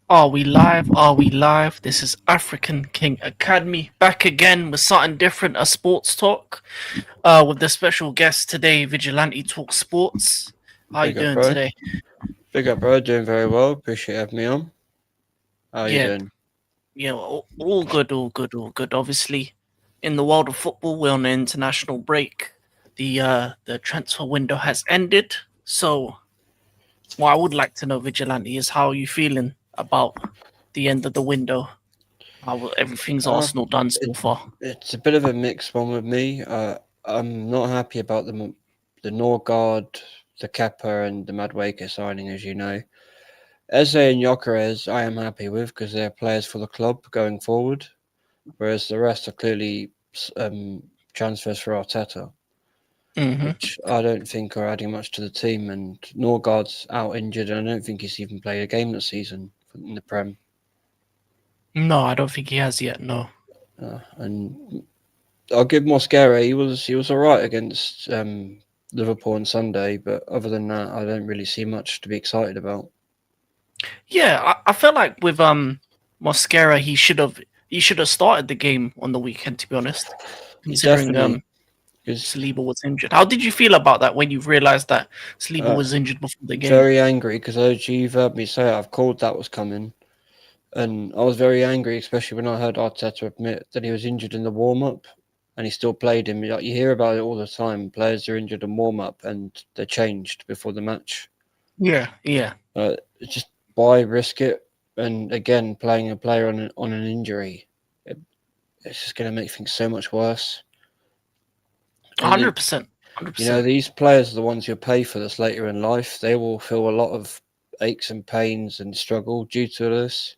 Are we live? Are we live? This is African King Academy back again with something different, a sports talk. With the special guest today, Vigilante Talk Sports. How you Big up, doing bro. today? Big up, bro. Doing very well. Appreciate having me on. How are you Yeah, doing? yeah, all good, all good, all good. Obviously, in the world of football, we're on an international break. The transfer window has ended. So, what I would like to know, Vigilante, is how are you feeling about the end of the window? How everything's Uh, Arsenal done it, so far? it's a bit of a mixed one with me. I'm not happy about the Norgard, the Kepa, and the Madwake signing, as you know. Eze and Gyökeres, I am happy with because they're players for the club going forward, whereas the rest are clearly transfers for Arteta, Mm-hmm. which I don't think are adding much to the team. And Norgard's out injured, and I don't think he's even played a game this season in the Prem. No, I don't think he has yet. No. And I'll give Mosquera. He was all right against Liverpool on Sunday, but other than that, I don't really see much to be excited about. Yeah, I felt like with Mosquera, he should have started the game on the weekend. To be honest, He considering definitely is Saliba was injured. How did you feel about that when you realised that Saliba uh, was injured before the game? very angry because as you've heard me say, I've called that was coming, and I was very angry, especially when I heard Arteta admit that he was injured in the warm up, and he still played him. Like, you hear about it all the time. Players are injured in warm up, and they're changed before the match. Yeah, yeah, It's just why risk it? And again, playing a player on an injury, it, it's just going to make things so much worse. And 100%, hundred percent. these players are the ones you'll pay for this later in life. They will feel a lot of aches and pains and struggle due to this.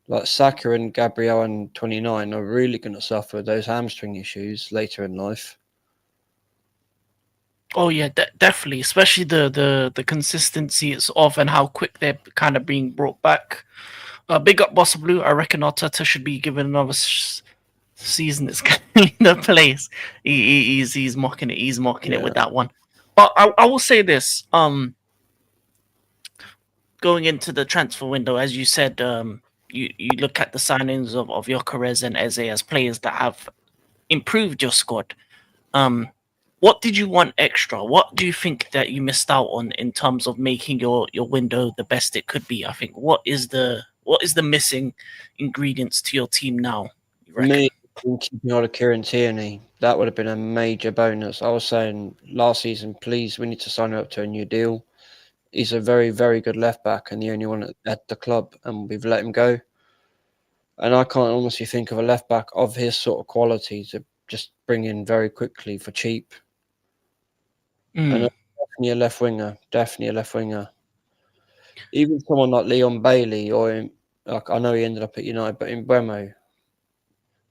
Like Saka and Gabriel and 29 are really going to suffer those hamstring issues later in life. Oh yeah, definitely. Especially the consistency it's of and how quick they're kind of being brought back. Big up Bossa Blue. I reckon Arteta should be given another season. It's in the place. He's mocking it. He's mocking it Yeah, with that one. But I will say this. Going into the transfer window, as you said, you look at the signings of Gyökeres and Eze as players that have improved your squad. Um, what did you want extra? What do you think that you missed out on in terms of making your window the best it could be? I think what is the missing ingredients to your team now? You for me, reckon? keeping hold of Kieran Tierney, that would have been a major bonus. I was saying last season, please, we need to sign up to a new deal. He's a very, very good left back and the only one at the club, and we've let him go. And I can't honestly think of a left back of his sort of quality to just bring in very quickly for cheap. And Mm. definitely a left winger, definitely a left winger. Even someone like Leon Bailey like I know he ended up at United, but in Bremo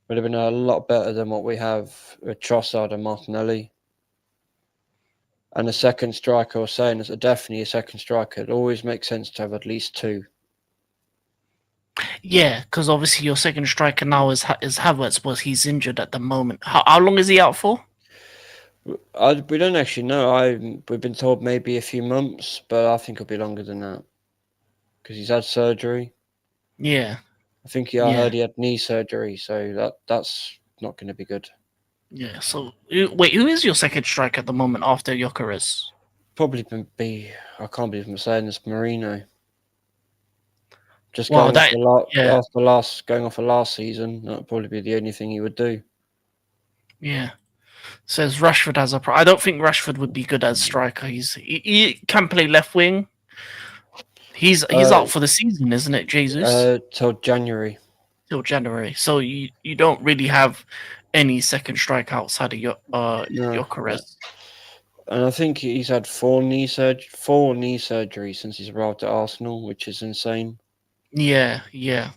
would have been a lot better than what we have with Trossard and Martinelli. And a second striker, I was saying, is definitely a second striker. It always makes sense to have at least two. Yeah, because obviously your second striker now is Havertz, but he's injured at the moment. How long is he out for? We don't actually know. We've been told maybe a few months, but I think it'll be longer than that because he's had surgery. Yeah, I yeah, heard he had knee surgery, so that's not going to be good. yeah. So wait, who is your second striker at the moment after Gyökeres? Probably be. I can't believe I'm saying this. Marino. Just Wow, going off that the lot yeah, after last going off of last season, that'd probably be the only thing he would do. yeah. Says Rashford has a. I don't think Rashford would be good as striker. He can play left wing. He's Uh, out for the season, isn't it, Jesus? till January. Till January. So you don't really have any second striker outside of No, Gyökeres. and I think he's had four knee surgeries since he's arrived at Arsenal, which is insane. Yeah, yeah.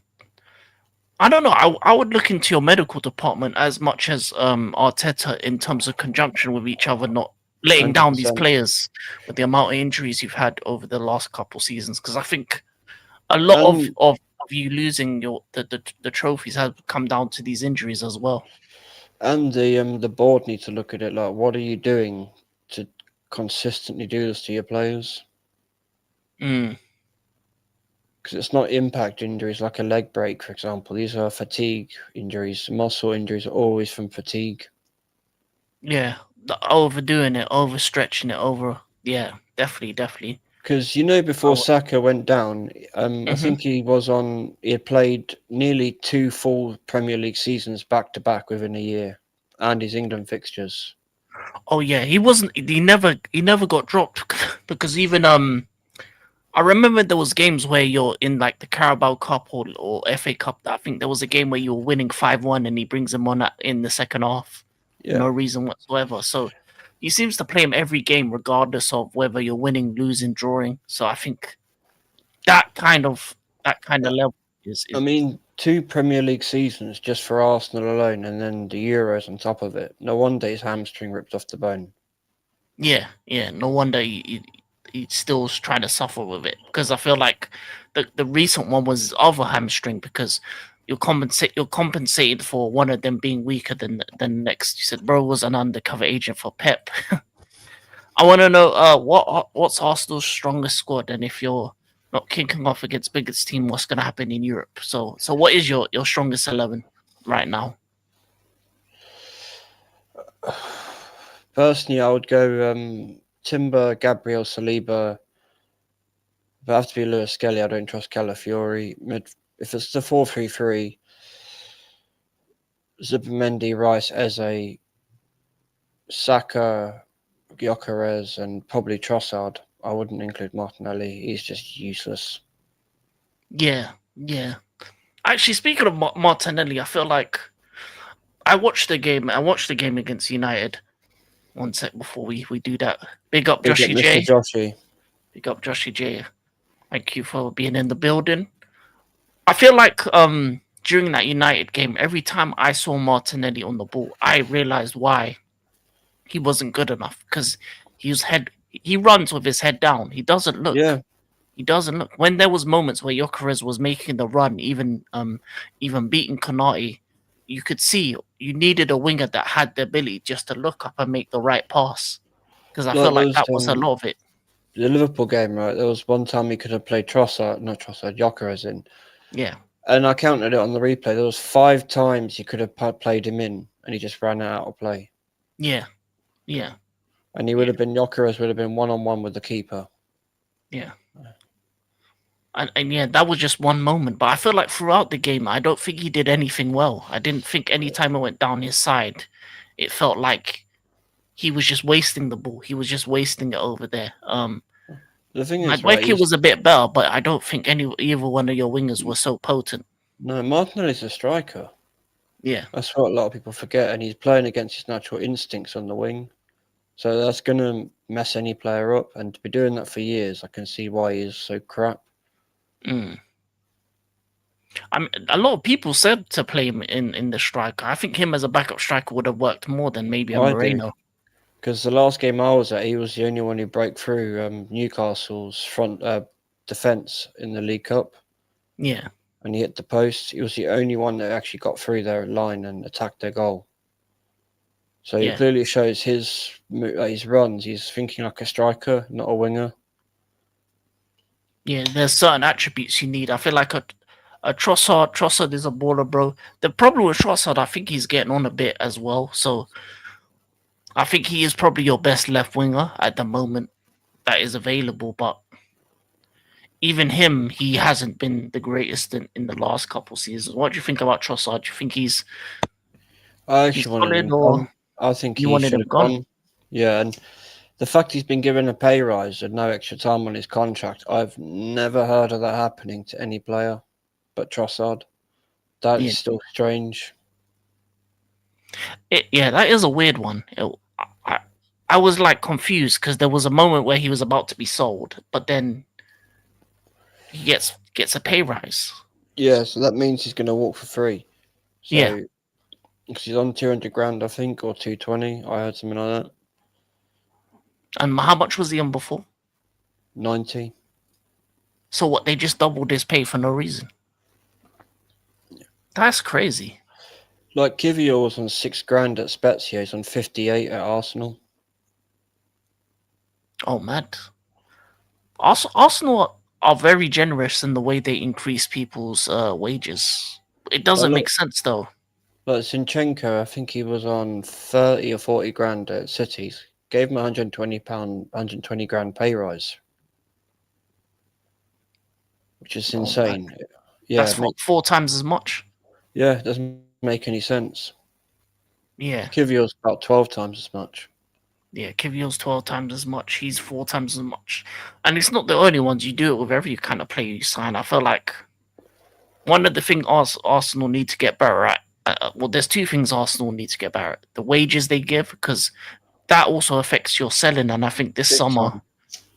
I don't know. I would look into your medical department as much as Arteta in terms of conjunction with each other, not letting Hundred down these percent. players with the amount of injuries you've had over the last couple seasons. Because I think a lot And of you losing the trophies have come down to these injuries as well. the board need to look at it like, what are you doing to consistently do this to your players? Mm. because it's not impact injuries like a leg break, for example. These are fatigue injuries. Muscle injuries are always from fatigue. Yeah, overdoing it, overstretching it, over. Yeah, definitely, definitely. Because before Oh, Saka went down, I hmm. think he had played nearly two full Premier League seasons back to back within a year, and his England fixtures. Oh yeah, he wasn't. He never got dropped because even I remember there was games where you're in like the Carabao Cup or FA Cup. I think there was a game where you were winning 5-1 and he brings him on in the second half for Yeah, no reason whatsoever. So he seems to play him every game, regardless of whether you're winning, losing, drawing. So I think that kind of that kind of level I is mean, two Premier League seasons just for Arsenal alone, and then the Euros on top of it. No wonder his hamstring ripped off the bone. yeah, yeah. No wonder he still trying to suffer with it because I feel like the recent one was his other hamstring because you're compensated for one of them being weaker than the next. You said bro was an undercover agent for Pep. I want to know what's Arsenal's strongest squad, and if you're not kicking off against biggest team, what's going to happen in Europe? So what is your strongest 11 right now? Personally, I would go Timber, Gabriel, Saliba. If it has to be Lewis Skelly, I don't trust Calafiori. If it's the 4-3-3, Zubimendi, Rice, Eze, Saka, Gyökeres, and probably Trossard. I wouldn't include Martinelli. He's just useless. Yeah, yeah. Actually, speaking of Martinelli, I feel like I watched the game. I watched the game against United. One sec before we do that. Big up Big up Joshy Mr. J. Joshy. Big up Joshy J. Thank you for being in the building. I feel like during that United game, every time I saw Martinelli on the ball, I realized why he wasn't good enough because he runs with his head down. He doesn't look. Yeah, He doesn't look. When there was moments where Gyökeres was making the run, even beating Konate, you could see you needed a winger that had the ability just to look up and make the right pass. Because I feel like there like was that was a lot of it. the Liverpool game, right? There was one time he could have played not Trossard, Gyökeres in. Yeah, And I counted it on the replay. There was 5 times he could have played him in, and he just ran out of play. yeah, yeah, And he would yeah, have been Gyökeres would have been 1-on-1 with the keeper. yeah. And yeah, that was just one moment. But I feel like throughout the game, I don't think he did anything well. I didn't think any time I went down his side, it felt like he was just wasting the ball. He was just wasting it over there. The thing is, right? Madueke was a bit better, but I don't think either one of your wingers were so potent. No, Martinelli's a striker. Yeah, That's what a lot of people forget, and he's playing against his natural instincts on the wing. So that's going to mess any player up, and to be doing that for years, I can see why he is so crap. mm. I mean, a lot of people said to play him in the striker. I think him as a backup striker would have worked more than maybe a I do, Moreno. because the last game I was at, he was the only one who broke through Newcastle's front defence in the League Cup, Yeah, and he hit the post. He was the only one that actually got through their line and attacked their goal. So it yeah, clearly shows his runs. He's thinking like a striker, not a winger. yeah. There's certain attributes you need. I feel like a Trossard is a baller, bro. The problem with Trossard, I think he's getting on a bit as well. So I think he is probably your best left winger at the moment that is available. But even him, he hasn't been the greatest in the last couple seasons. What do you think about Trossard? Do you think I he's actually wanted solid, him or gone. I think you he wanted should him have gone? gone. Yeah, and the fact he's been given a pay rise and no extra time on his contract, I've never heard of that happening to any player but Trossard. That is Yeah, still strange. yeah, that is a weird one. I, I was like confused because there was a moment where he was about to be sold, but then he gets a pay rise. Yeah, so that means he's going to walk for free. Yeah, So, because he's on 200 grand, I think, or 220. I heard something like that. and how much was he on before? 90. So what? They just doubled his pay for no reason. That's crazy. Like Kivior was on 6 grand at Spezia, he's on 58 at Arsenal. Oh man, Arsenal. are very generous in the way they increase people's wages. It But doesn't look, make sense though. like Zinchenko, I think he was on 30 or 40 grand at Cities. Gave him £120, 120 grand pay rise, which is Oh, like insane. Yeah, that's four times as much. yeah, it doesn't make any sense. Yeah, Kivior's about 12 times as much. yeah. Kivio's 12 times as much. He's 4 times as much, and it's not the only ones. You do it with every kind of player you sign. I feel like one of the things Arsenal need to get better at. Well, there's two things Arsenal need to get better at: the wages they give, because that also affects your selling. And I think this Big summer time.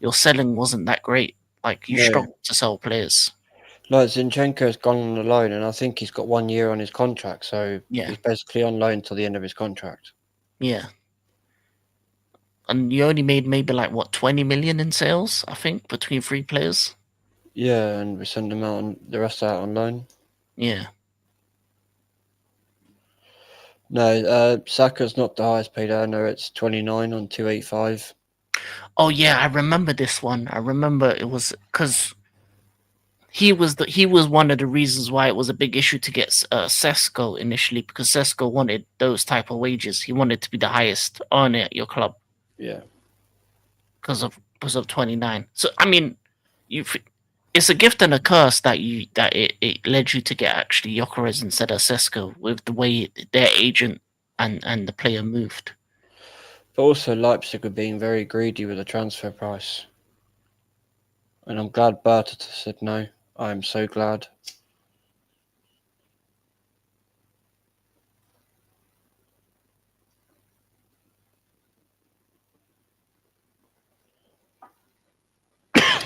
your selling wasn't that great. Like you No. struggled to sell players. Like Zinchenko's gone on a loan, and I think he's got 1 year on his contract, so Yeah, he's basically on loan till the end of his contract. yeah. And you only made maybe like what 20 million in sales, I think, between three players. Yeah, and we send him out on the rest out on loan. Yeah. No, Saka's not the highest paid earner. It's 29 on 285. Oh yeah, I remember this one. I remember it was because he was one of the reasons why it was a big issue to get Sesko initially, because Sesko wanted those type of wages. He wanted to be the highest earner at your club Yeah. because of 29. So I mean, you it's a gift and a curse that it led you to get actually Gyökeres instead of Sesko with the way their agent and the player moved. But also Leipzig were being very greedy with the transfer price. And I'm glad Berta said no. I am so glad.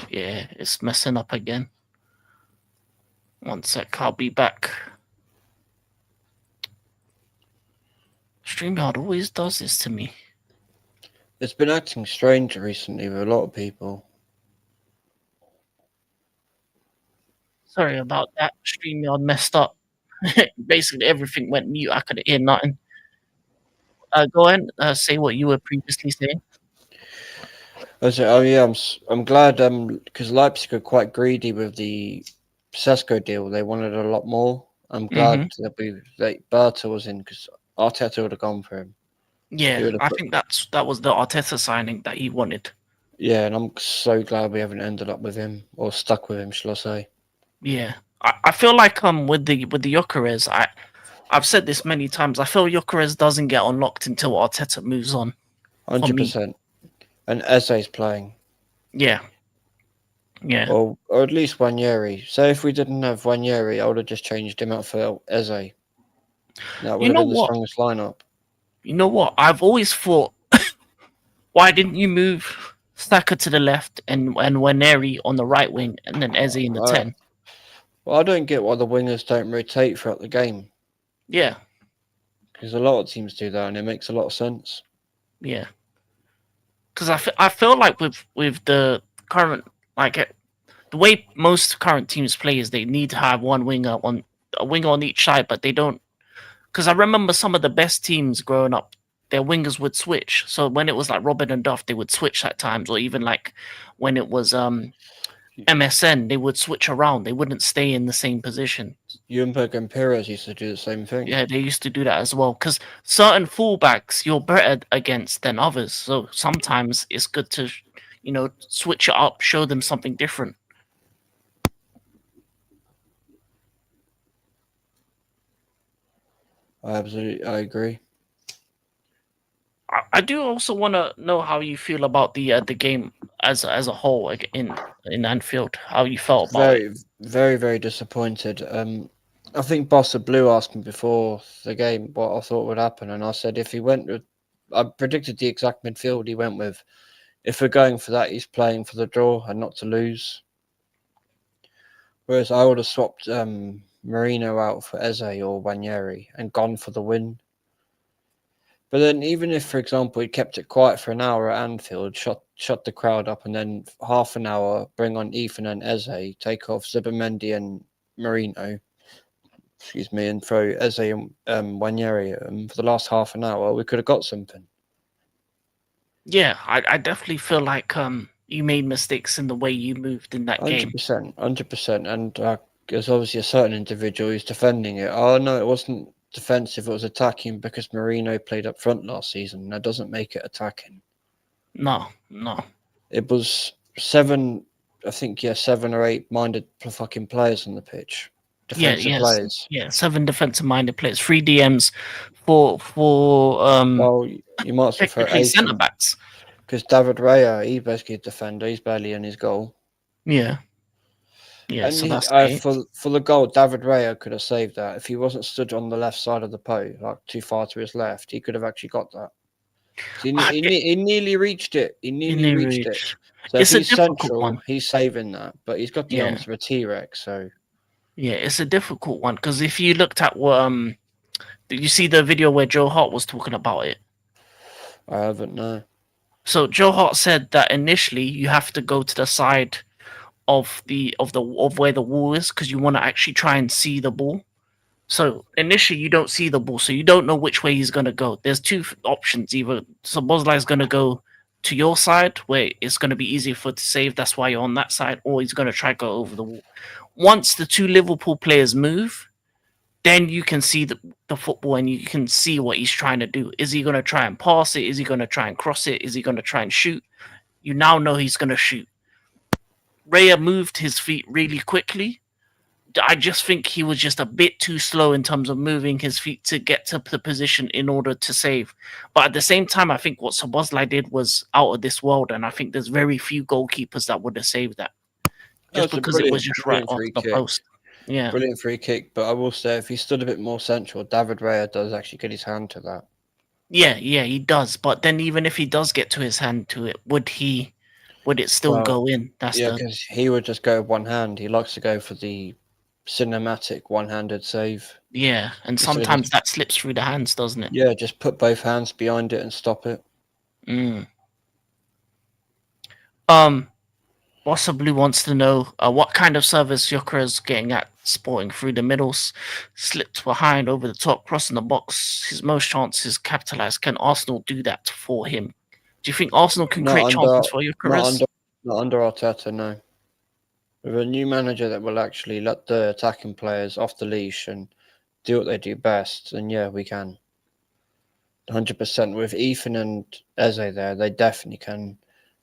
Yeah, it's messing up again. One sec, I'll be back. StreamYard always does this to me. It's been acting strange recently with a lot of people. Sorry about that. StreamYard messed up. Basically, everything went mute. I couldn't hear nothing. Go ahead. Say what you were previously saying. I said, oh yeah, I'm glad because Leipzig are quite greedy with the Sesko deal. They wanted a lot more. I'm glad Mm-hmm. that Berta was in because Arteta would have gone for him. He Yeah, would have I put, think that was the Arteta signing that he wanted. yeah, and I'm so glad we haven't ended up with him or stuck with him, shall I say? Yeah, I feel like with the Gyökeres, I've said this many times. I feel Gyökeres doesn't get unlocked until Arteta moves on. For me, 100%. And Eze's playing, yeah, yeah. or at least Wanyeri. So if we didn't have Wanyeri, I would have just changed him out for Eze. That would You have know been the what? strongest lineup. You know what? I've always thought, why didn't you move Saka to the left and Waneri on the right wing, and then Eze in the I, 10? well, I don't get why the wingers don't rotate throughout the game Yeah, because a lot of teams do that, and it makes a lot of sense. yeah. Because I feel like with the current the way most current teams play is they need to have one winger on a winger on each side, but they don't. Because I remember some of the best teams growing up, their wingers would switch. So when it was like Robin and Duff, they would switch at times, or even like when it was MSN, they would switch around. They wouldn't stay in the same position. Ljungberg and Perez used to do the same thing. Yeah, they used to do that as well. Because certain fullbacks you're better against than others. So sometimes it's good to, switch it up, show them something different. I agree. I do also want to know how you feel about the game as a whole, like in Anfield. How you felt about it? Very, very, very disappointed. I think Bossa Blue asked me before the game what I thought would happen, and I said if he went with, I predicted the exact midfield he went with. If we're going for that, he's playing for the draw and not to lose. Whereas I would have swapped Marino out for Eze or Wanyeri and gone for the win. But then, even if, for example, he kept it quiet for an hour at Anfield, shut the crowd up, and then half an hour bring on Ethan and Eze, take off Zubimendi and Marino, excuse me, and throw Eze and Wanyeri for the last half an hour, we could have got something. Yeah, I definitely feel like You made mistakes in the way you moved in that game. 100%, 100%. And there's obviously a certain individual who's defending it. Oh, no, it wasn't defensive, it was attacking because Marino played up front last season. That doesn't make it attacking. No, no. It was seven, I think, yeah, 7 or 8 minded fucking players on the pitch. Yeah, Defensive yes. players. Yeah, 7 defensive-minded players, 3 DMs for Well, you might as well throw technically centre Ethan. backs. Because David Raya, he's basically a defender. He's barely in his goal. Yeah. Yeah, And so that's it. for the goal, David Raya could have saved that. If he wasn't stood on the left side of the post, like too far to his left, he could have actually got that. So he nearly reached it. He In nearly the reached it. reach. So if It's a he's difficult central, one. he's saving that. But he's got the Yeah. arms of a T-Rex, so... Yeah, it's a difficult one because if you looked at what did you see the video where Joe Hart was talking about it? I haven't, no. So Joe Hart said that initially you have to go to the side of where the wall is because you want to actually try and see the ball. So initially you don't see the ball, so you don't know which way he's gonna go. There's two options: either Szoboszlai is gonna go to your side where it's gonna be easier for to save, that's why you're on that side, or he's gonna try to go over the wall. Once the two Liverpool players move, then you can see the football and you can see what he's trying to do. Is he gonna try and pass it? Is he gonna try and cross it? Is he gonna try and shoot? You now know he's gonna shoot. Raya moved his feet really quickly. I just think he was just a bit too slow in terms of moving his feet to get to the position in order to save. But at the same time, I think what Szoboszlai did was out of this world, and I think there's very few goalkeepers that would have saved that just That's a because it was brilliant, just right brilliant off free the kick. post. Yeah, Brilliant free kick. But I will say, if he stood a bit more central, David Raya does actually get his hand to that. yeah, he does. But then even if he does get to his hand to it, would it still Well, go in? That's yeah, the because he would just go with one hand. He likes to go for the cinematic one-handed save. yeah, and So sometimes that slips through the hands, doesn't it? yeah, just put both hands behind it and stop it. Mm. Possibly wants to know what kind of service Gyökeres getting at Sporting through the middles, slipped behind over the top, crossing the box. His most chances capitalized. Can Arsenal do that for him? Do you think Arsenal can Not create under, chances for not Gyökeres? under, not under Arteta. No, with a new manager that will actually let the attacking players off the leash and do what they do best, then yeah, we can. 100%. With Ethan and Eze there, they definitely can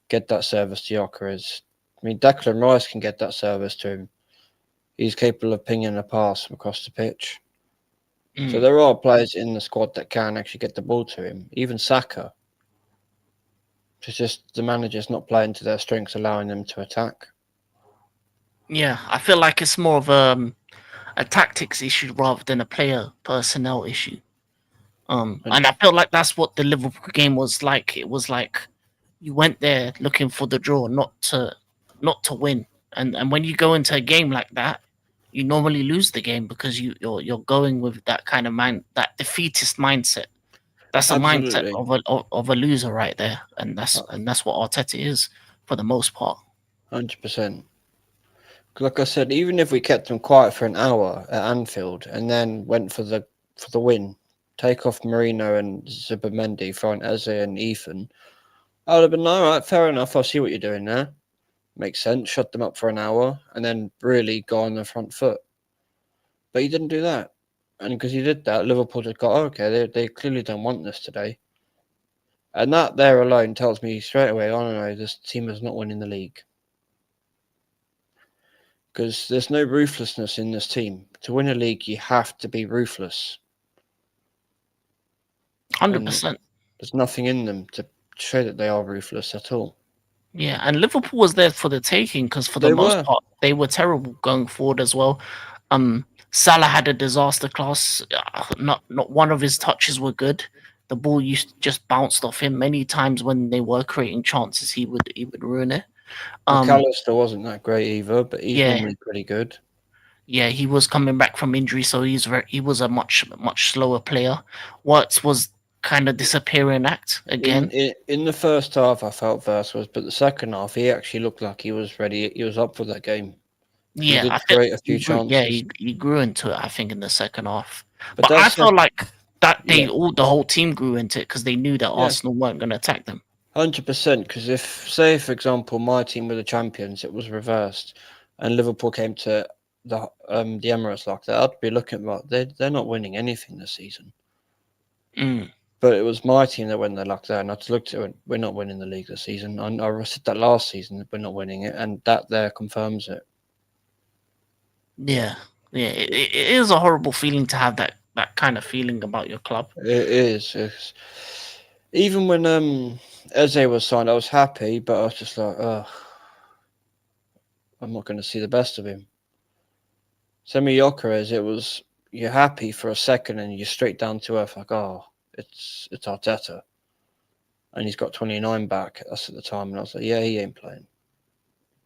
get that service to Gyökeres. I mean, Declan Rice can get that service to him. He's capable of pinging a pass from across the pitch. So there are players in the squad that can actually get the ball to him. Even Saka. It's just the manager's not playing to their strengths, allowing them to attack. Yeah, I feel like it's more of a tactics issue rather than a player personnel issue. And I felt like that's what the Liverpool game was like. It was like you went there looking for the draw, not to win. And when you go into a game like that, you normally lose the game because you're going with that kind of that defeatist mindset. That's a mindset Absolutely. of a loser right there, and that's what Arteta is for the most part. 100%. Like I said, even if we kept them quiet for an hour at Anfield and then went for the win, take off Marino and Zubimendi, find Eze and Ethan, I would have been all right, fair enough. I see what you're doing there. Makes sense. Shut them up for an hour and then really go on the front foot. But he didn't do that, and because he did that, Liverpool just got okay. They clearly don't want this today, and that there alone tells me straight away. Oh no, this team is not winning the league. Because there's no ruthlessness in this team. To win a league, you have to be ruthless. 100%. There's nothing in them to show that they are ruthless at all. Yeah, and Liverpool was there for the taking because for the most part they were terrible going forward as well. Salah had a disaster class. Not one of his touches were good. The ball just bounced off him many times when they were creating chances. He would ruin it. McAllister wasn't that great either, but he's normally pretty good. Yeah, he was coming back from injury, so he was a much slower player. Watts was kind of disappearing act again. In the first half, I felt Verse was, but the second half, he actually looked like he was ready. He was up for that game. Yeah, he did create a few chances. Yeah, he grew into it. I think in the second half, but I felt like that day, the whole team grew into it because they knew that Arsenal weren't going to attack them. 100%. Because if, say, for example, my team were the champions, it was reversed, and Liverpool came to the Emirates like that, I'd be looking like they're not winning anything this season. Mm, But it was my team that went there like that, and I just looked at it. We're not winning the league this season. I said that last season we're not winning it, and that there confirms it. yeah, yeah. It is a horrible feeling to have that kind of feeling about your club. It is. Even when Eze was signed, I was happy, but I was just like, oh, I'm not going to see the best of him. Semi Gyökeres, it was you're happy for a second, and you're straight down to earth, like, oh, it's Arteta, and he's got 29 back. That's at the time, and I was like, yeah, he ain't playing,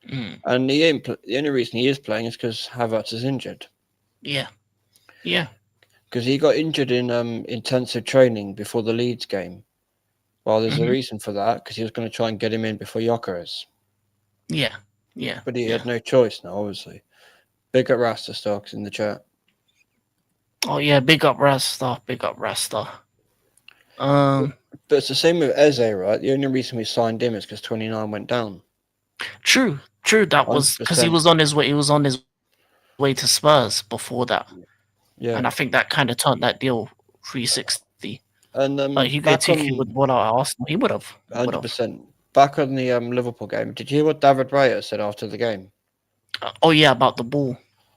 Mm, and he ain't. The only reason he is playing is because Havertz is injured. yeah, yeah. Because he got injured in intensive training before the Leeds game. Well, there's a Hmm. reason for that, because he was going to try and get him in before Gyökeres. Yeah, yeah, But he yeah. had no choice now, obviously. Big up Rasta Stocks in the chat. Oh yeah, big up Rasta, big up Rasta. Um, But it's the same with Eze, right? The only reason we signed him is because 29 went down. true, true. That was because he 100%. was on his way. He was on his way to Spurs before that, Yeah. and I think that kind of turned that deal 360. And Like Hugo back Tiki on would what I asked him, he would have, would have. 100%. Back on the Liverpool game, did you hear what David Raya said after the game? Oh yeah, about the ball.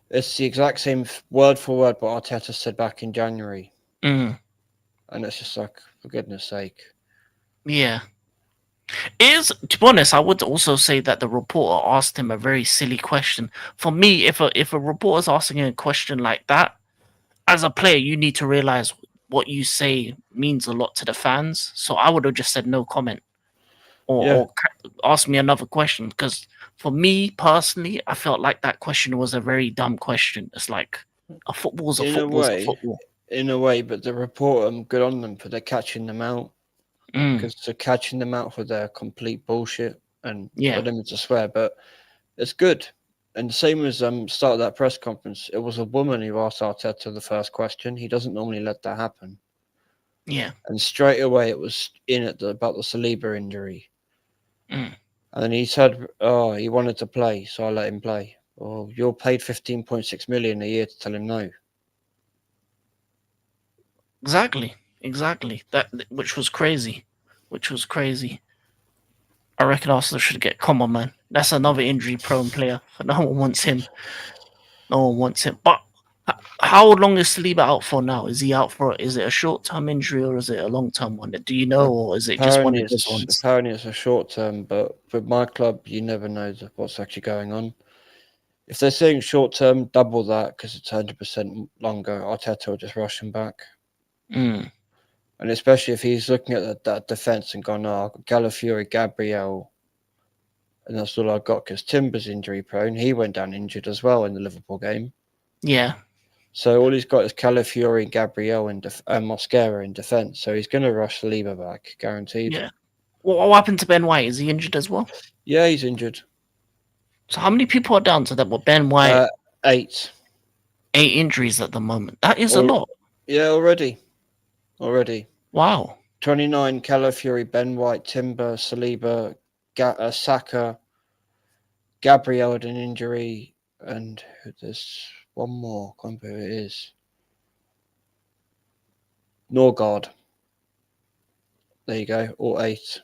It's the exact same word for word what Arteta said back in January. Mm, And it's just like, for goodness sake. yeah. Is to be honest, I would also say that the reporter asked him a very silly question. For me, if a reporter's asking a question like that, as a player, you need to realize what you say means a lot to the fans. So I would have just said no comment Yeah. or ask me another question because for me personally, I felt like that question was a very dumb question. It's like a In a football's a way, football. but the reporter, good on them for their catching them out. Mm, Because they're catching them out for their complete bullshit. And I yeah, don't mean to swear, but it's good. And the same as start of that press conference, it was a woman who asked Arteta the first question. He doesn't normally let that happen. yeah. And straight away it was in at about the Saliba injury. Mm. And then he said, oh, he wanted to play, so I let him play. Well, you're paid 15.6 million a year to tell him no. Exactly, exactly. That which was crazy, which was crazy. I reckon Arsenal should get. Come on, man. That's another injury-prone player. No one wants him. No one wants him. But how long is Saliba out for now? Is he out for? Is it a short-term injury or is it a long-term one? Do you know, or is it just one of those ones? Apparently it's a short term, but with my club, you never know what's actually going on. If they're saying short term, double that because it's 100% longer. Arteta will just rush him back, Mm, and especially if he's looking at that defense and gone, "Oh, Galafiori, Gabriel, and that's all I got." Because Timber's injury prone, he went down injured as well in the Liverpool game. yeah, So all he's got is Calafiori, Gabriel, and Mosquera in defence. So he's going to rush Saliba back, guaranteed. yeah. What happened to Ben White? Is he injured as well? Yeah, he's injured. So how many people are down to that? Well, Ben White, Uh, 8. 8 injuries at the moment. That is a Or lot. yeah, already. Wow. 29, Calafiori, Ben White, Timber, Saliba, Saka, Gabriel had an injury, and there's one more. I can't remember who it is. Norgard. There you go, all 8.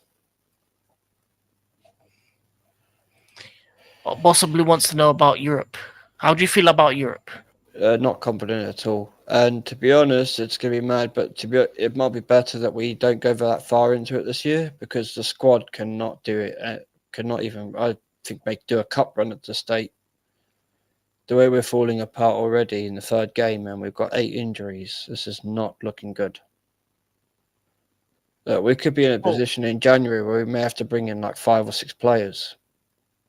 Possibly wants to know about Europe. How do you feel about Europe? Not confident at all. And to be honest, it's going to be mad, but it might be better that we don't go that far into it this year because the squad cannot do it. Cannot even, I think, do a cup run at the state. The way we're falling apart already in the third game, and we've got 8 injuries, this is not looking good. We could be in a Oh, position in January where we may have to bring in like 5 or 6 players.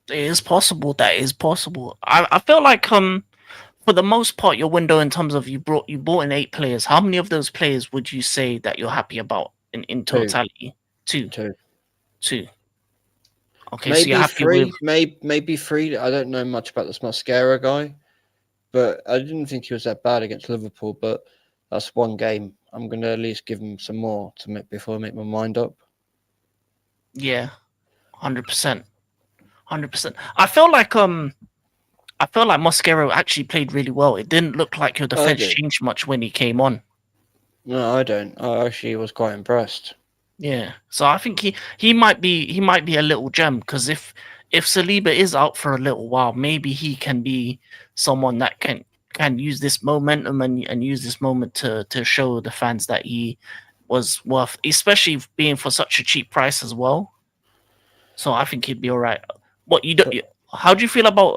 it is possible. That is possible. I feel like for the most part, your window in terms of you bought in 8 players. How many of those players would you say that you're happy about in 2, totality? Two, 2. two. Okay, so you're Maybe happy with 3, maybe 3. I don't know much about this Mascara guy, but I didn't think he was that bad against Liverpool. But that's one game. I'm going to at least give him some more before I make my mind up. Yeah, 100%, 100%. I feel like Mosquero actually played really well. It didn't look like your I defense do. changed much when he came on. No, I don't. I actually was quite impressed. Yeah, so I think he might be a little gem because if Saliba is out for a little while, maybe he can be someone that can use this momentum and use this moment to show the fans that he was worth, especially being for such a cheap price as well. So I think he'd be all right. What you do? But How do you feel about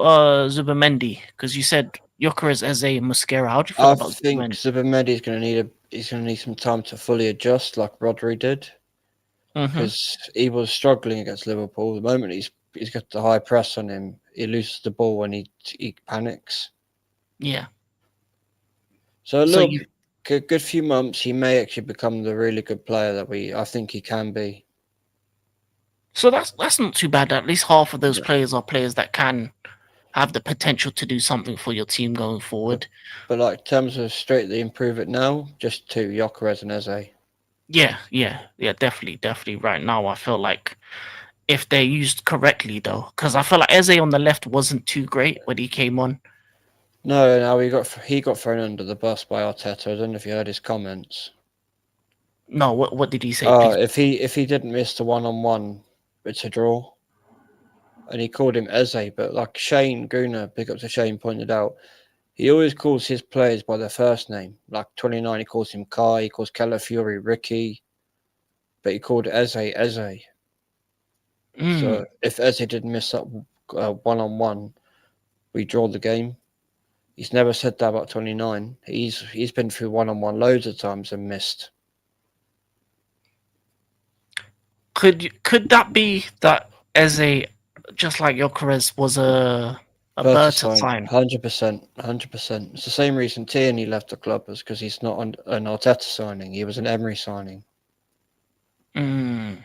Zubamendi? Because you said Gyökeres, Eze, and Mosquera. How do you feel I about think Zubamendi? Zubimendi is going to he's going to need some time to fully adjust, like Rodri did, Mm-hmm. because he was struggling against Liverpool. The moment he's got the high press on him, he loses the ball when he panics. Yeah. So a So little you good few months, he may actually become the really good player that I think he can be. so that's not too bad. At least half of those Yeah. players are players that can have the potential to do something for your team going But forward. like in terms of straightly improve it now, just two, Gyökeres and Eze. Yeah, yeah, yeah, definitely, definitely. Right now, I feel like if they're used correctly, though, because I feel like Eze on the left wasn't too great when he came on. No, he got thrown under the bus by Arteta. I don't know if you heard his comments. No, what did he say? Please. If he didn't miss the 1-on-1, it's a draw. And he called him Eze, but like Shane Guna, big up to Shane, pointed out, he always calls his players by their first name. Like 29, he calls him Kai, he calls Calafiori Ricky, but he called Eze Eze. Mm, So if Eze didn't miss that 1-on-1, we draw the game. He's never said that about 29. He's been through 1-on-1 loads of times and missed. could that be that Eze, just like Gyökeres, was a Berta Berta sign, sign? 100%, 100%. It's the same reason Tierney left the club was because he's not an Arteta signing. He was an Emery signing. Mm,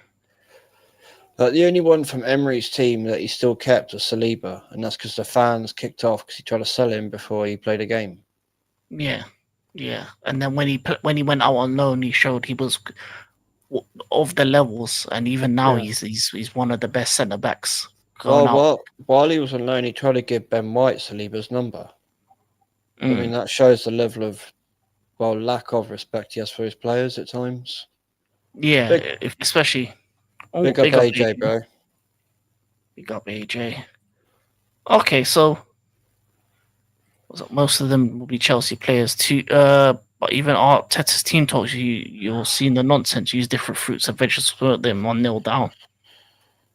But the only one from Emery's team that he still kept was Saliba, and that's because the fans kicked off because he tried to sell him before he played a game. yeah, yeah. And then when he went out on loan, he showed he was of the levels, and even now Yeah. he's one of the best centre backs going Well, out. while he was on loan, he tried to give Ben White Saliba's number. I mean, Mm, that shows the level of, well, lack of respect he has for his players at times. yeah, Big, especially oh, big up big up AJ, AJ, bro. big up AJ. Okay, so most of them will be Chelsea players too. But even Arteta's team talks you'll see the nonsense. Use different fruits and vegetables, put them on nil down.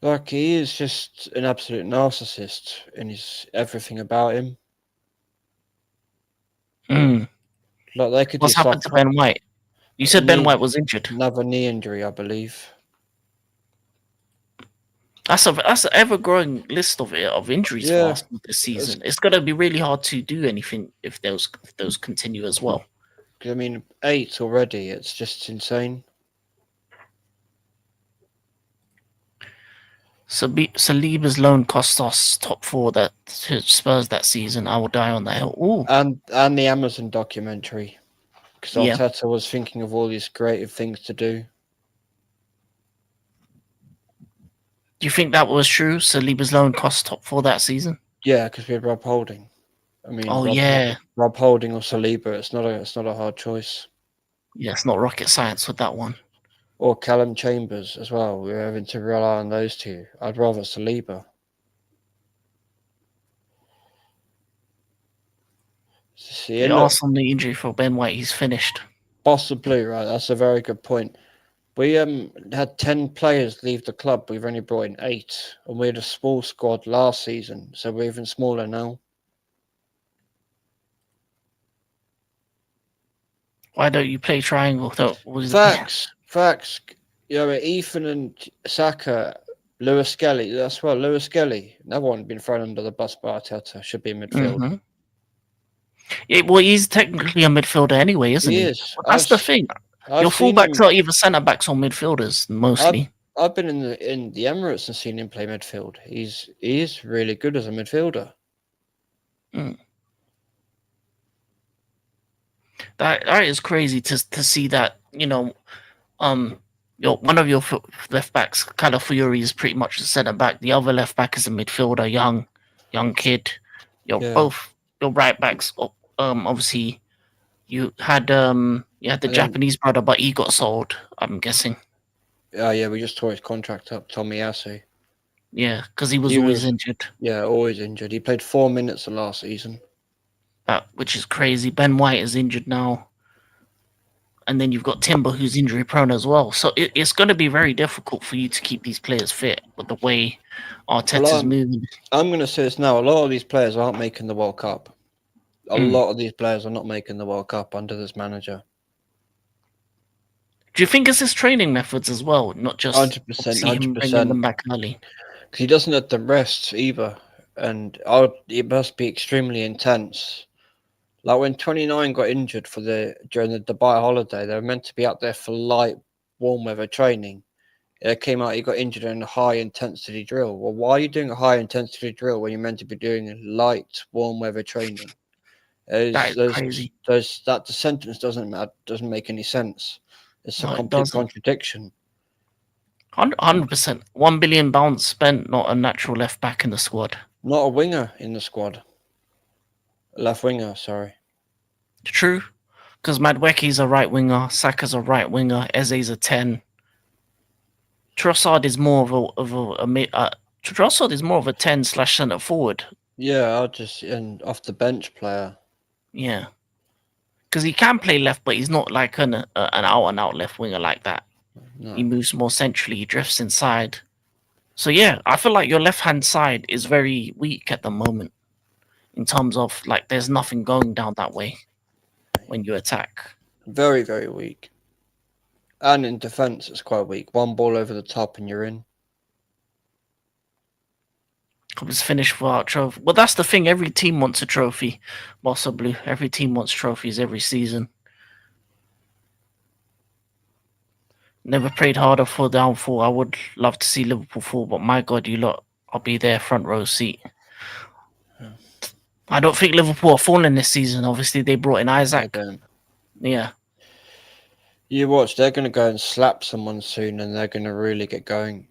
Like, he is just an absolute narcissist in his everything about him. Mm. Like, they could What's just, like, happened to Ben White? You a said Ben knee, White was injured. another knee injury, I believe. That's an ever growing list of injuries for Yeah, Arsenal this it's, season. It's gonna be really hard to do anything if those continue as well. I mean, 8 already. It's just insane. So Saliba's loan cost us top four that to Spurs that season. I will die on that hill. Ooh, And the Amazon documentary, because yeah. Arteta was thinking of all these creative things to do. Do you think that was true? Saliba's loan cost top four that season. Yeah, because we had Rob Holding. I mean, Oh yeah, Rob Holding or Saliba. It's not a hard choice. yeah. It's not rocket science with that one. Or Callum Chambers as well. We're having to rely on those two. I'd rather Saliba. See, Yeah, and look, Arsenal the injury for Ben White. He's finished. Boss of Blue, right? That's a very good point. We had 10 players leave the club. We've only brought in 8, and we had a small squad last season, so we're even smaller now. Why don't you play triangle? Facts. You know, Ethan and Saka, Lewis Kelly. That's well, Lewis Kelly. Another one been thrown under the bus by Arteta. Should be in midfield. Mm-hmm. Yeah, well, he's technically a midfielder anyway, isn't He he? is. Well, that's the thing. I've Your seen fullbacks him. are either centre backs or midfielders I've mostly. I've been in the Emirates and seen him play midfield. He is really good as a midfielder. Mm. That is crazy to see that. Um, one of your left backs, Calafiori, is pretty much the centre back. The other left back is a midfielder, young kid. Yeah, Your right backs. Obviously you had the and then Japanese brother, but he got sold. I'm guessing. yeah, we just tore his contract up. Tommy Tomiyasu. Yeah, because he was He always was injured, always injured. He played 4 minutes of last season. which is crazy. Ben White is injured now, and then you've got Timber who's injury prone as well. So it's going to be very difficult for you to keep these players fit with the way A lot. Arteta's moving. I'm going to say this now. A lot of these players aren't making the World Cup. A Mm. lot of these players are not making the World Cup under this manager. Do you think it's his training methods as well, not just 100%, obviously hundred him bringing them percent. back early? Because he doesn't let them rest either, and it must be extremely intense. Like when 29 got injured during the Dubai holiday, they were meant to be out there for light, warm weather training. It came out he got injured in a high intensity drill. Well, why are you doing a high intensity drill when you're meant to be doing light, warm weather training? That is crazy. The sentence doesn't make any sense. It's a No, it complete doesn't. contradiction. 100%. £1 billion spent, not a natural left back in the squad. Not a winger in the squad. Left winger, sorry. True, because Madweki's a right winger, Saka's a right winger, Eze's a 10. Trossard is more Trossard is more of a 10 / centre forward. Yeah, I'll just and off the bench player. Yeah, because he can play left, but he's not like an out and out left winger like that. No. He moves more centrally, he drifts inside. So yeah, I feel like your left hand side is very weak at the moment in terms of like there's nothing going down that way when you attack. Very, very weak. And in defence, it's quite weak. One ball over the top and you're in. Comes finish without trophy. Well, that's the thing. Every team wants a trophy. Bossa Blue. Every team wants trophies every season. Never prayed harder for downfall. I would love to see Liverpool fall, but my God, you lot, I'll be there front row seat. I don't think Liverpool are falling this season. Obviously, they brought in Isaac. They don't. Yeah. You watch, they're going to go and slap someone soon and they're going to really get going.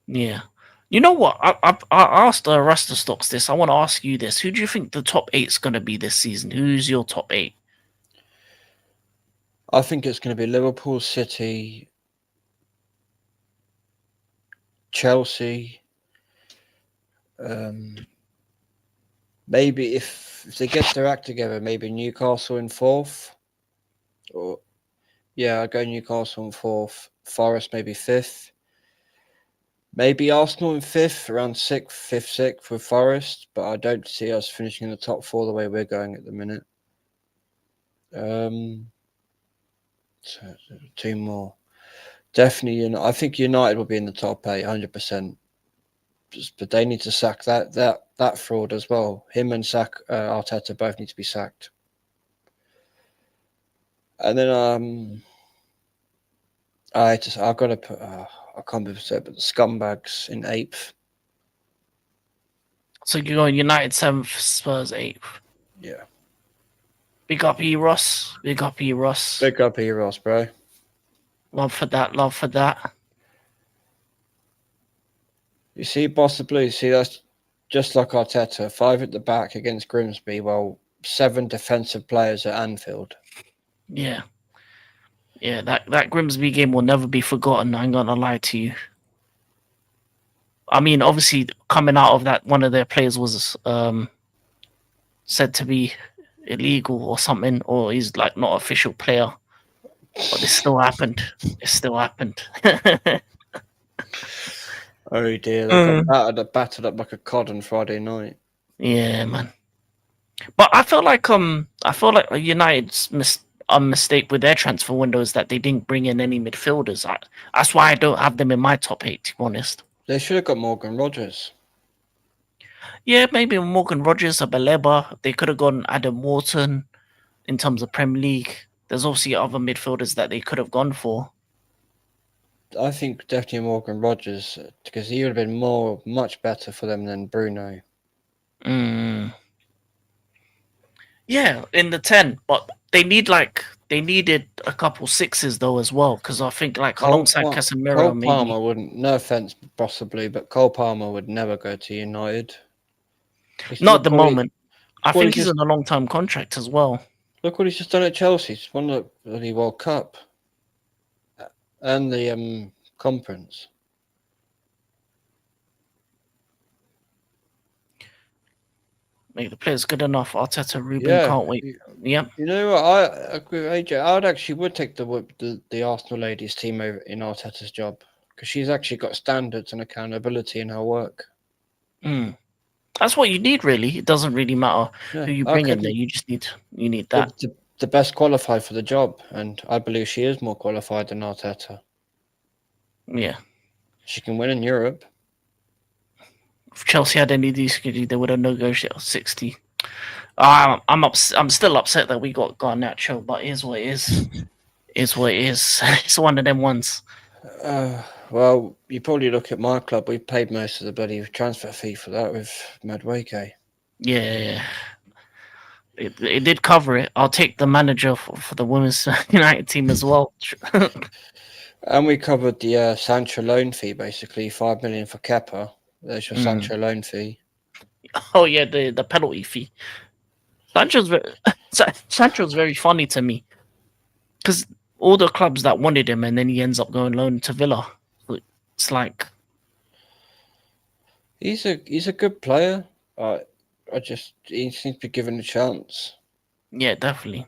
Yeah. You know what? I asked Rasta Stocks this. I want to ask you this. Who do you think the top 8 is going to be this season? Who's your top 8? I think it's going to be Liverpool, City, Chelsea. Maybe if they get their act together, maybe Newcastle in 4th. Or yeah, I'd go Newcastle in 4th. Forest maybe 5th. Maybe Arsenal in 5th, around 6th, 5th, 6th with Forest, but I don't see us finishing in the top 4 the way we're going at the minute. So 2 more. Definitely, I think United will be in the top 8, 100%. But they need to sack that fraud as well. Him and Arteta both need to be sacked. And then I've got to put I can't be upset, but the scumbags in 8th. So you're going United 7th, Spurs 8th. Yeah. Big up E Ross. Big up E Ross. Big up E Ross, bro. Love for that. Love for that. You see, Bossa Blue, that's just like Arteta. 5 at the back against Grimsby, while 7 defensive players at Anfield. Yeah. Yeah, that Grimsby game will never be forgotten. I ain't gonna lie to you. I mean, obviously, coming out of that, one of their players was said to be illegal or something, or he's like not official player. But this still happened. It still happened. Oh dear, they got battered up like a cod on Friday night. Yeah, man. But I feel like United's mistake with their transfer window is that they didn't bring in any midfielders. That's why I don't have them in my top 8, to be honest. They should have got Morgan Rogers. Yeah, maybe Morgan Rogers or Baleba. They could have gone Adam Wharton in terms of Premier League. There's obviously other midfielders that they could have gone for. I think definitely Morgan Rogers, because he would have been much better for them than Bruno. Yeah, in the 10, but they need like they needed a couple sixes though as well, because I think like Cole, alongside Cole Casemiro, maybe Palmer wouldn't. No offense, possibly, but Cole Palmer would never go to United. not at the moment. I Look what think he's he's just on a long term contract as well. look what he's just done at Chelsea. He's won the bloody World Cup and the conference. Make the players good enough. Arteta, Ruben, Yeah, can't wait. Yep. you know what? I agree with AJ. I'd actually would take the Arsenal ladies team over in Arteta's job because she's actually got standards and accountability in her work. Mm. That's what you need, really. It doesn't really matter Yeah, who you I bring in could there. You need that. the best qualified for the job, and I believe she is more qualified than Arteta. Yeah. She can win in Europe. If Chelsea had any of these, they would have negotiated 60. I'm still upset that we got Garnacho, but it is what it is. It's what it is. It's one of them ones. Well, you probably look at my club. We paid most of the bloody transfer fee for that with Madueke. Yeah. It did cover it. I'll take the manager for the women's United team as well. And we covered the Sancho loan fee, basically 5 million for Kepa. There's your Sancho loan fee. Oh yeah, the penalty fee. Sancho's very funny to me because all the clubs that wanted him, and then he ends up going loan to Villa. It's like He's a good player. He seems to be given a chance. yeah, definitely.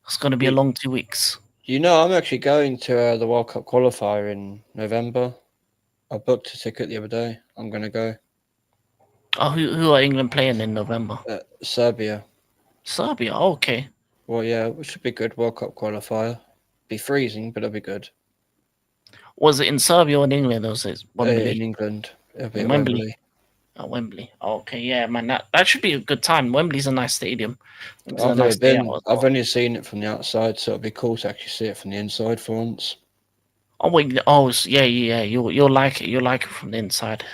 It's going to be a You, long 2 weeks. you know, I'm actually going to the World Cup qualifier in November. I booked a ticket the other day. I'm going to go. Oh, who are England playing in November? Serbia. Serbia. Oh, okay. Well, yeah, it should be good. World Cup qualifier. Be freezing, but it'll be good. Was it in Serbia or in England? Or was it Wembley? In England. It'll be at Wembley. Wembley. Oh, Wembley. Oh, okay, yeah, man. That should be a good time. Wembley's a nice stadium. It's a I've nice never day been. out as I've well. only seen it from the outside, so it'll be cool to actually see it from the inside for once. Oh wait. Oh yeah. You'll like it. You'll like it from the inside.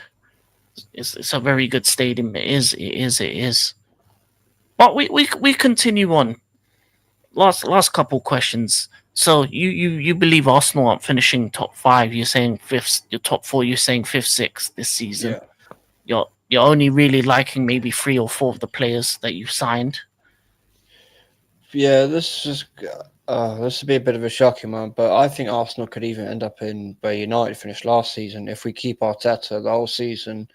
It's a very good stadium. It is. But we continue on. Last couple questions. So you believe Arsenal aren't finishing top five? You're saying fifth. Your top four. You're saying fifth, sixth this season. Yeah. You're only really liking maybe 3 or 4 of the players that you've signed. Yeah, this will be a bit of a shocking one, but I think Arsenal could even end up in where United finished last season if we keep Arteta the whole season,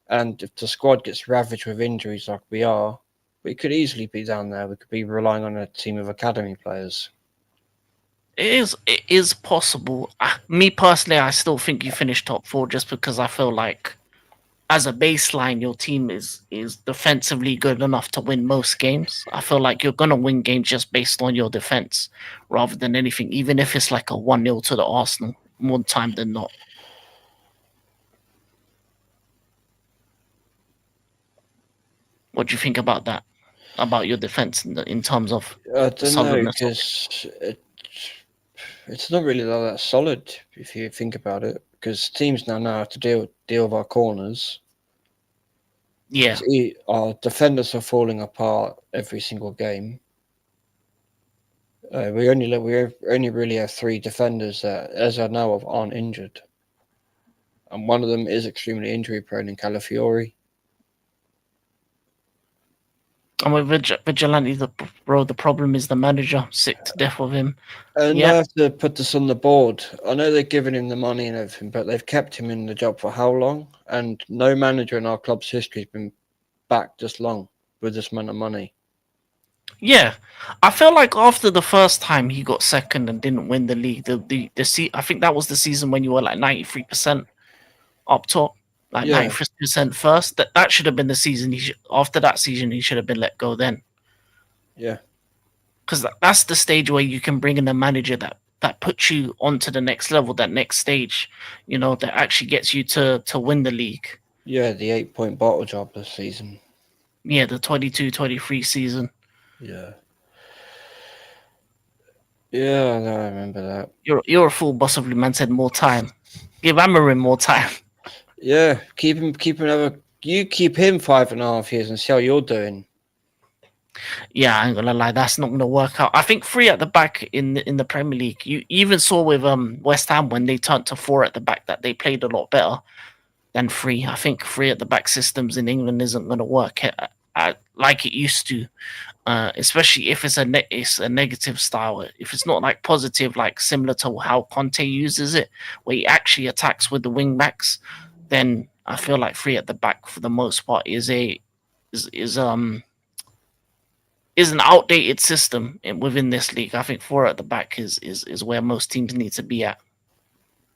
and if the squad gets ravaged with injuries like we are, we could easily be down there. We could be relying on a team of academy players. It is possible. Me personally, I still think you finish top four just because I feel like as a baseline, your team is defensively good enough to win most games. I feel like you're gonna win games just based on your defense rather than anything, even if it's like a 1-0 to the Arsenal more time than not. What do you think about that? About your defense in terms of I the don't know solidness of it? because it's not really that solid if you think about it. Because teams now know how to deal with our corners. Yeah. Our defenders are falling apart every single game. We only really have 3 defenders that, as I know of, aren't injured, and one of them is extremely injury prone in Calafiori. And with Vigilante, the problem is the manager. Sick to death of him. And I Yeah. have to put this on the board. I know they've given him the money and everything, but they've kept him in the job for how long? And no manager in our club's history has been back this long with this amount of money. Yeah, I feel like after the first time he got second and didn't win the league, I think that was the season when you were like 93% up top, like Yeah, 93% first. That should have been the season. After that season, he should have been let go then, yeah, because that's the stage where you can bring in a manager that puts you onto the next level, that next stage, that actually gets you to win the league. yeah. The 8-point bottle job this season. Yeah, the 22-23 season. Yeah, yeah. No, I remember that. You're a fool, possibly. Man said more time. Give Amarin more time. Yeah, keep him another. You keep him 5.5 years and see how you're doing. Yeah, I ain't gonna lie, that's not gonna work out. I think three at the back in the Premier League. You even saw with West Ham when they turned to four at the back that they played a lot better than three. I think three at the back systems in England isn't gonna work like it used to. Especially if it's a negative style. If it's not like positive, like similar to how Conte uses it, where he actually attacks with the wing backs, then I feel like three at the back for the most part is is an outdated system within this league. I think four at the back is where most teams need to be at.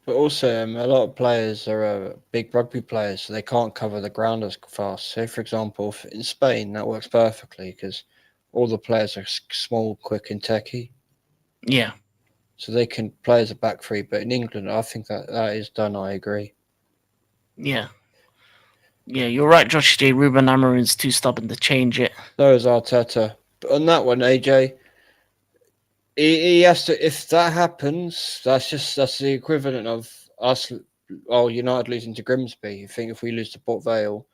But also, a lot of players are big rugby players, so they can't cover the ground as fast. So, for example, in Spain, that works perfectly because all the players are small, quick, and techy, Yeah, so they can play as a back three. But in England, I think that is done. I agree. yeah, yeah. You're right, Josh J. Ruben Amorim's too stubborn to change it. So is Arteta. But on that one, AJ, he has to. If that happens, that's the equivalent of us. Oh, United losing to Grimsby. I think if we lose to Port Vale,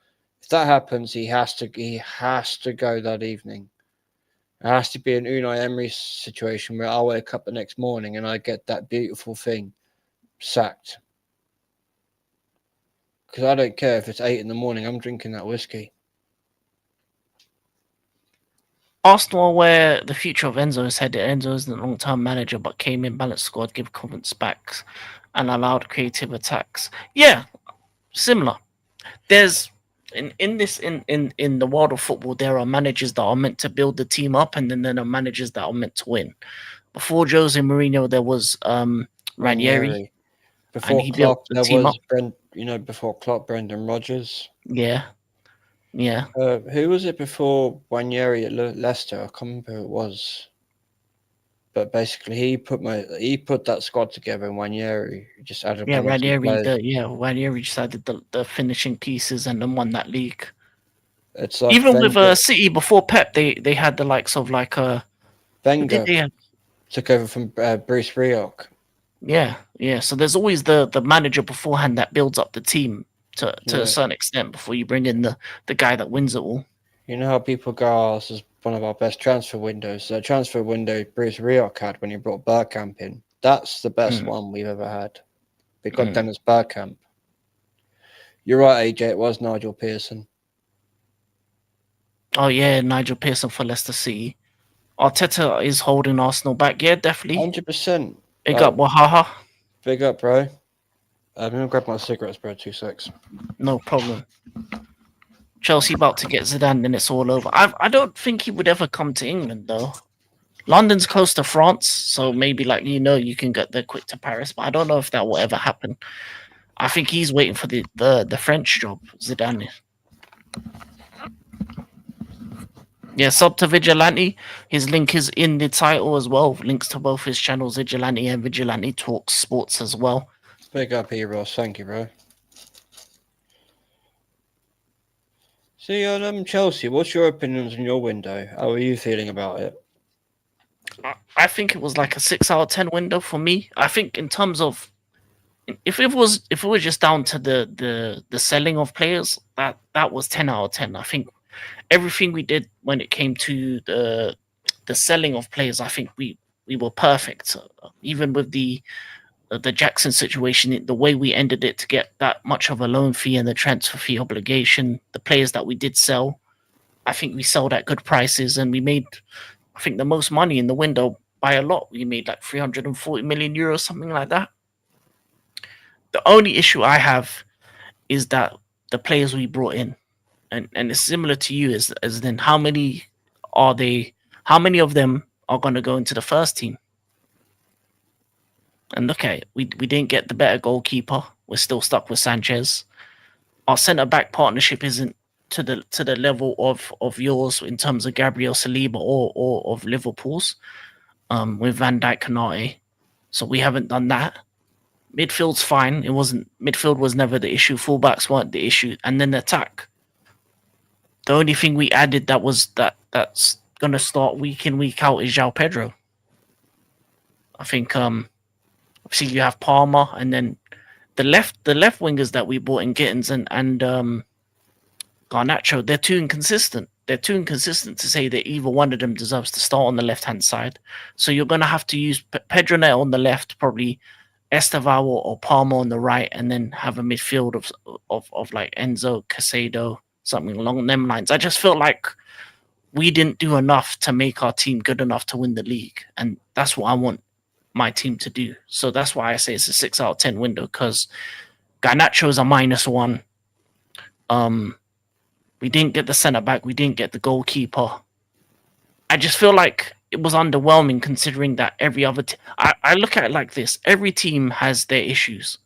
if that happens, he has to go that evening. It has to be an Unai Emery situation where I wake up the next morning and I get that beautiful thing sacked. Because I don't care if it's 8 in the morning. I'm drinking that whiskey. Arsenal, where the future of Enzo is headed. Enzo isn't a long-term manager, but came in, balanced squad, give confidence backs, and allowed creative attacks. Yeah, similar. There's in the world of football, there are managers that are meant to build the team up, and then there are managers that are meant to win. Before Jose Mourinho, there was Ranieri, Ranieri. and Before he built Klopp, the there team up. was before Klopp, Brendan Rodgers. Yeah, yeah, Who was it before Ranieri at Leicester? I can't remember who it was. But basically, he put that squad together, and Ranieri just added yeah. one or two Ranieri, players. Ranieri decided the finishing pieces and then won that league. It's like Even with Wenger. City before Pep, they had the likes of like who did Wenger they have? took over from Bruce Rioch. Yeah, yeah. So there's always the manager beforehand that builds up the team to a Yeah, certain extent before you bring in the guy that wins it all. you know how people go, "Oh, this is one of our best transfer windows." The transfer window Bruce Rioch had when he brought Bergkamp in. That's the best Mm, one we've ever had. We got mm. Dennis Bergkamp. You're right, AJ. It was Nigel Pearson. Oh yeah, Nigel Pearson for Leicester City. Arteta is holding Arsenal back. Yeah, definitely. 100%. Big up Wahaha. Big up, bro. I'm gonna grab my cigarettes, bro. 2 secs. No problem. Chelsea about to get Zidane, then it's all over. I don't think he would ever come to England though. London's close to France, so maybe like you can get there quick to Paris, but I don't know if that will ever happen. I think he's waiting for the French job, Zidane. Yeah, sub to Vigilante. His link is in the title as well. Links to both his channels, Vigilante and Vigilante Talks Sports as well. Big up, Ross. Thank you, bro. See, on Chelsea, what's your opinions on your window? How are you feeling about it? I think it was like a 6 out of 10 window for me. I think in terms of if it was just down to the selling of players, that was 10 out of 10. I think everything we did when it came to the selling of players, I think we were perfect. Even with the Jackson situation, the way we ended it to get that much of a loan fee and the transfer fee obligation, the players that we did sell, I think we sold at good prices and we made, I think, the most money in the window by a lot. We made like 340 million euros, something like that. The only issue I have is that the players we brought in, and it's similar to you, as then how many are they? How many of them are going to go into the first team? And look at it, we didn't get the better goalkeeper. We're still stuck with Sanchez. Our centre back partnership isn't to the level of yours in terms of Gabriel Saliba or of Liverpool's with Van Dijk Canate. So we haven't done that. Midfield's fine. It wasn't midfield was never the issue. Fullbacks weren't the issue. And then the attack. The only thing we added that's gonna start week in, week out is João Pedro. I think obviously you have Palmer and then the left wingers that we bought in Gittins and Garnacho, they're too inconsistent. they're too inconsistent to say that either one of them deserves to start on the left hand side. So you're gonna have to use Pedro Neto on the left, probably Estevao or Palmer on the right, and then have a midfield of like Enzo, Casado, something along them lines. I just feel like we didn't do enough to make our team good enough to win the league, and that's what I want my team to do. So that's why I say it's a 6 out of 10 window, because Garnacho is a -1. Um, we didn't get the centre back, we didn't get the goalkeeper. I just feel like it was underwhelming considering that every other I look at it like this: every team has their issues.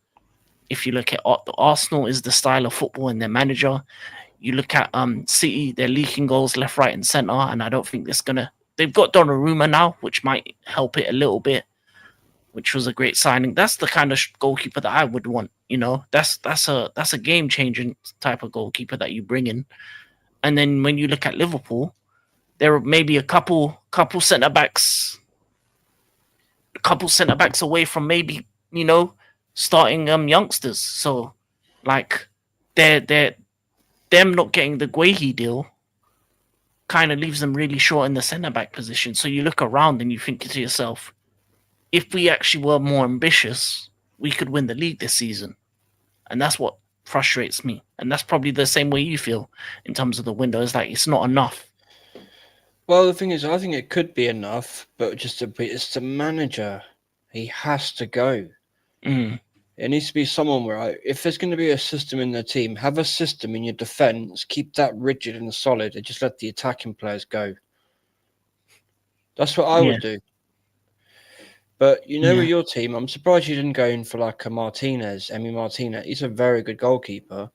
If you look at Arsenal, is the style of football and their manager. You look at City, they're leaking goals left, right, and centre, and I don't think that's gonna. They've got Donnarumma now, which might help it a little bit, which was a great signing. That's the kind of goalkeeper that I would want. You know, that's a game changing type of goalkeeper that you bring in. And then when you look at Liverpool, there are maybe a couple centre backs away from maybe starting youngsters. So like they're them not getting the Guehi deal kind of leaves them really short in the centre back position. So you look around and you think to yourself, if we actually were more ambitious, we could win the league this season. And that's what frustrates me. And that's probably the same way you feel in terms of the window. It's like it's not enough. Well, the thing is, I think it could be enough, but it's the manager. He has to go. Mm. It needs to be someone where, if there's going to be a system in the team, have a system in your defence, keep that rigid and solid, and just let the attacking players go. That's what I would do. But with your team, I'm surprised you didn't go in for like a Emi Martinez. He's a very good goalkeeper.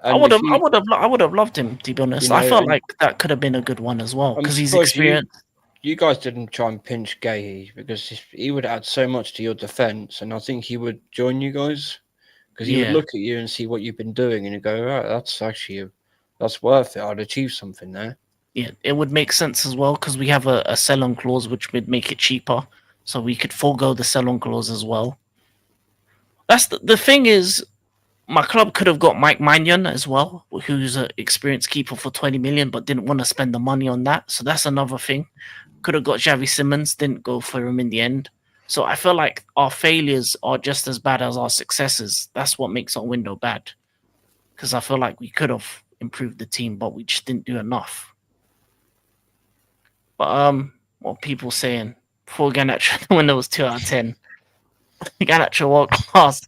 And I would have loved him, to be honest. I felt like that could have been a good one as well because he's experienced. You guys didn't try and pinch Guehi because he would add so much to your defence, and I think he would join you guys because he would look at you and see what you've been doing, and you go, "Right, that's worth it. I'd achieve something there." Yeah, it would make sense as well because we have a sell-on clause which would make it cheaper, so we could forego the sell-on clause as well. That's the thing is, my club could have got Mike Maignan as well, who's an experienced keeper for 20 million, but didn't want to spend the money on that. So that's another thing. Could have got Xavi Simons, didn't go for him in the end. So I feel like our failures are just as bad as our successes. That's what makes our window bad. Because I feel like we could have improved the team, but we just didn't do enough. But what people saying before Garnacho, the window was 2 out of 10. Garnacho world class.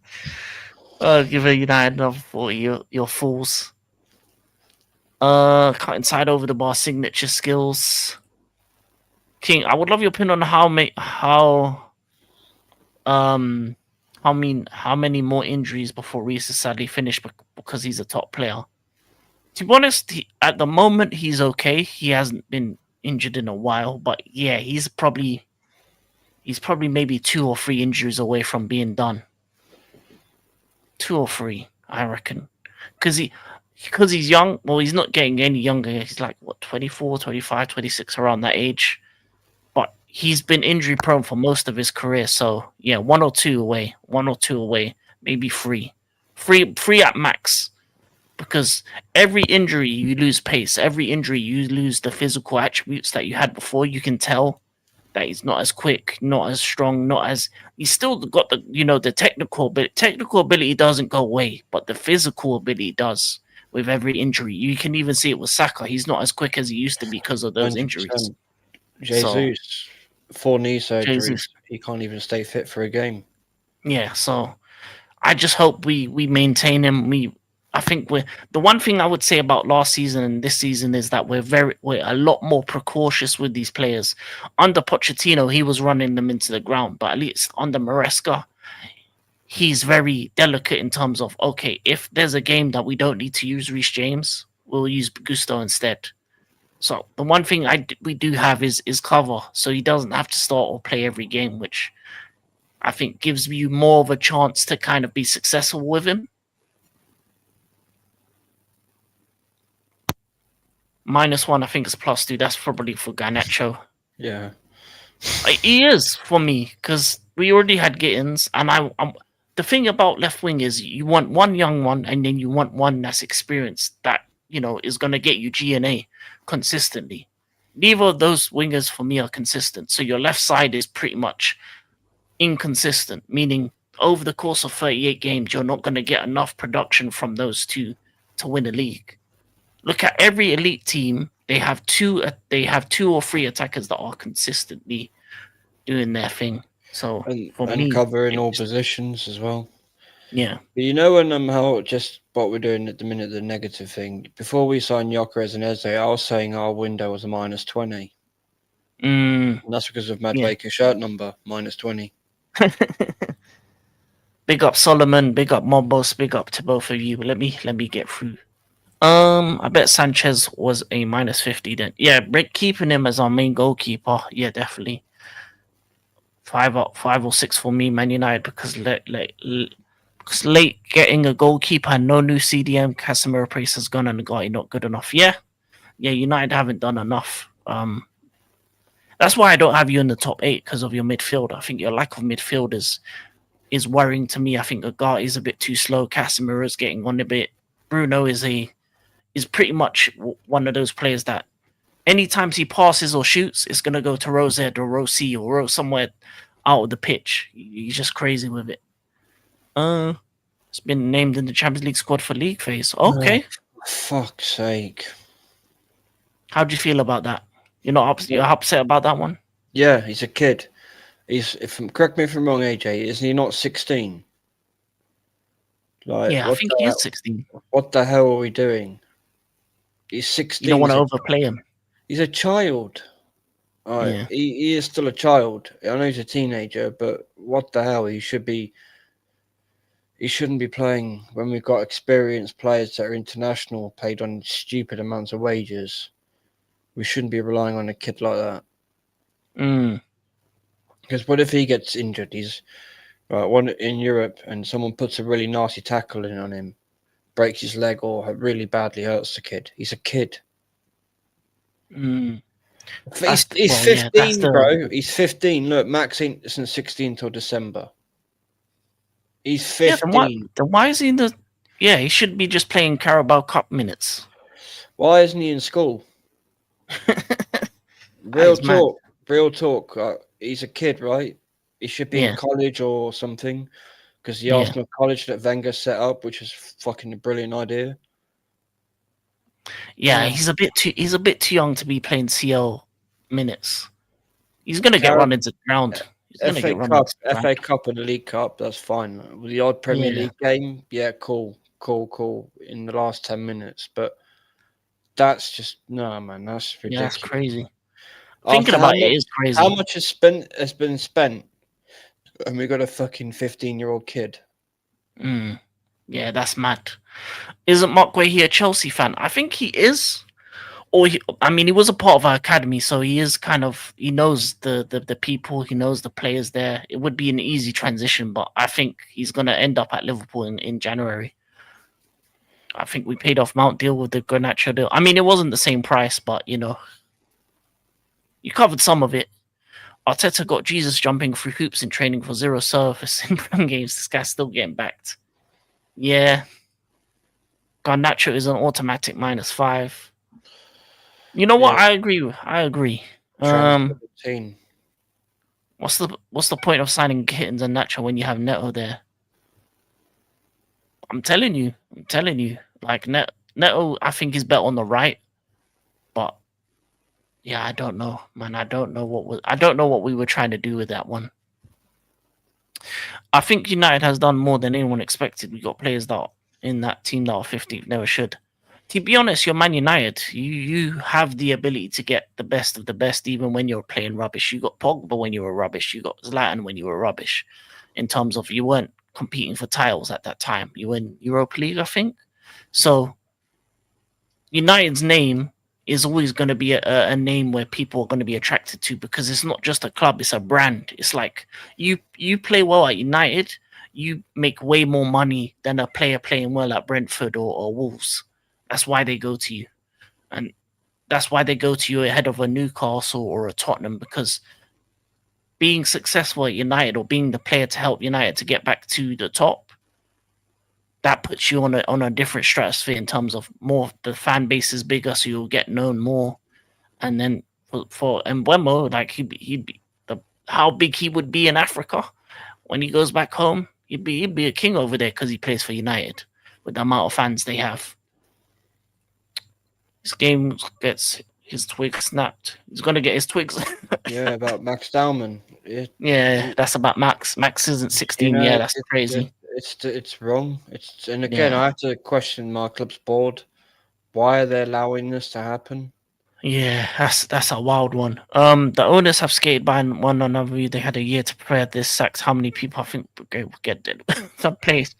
Give a United another 40. You're fools. Cut inside over the bar signature skills. King, I would love your opinion on how many more injuries before Reece is sadly finished because he's a top player. To be honest, at the moment he's okay. He hasn't been injured in a while, but yeah, he's probably maybe 2 or 3 injuries away from being done. 2 or 3, I reckon, because he's young. Well, he's not getting any younger. He's like 24, 25, 26, around that age. But he's been injury prone for most of his career. So yeah, 1 or 2 away, maybe 3 at max. Because every injury you lose pace, every injury you lose the physical attributes that you had before. You can tell that he's not as quick, not as strong, he's still got the technical ability. Technical ability doesn't go away, but the physical ability does with every injury. You can even see it with Saka. He's not as quick as he used to be because of those 100%. Injuries. Jesus, 4 knee surgeries. He can't even stay fit for a game. Yeah, so I just hope we maintain him. I think the one thing I would say about last season and this season is that we're a lot more precautious with these players. Under Pochettino, he was running them into the ground, but at least under Maresca, he's very delicate in terms of, okay, if there's a game that we don't need to use Reece James, we'll use Gusto instead. So the one thing we do have is cover, so he doesn't have to start or play every game, which I think gives you more of a chance to kind of be successful with him. -1, I think, is +2. That's probably for Garnacho. Yeah. He is for me because we already had Gittins, and the thing about left wing is you want one young one, and then you want one that's experienced that is going to get you GNA. consistently. Neither of those wingers for me are consistent. So your left side is pretty much inconsistent, meaning over the course of 38 games, you're not going to get enough production from those two to win a league. Look at every elite team; they have two or three attackers that are consistently doing their thing. So for and me, covering all positions as well. yeah, But you know when how just what we're doing at the minute, the negative thing. Before we signed Gyökeres and Eze, I was saying our window was a -20. mm, And that's because of yeah. Madueke shirt number, -20. Big up Solomon, big up Mobos, big up to both of you. Let me get through. I bet Sanchez was a -50 then. Yeah, keeping him as our main goalkeeper. Yeah, definitely. 5 or 6 for me, Man United, because late getting a goalkeeper and no new CDM, Casemiro price has gone and got not good enough. Yeah, United haven't done enough. That's why I don't have you in the top 8 because of your midfield. I think your lack of midfield is worrying to me. I think Agar is a bit too slow. Casemiro is getting on a bit. Bruno is pretty much one of those players that anytime he passes or shoots, it's gonna go to row Z or row C or row somewhere out of the pitch. He's just crazy with it. It's been named in the Champions League squad for league phase. Okay, Oh, fuck's sake. how do you feel about that? You're upset about that one? Yeah, he's a kid. Correct me if I'm wrong, AJ, isn't he not 16? Like Yeah, I think he is 16. what the hell are we doing? He's You 16. don't want to overplay him. He's a child. Yeah. He is still a child. I know he's a teenager, but what the hell? He shouldn't be playing when we've got experienced players that are international, paid on stupid amounts of wages. We shouldn't be relying on a kid like that. Because what if he gets injured? He's one in Europe, and someone puts a really nasty tackle in on him, breaks his leg, or really badly hurts the kid. He's a kid. He's 15, bro. He's 15. Look, Max isn't 16 till December. He's 15. Then why is he in the? Yeah, he should be just playing Carabao Cup minutes. Why isn't he in school? Real talk. He's a kid, right? He should be in college or something, because the Arsenal college that Wenger set up, which is fucking a brilliant idea. Yeah, he's a bit too young to be playing CL minutes. He's gonna get run into the ground. FA Cup and the League Cup, that's fine. With the odd Premier League game, yeah, cool. In the last 10 minutes, but that's just no, man. That's ridiculous. Yeah, that's crazy. Thinking about it is crazy. How much has been spent, and we got a fucking 15-year-old kid. Yeah, that's mad. Isn't Mark Guehi a Chelsea fan? I think he is. Or he was a part of our academy, so he is he knows the people, he knows the players there. It would be an easy transition, but I think he's gonna end up at Liverpool in January. I think we paid off Mount deal with the Garnacho deal. It wasn't the same price, but you covered some of it. Arteta got Jesus jumping through hoops in training for 0 service in Prem games. This guy's still getting backed. Yeah. Garnacho is an automatic -5. You know what? I agree. What's the point of signing Gittins and Nacho when you have Neto there? I'm telling you. Like Neto, I think is better on the right, but yeah, I don't know, man. I don't know what we were trying to do with that one. I think United has done more than anyone expected. We got players that are in that team that are 50th, never should. To be honest, you're Man United. You have the ability to get the best of the best, even when you're playing rubbish. You got Pogba when you were rubbish. You got Zlatan when you were rubbish. In terms of you weren't competing for titles at that time. You were in Europa League, I think. So United's name is always going to be a name where people are going to be attracted to, because it's not just a club, it's a brand. It's like you play well at United, you make way more money than a player playing well at Brentford or Wolves. That's why they go to you. And that's why they go to you ahead of a Newcastle or a Tottenham, because being successful at United or being the player to help United to get back to the top that puts you on a different stratosphere in terms of more the fan base is bigger, so you'll get known more. And then for Mbeumo, like he'd be the how big he would be in Africa when he goes back home. He'd be a king over there because he plays for United with the amount of fans they have. This game gets his twig snapped. He's gonna get his twigs. Yeah, about Max Dowman. Yeah, that's about Max. Max isn't You 16. know, Yeah, that's crazy. it's wrong. And again, Yeah, I have to question my club's board. Why are they allowing this to happen? yeah, that's a wild one. The owners have skated by one another. They had a year to prepare this. Sacks. How many people I think will get some place?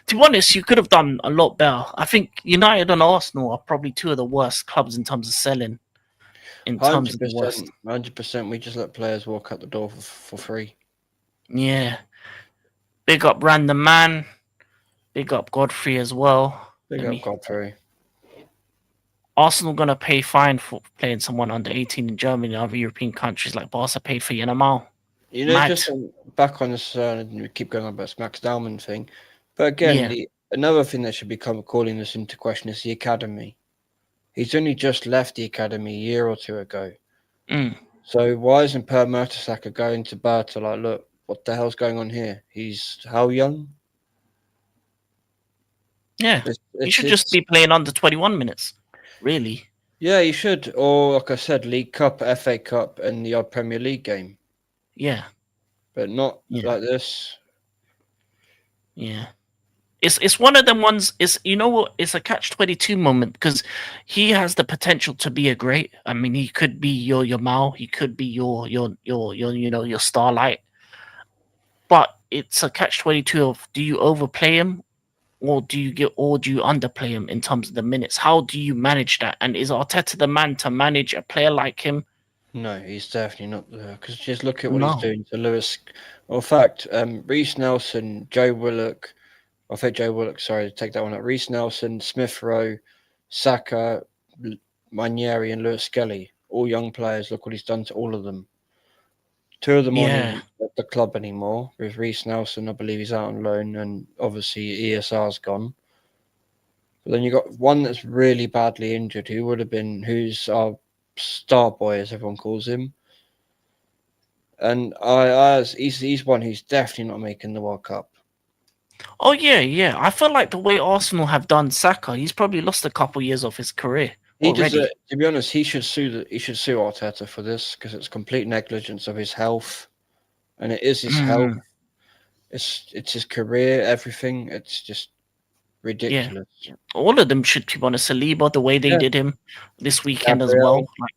To be honest, you could have done a lot better. I think United and Arsenal are probably two of the worst clubs in terms of selling. In terms Hundred of the worst. percent, 100%. We just let players walk out the door for free. Yeah. Big up Random Man. Big up Godfrey as well. Big Let up me. Godfrey. Arsenal gonna pay fine for playing someone under 18 in Germany and other European countries like Barca paid for Yanamao. You know, Mad. just back on this, we keep going on about this Max Dowman thing. But again, Yeah. another thing that should become calling this into question is the academy. He's only just left the academy a year or two ago. Mm. So why isn't Per Mertesacker going to Berta like, look, what the hell's going on here? He's how young? Yeah. He should just be playing under 21 minutes. Really. Yeah, he should. Or like I said, League Cup, FA Cup, and the odd Premier League game, Yeah. but not Yeah. like this. Yeah. It's one of them ones. It's what? It's a catch-22 moment because he has the potential to be a great. I mean, he could be your Mao. He could be your Starlight. But it's a catch-22 of do you overplay him or do you underplay him in terms of the minutes? How do you manage that? And is Arteta the man to manage a player like him? No, he's definitely not there. Because just look at what he's No. doing to Lewis. Well, in fact, Reece Nelson, Joe Willock. I think Joe Willock. Sorry, take that one out. Reece Nelson, Smith Rowe, Saka, Manieri, and Lewis Skelly. All young players. Look what he's done to all of them. Two of them aren't Yeah. even at the club anymore. With Reece Nelson, I believe he's out on loan, and obviously ESR's gone. But then you got one that's really badly injured, who's our star boy, as everyone calls him. And he's one who's definitely not making the World Cup. Oh yeah, yeah. I feel like the way Arsenal have done Saka, he's probably lost a couple years of his career He does already. to be honest, he should sue Arteta for this because it's complete negligence of his health, and it is his health. Mm, It's his career, everything. It's just yeah. ridiculous. All of them should, to be honest. Saliba, the way they Yeah, did him this weekend as Gabriel, well. Like,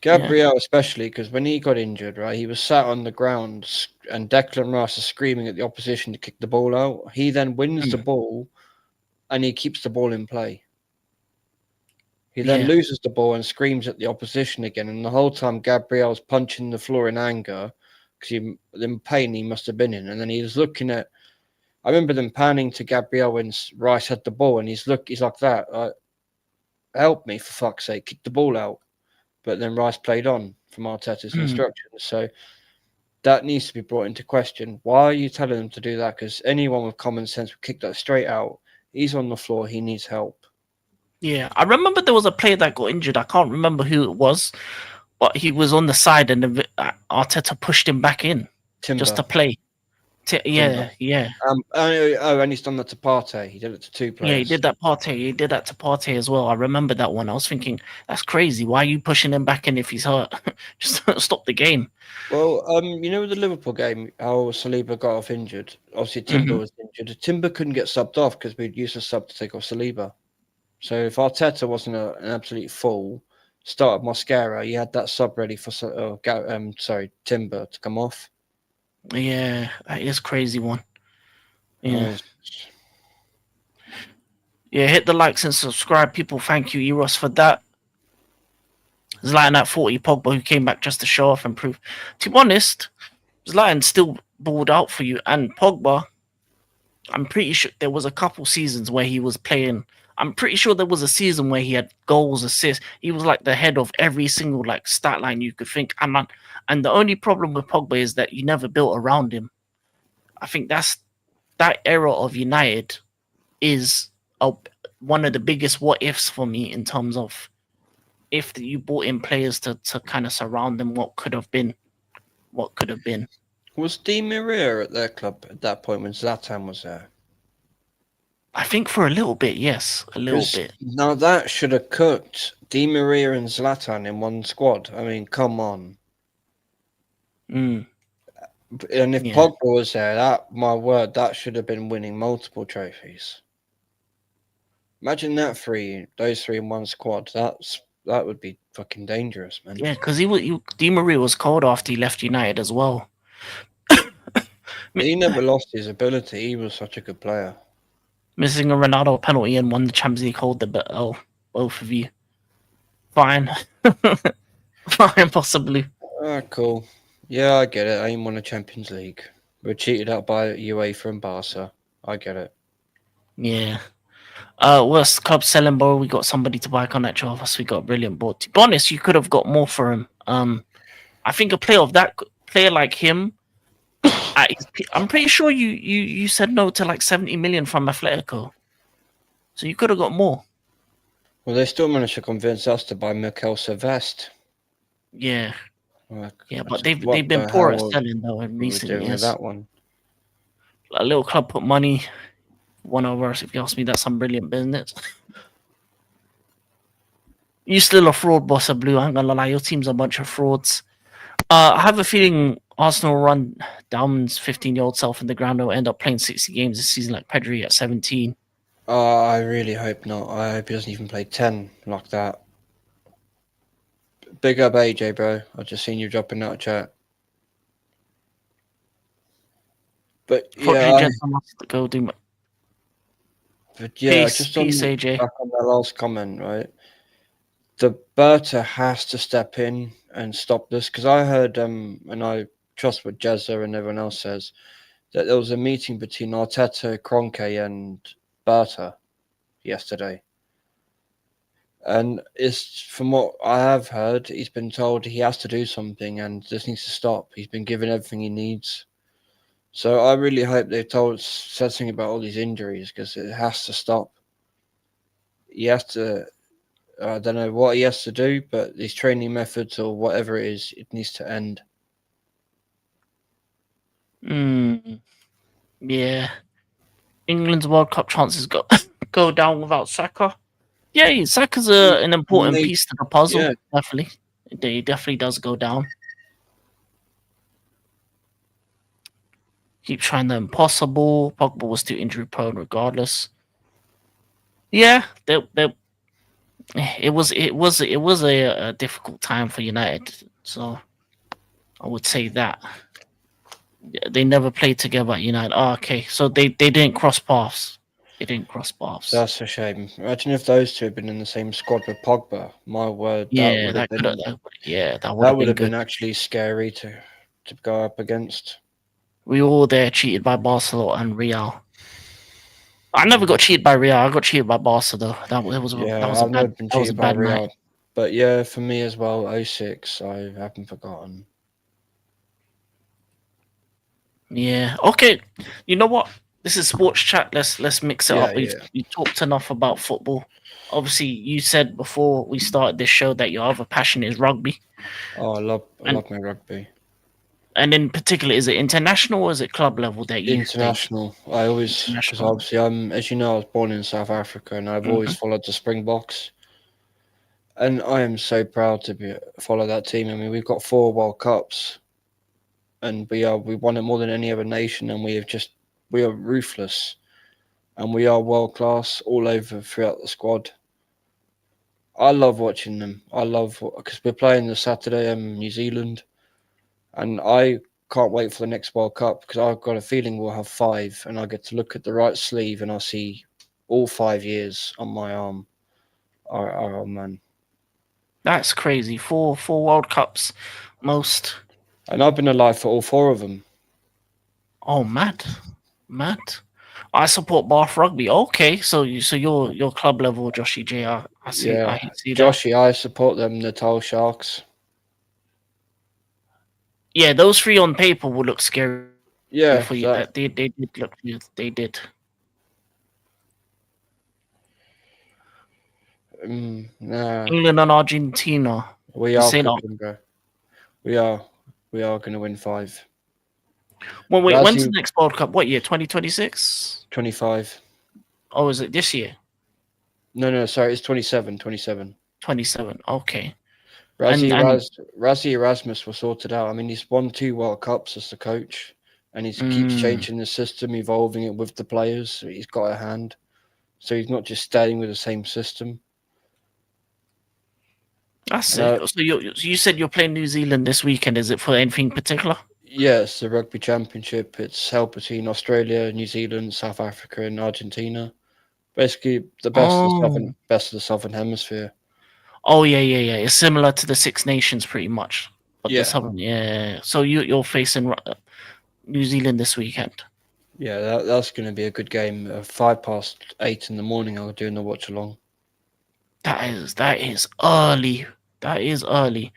yeah. Gabriel especially because when he got injured, right, he was sat on the ground and Declan Rice is screaming at the opposition to kick the ball out. He then wins the Mm, ball and he keeps the ball in play. He then yeah. loses the ball and screams at the opposition again. And the whole time, Gabriel's punching the floor in anger because in pain he must have been in. And then he was looking at. I remember them panning to Gabriel when Rice had the ball, and he's like that. Help me for fuck's sake, kick the ball out. But then Rice played on from Arteta's Mm, instructions. So that needs to be brought into question. Why are you telling them to do that? Because anyone with common sense would kick that straight out. He's on the floor. He needs help. yeah. I remember there was a player that got injured. I can't remember who it was, but he was on the side and Arteta pushed him back in just Timber. to play. Timber. Yeah, yeah. And he's done that to Partey. He did it to two Yeah, he players. did that Partey. He did that to Partey as well. I remember that one. I was thinking, that's crazy. Why are you pushing him back in if he's hurt? Just stop the game. Well, you know, with the Liverpool game, how Saliba got off injured. Obviously, Timber Hmm. was injured. Timber couldn't get subbed off because we'd used a sub to take off Saliba. So if Arteta wasn't an absolute fool, started Mosquera, you had that sub ready for Timber to come off. Yeah, that is crazy one. Yeah. Uh, Yeah, hit the likes and subscribe, people. Thank you, Eros, for that. Zlatan at 40, Pogba, who came back just to show off and prove. To be honest, Zlatan still balled out for you. And Pogba, I'm pretty sure there was a couple seasons where he was playing. I'm pretty sure there was a season where he had goals, assists. He was like the head of every single like stat line you could think. And the only problem with Pogba is that you never built around him. I think that's that era of United. is a, one of the biggest what ifs for me in terms of if you brought in players to kind of surround them, what could have been, what could have been. Was Di Maria at their club at that point when Zlatan was there? I think for a little bit, yes, a little Because bit. now that should have cooked Di Maria and Zlatan in one squad. I mean, come on. Mm, And if yeah, Pogba was there, that my word, that should have been winning multiple trophies. Imagine those three in one squad. That would be fucking dangerous, man. yeah, because Di Maria was cold after he left United as well. He never lost his ability. He was such a good player. Missing a Ronaldo penalty and won the Champions League hold the oh, both of you. Fine. Fine, possibly. Ah, cool. Yeah, I get it. I ain't won a Champions League. We're cheated out by UEFA and Barca. I get it. Yeah. Worst club selling ball. We got somebody to buy Konacho off us. We got a brilliant ball. To be honest, you could have got more for him. I think a player of that player like him. I'm pretty sure you said no to like 70 million from Atletico, so you could have got more. Well, they still managed to convince us to buy Mikel Silvestre. Yeah, Like, yeah, but what they've been the poor at hell selling though in are we recent doing with years. that one? A little club put money, one over us. If you ask me, that's some brilliant business. You still a fraud, boss of blue. I'm gonna lie, your team's a bunch of frauds. I have a feeling Arsenal run Down's 15-year-old self in the ground will end up playing 60 games this season like Pedri at 17. I really hope not. I hope he doesn't even play 10 like that. Big up AJ, bro. I just seen you dropping that chat. But Fortunately, yeah, Jensen wants to go do peace, just peace, on AJ. back on that last comment, right? The Berta has to step in and stop this because I heard and I trust what Jezza and everyone else says that there was a meeting between Arteta, Kroenke, and Berta yesterday. And it's from what I have heard, he's been told he has to do something and this needs to stop. He's been given everything he needs. So I really hope they've said something about all these injuries because it has to stop. He has to. I don't know what he has to do, but these training methods or whatever it is, it needs to end. Mm, yeah. England's World Cup chances go go down without Saka. Yeah, Saka's an important Mate, piece to the puzzle. yeah, Definitely, he definitely does go down. Keep trying the impossible. Pogba was too injury prone, regardless. Yeah, it was a difficult time for United. So I would say that they never played together at United. Oh, okay, so they didn't cross paths. They didn't cross paths. that's a shame. Imagine if those two had been in the same squad with Pogba. My word, Yeah, that would that have would been have been good. actually scary to go up against. We were all there cheated by Barcelona and Real. I never got cheated by Real. I got cheated by Barca though. Yeah, I've never been that was a cheated by bad night. Real. But yeah, for me as well, 06, I haven't forgotten. Yeah. Okay. You know what? This is sports chat. Let's mix it Yeah, up. yeah. We talked enough about football. Obviously, you said before we started this show that your other passion is rugby, Oh, I and love my rugby. in particular, is it international or is it club level that you International. I always, because international? obviously as you know, I was born in South Africa and I've always Hmm. followed the Springboks. And I am so proud to follow that team. I mean, we've got 4 World Cups and we won it more than any other nation, and we are ruthless and we are world class all over throughout the squad. I love watching them. I love because we're playing this Saturday in New Zealand, and I can't wait for the next World Cup because I've got a feeling we'll have 5, and I get to look at the right sleeve and I see all 5 years on my arm. Oh man! That's crazy. Four World Cups, most. And I've been alive for all 4 of them. Oh, mad, mad. I support Bath Rugby. Okay, so you're club level, Joshy J. Yeah, I see that. Joshy, I support them, Natal Sharks. Yeah, those three on paper will look scary for you. Yeah, They did look. They did. Nah, England and Argentina. we You're are saying, oh, cooking, bro. We are. We are going to win five. well, wait, when's the Razzie next World Cup? What year? 2026? 25. Oh, is it this year? No, no, sorry, it's 27. 27. 27. Okay. Razzie, And Razzie Erasmus was sorted out. I mean, he's won 2 World Cups as the coach, and he keeps mm, changing the system, evolving it with the players. So he's got a hand. So he's not just staying with the same system. that's And it. So you said you're playing New Zealand this weekend. Is it for anything particular? yeah, it's the Rugby Championship. It's held between Australia, New Zealand, South Africa, and Argentina. Basically, the Oh, best of the Southern Hemisphere. oh yeah, yeah, yeah. It's similar to the Six Nations, pretty much. But the Yeah, Southern, yeah. So you're facing New Zealand this weekend. yeah, that's going to be a good game. 8:05 in the morning, I'll doing the watch along. That is early. That is early.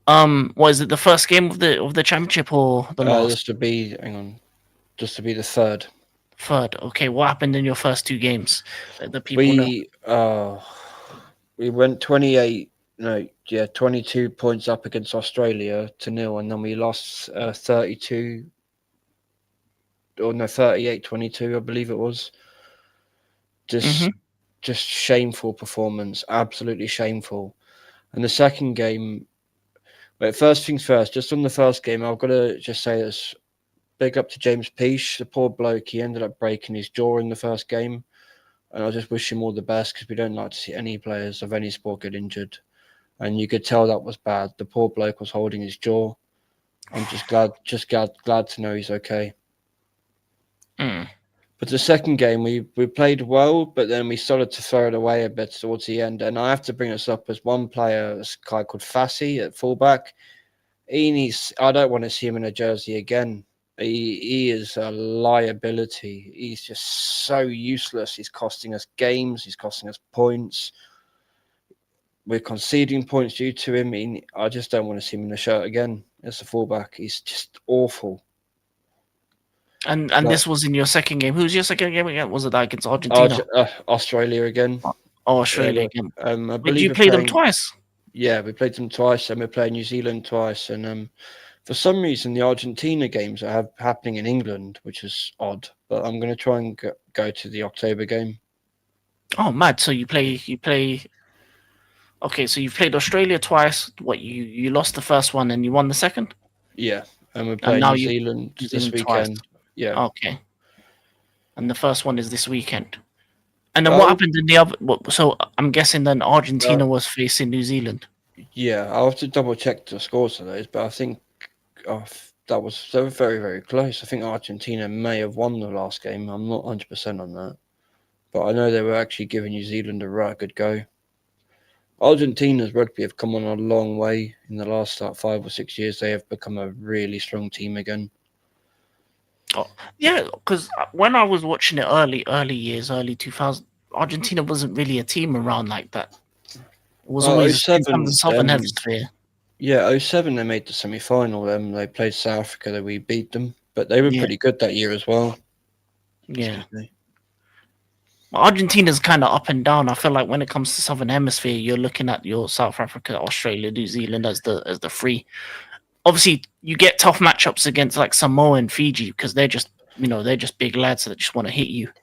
What is it? The first game of the championship or the last? Just to be, hang on, just to be the third. Third. Okay. What happened in your first two games? Let the people know. We went 28, no, yeah, 22 points up against Australia to nil, and then we lost 32, or no, 38-22, I believe it was. Mm-hmm. Just, just shameful performance, absolutely shameful. And the second game, wait, first things first, just on the first game, I've got to just say this. Big up to James Peace, the poor bloke. He ended up breaking his jaw in the first game, and I just wish him all the best because we don't like to see any players of any sport get injured. And you could tell that was bad. The poor bloke was holding his jaw. I'm glad to know he's okay. Mm. But the second game, we played well, but then we started to throw it away a bit towards the end. And I have to bring this up as one player, this guy called Fassi at fullback. He needs. I don't want to see him in a jersey again. He is a liability. He's just so useless. He's costing us games. He's costing us points. We're conceding points due to him. I just don't want to see him in the shirt again as a fullback. He's just awful. And But this was in your second game. Who's your second game again? Was it that against Argentina? Australia again. Oh, Australia again. I Wait, do believe you we're play them playing. twice? Yeah, we played them twice, and we're playing New Zealand twice. And for some reason, the Argentina games are happening in England, which is odd. But I'm going to try and go to the October game. Oh, mad. So you play. Okay, so you've played Australia twice. What you lost the first one and you won the second, Yeah, and we're and playing now New you Zealand New this Zealand twice. weekend. Yeah. Okay, and the first one is this weekend. And then what Oh, happened in the other? So I'm guessing then uh, Argentina was facing New Zealand. yeah. I'll have to double check the scores of those, but I think they were very, very close. I think Argentina may have won the last game. I'm not 100% on that, but I know they were actually giving New Zealand a right good go. Argentina's rugby have come on a long way in the last 5 or 6 years. They have become a really strong team again. Oh, yeah, because when I was watching it early years, early 2000, Argentina wasn't really a team around like that. It was Oh always in terms of 07, Southern Hemisphere. yeah, oh 07 they made the semi final. They played South Africa, that we beat them, but they were Yeah, pretty good that year as well. yeah. Excuse me. Argentina's kind of up and down. I feel like when it comes to Southern Hemisphere, you're looking at your South Africa, Australia, New Zealand as the three. Obviously, you get tough matchups against like Samoa and Fiji because they're just big lads that just want to hit you. Like,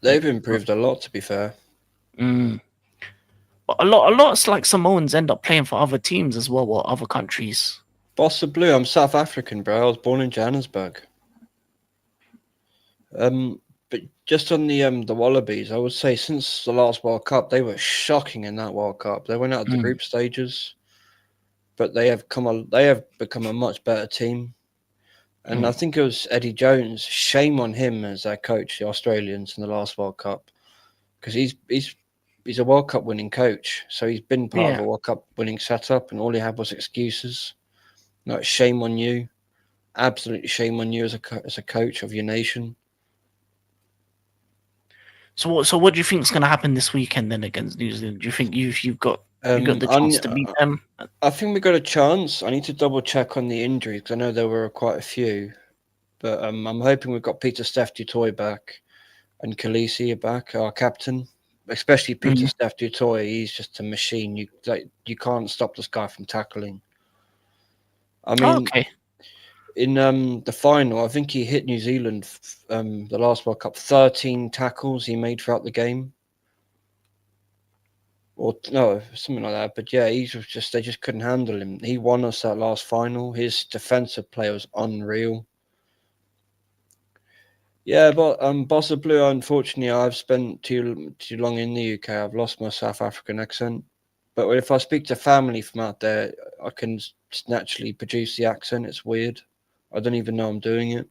They've improved a lot, to be fair. mm. But a lot of like Samoans end up playing for other teams as well or other countries. Boss of Blue, I'm South African, bro. I was born in Johannesburg. But just on the Wallabies, I would say since the last World Cup, they were shocking in that World Cup. They went out of the Mm. group stages, but they have become a much better team. And I Mm. think it was Eddie Jones. Shame on him as their coach, the Australians, in the last World Cup, because he's a World Cup winning coach. So he's been part of Yeah. a World Cup winning setup, and all he had was excuses. Like shame on you, absolutely shame on you as a coach of your nation. So what do you think is going to happen this weekend then against New Zealand? Do you think you got the chance to beat them? I think we got a chance. I need to double check on the injuries because I know there were quite a few. But I'm hoping we've got Peter Steph Dutoy back and Khaleesi back, our captain. especially Peter Mm. Steph Dutoy. He's just a machine. You can't stop this guy from tackling. I mean, Okay. in the final, I think he hit New Zealand the last World Cup. 13 tackles he made throughout the game, or no, something like that. But yeah, he was just they just couldn't handle him. He won us that last final. His defensive play was unreal. Yeah, but Bossa Blue, unfortunately, I've spent too long in the UK. I've lost my South African accent. But if I speak to family from out there, I can just naturally produce the accent. It's weird. I don't even know I'm doing it.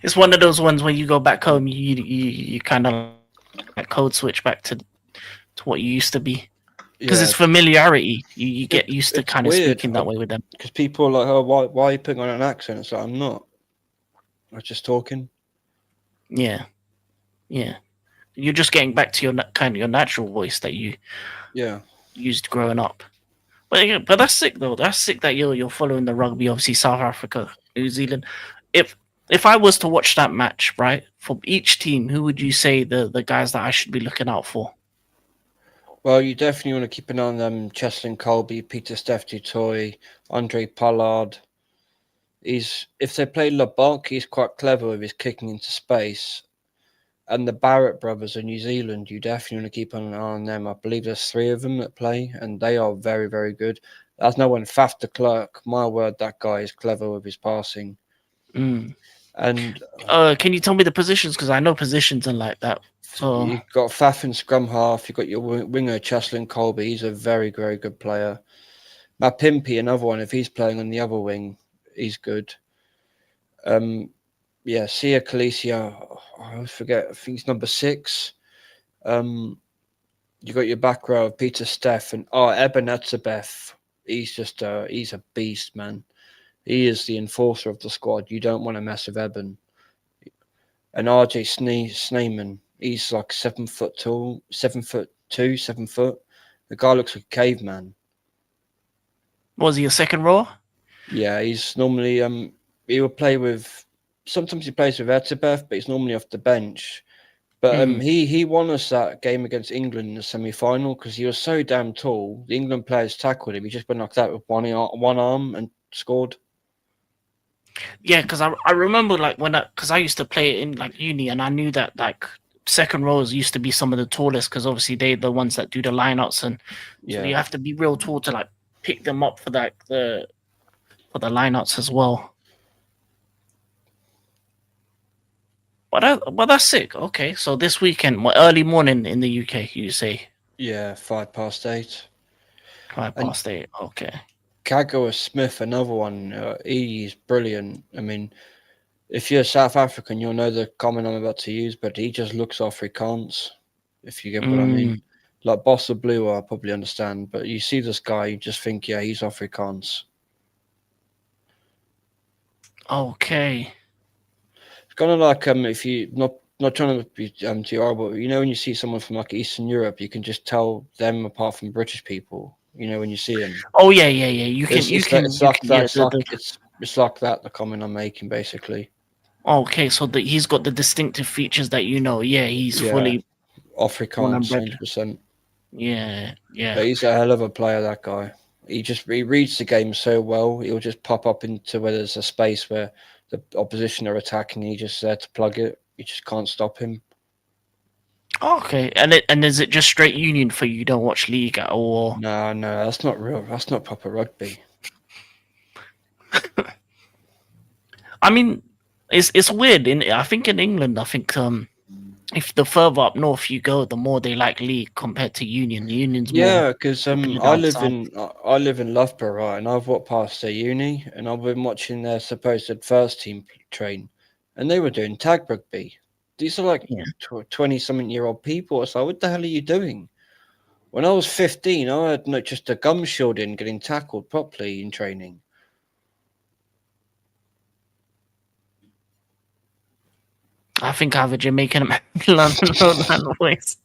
It's one of those ones when you go back home, you kind of like code switch back to what you used to be because it's Yeah, familiarity. You get used to kind it's of speaking weird that way with them. because people are like, oh, why are you putting on an accent? It's like, I'm not. I'm just talking. Yeah, yeah. You're just getting back to your kind of your natural voice that you Yeah. used growing up. But yeah, but that's sick though. That's sick that you're following the rugby. Obviously, South Africa, New Zealand. If if I was to watch that match, right, for each team, who would you say the guys that I should be looking out for? Well, you definitely want to keep an eye on them. Cheslin Colby, Peter Steph Toy, Andre Pollard. If they play LeBlanc, he's quite clever with his kicking into space. And the Barrett brothers in New Zealand, you definitely want to keep an eye on them. I believe there's three of them that play, and they are very, very good. There's no one, Faf de Klerk. My word, that guy is clever with his passing. Mm. And Can you tell me the positions? Because I know positions and like that. So, you've got Faf in scrum half. You've got your winger, Cheslin Colby. He's a very, very good player. Mapimpi, another one. If he's playing on the other wing, he's good. Yeah, Sia Khaleesi, I forget. I think he's number 6. Um, you got your back row of Peter Steff and Eben Etzebeth. He's a beast, man. He is the enforcer of the squad. You don't want to mess with Eben. And RJ Sneeman, he's like 7 foot tall, 7'2", 7 foot. The guy looks like a caveman. was he a second row? Yeah, he's normally he will play with. Sometimes he plays with Etzebeth, but he's normally off the bench. But Mm. he won us that game against England in the semi final because he was so damn tall. The England players tackled him. He just went like that with one arm and scored. Yeah, because I remember like when because I used to play in like uni and I knew that like second rows used to be some of the tallest because obviously they're the ones that do the lineouts and so Yeah, you have to be real tall to like pick them up for that the lineouts as well. But that's sick. Okay, so this weekend, early morning in the UK, you say yeah, 8:05. five And past eight. Okay. Kagawa Smith, another one. He's brilliant. I mean, if you're South African, you'll know the comment I'm about to use, but he just looks Afrikaans, if you get what I mean. Mm, Like Bossa Blue, I probably understand, but you see this guy, you just think, yeah, he's Afrikaans. okay. It's kind of like if you not trying to be too horrible, you know, when you see someone from like Eastern Europe, you can just tell them apart from British people. You know, when you see them, Oh yeah, yeah, yeah. You can, it's you it's like can, it's you like can. that. Yeah. It's like that. The comment I'm making, basically. Okay, so he's got the distinctive features that you know. Yeah, he's Yeah, fully born and Afrikaans, bred. 100%. Yeah, yeah. But he's a hell of a player. That guy. He reads the game so well. He'll just pop up into where there's a space where the opposition are attacking. He's just there to plug it. You just can't stop him. Okay, and is it just straight union for you? You don't watch league at all? No, no, that's not real. That's not proper rugby. I mean, it's weird. I think in England, I think if the further up north you go, the more they like league compared to union. The union's more Yeah, because popular I down live south. in I live in Loughborough, right, and I've walked past their uni, and I've been watching their supposed first team train, and they were doing tag rugby. These are like Yeah. 20-something-year-old people. It's like, what the hell are you doing? When I was 15, I had no just a gum shield in getting tackled properly in training. I think I have a Jamaican London voice.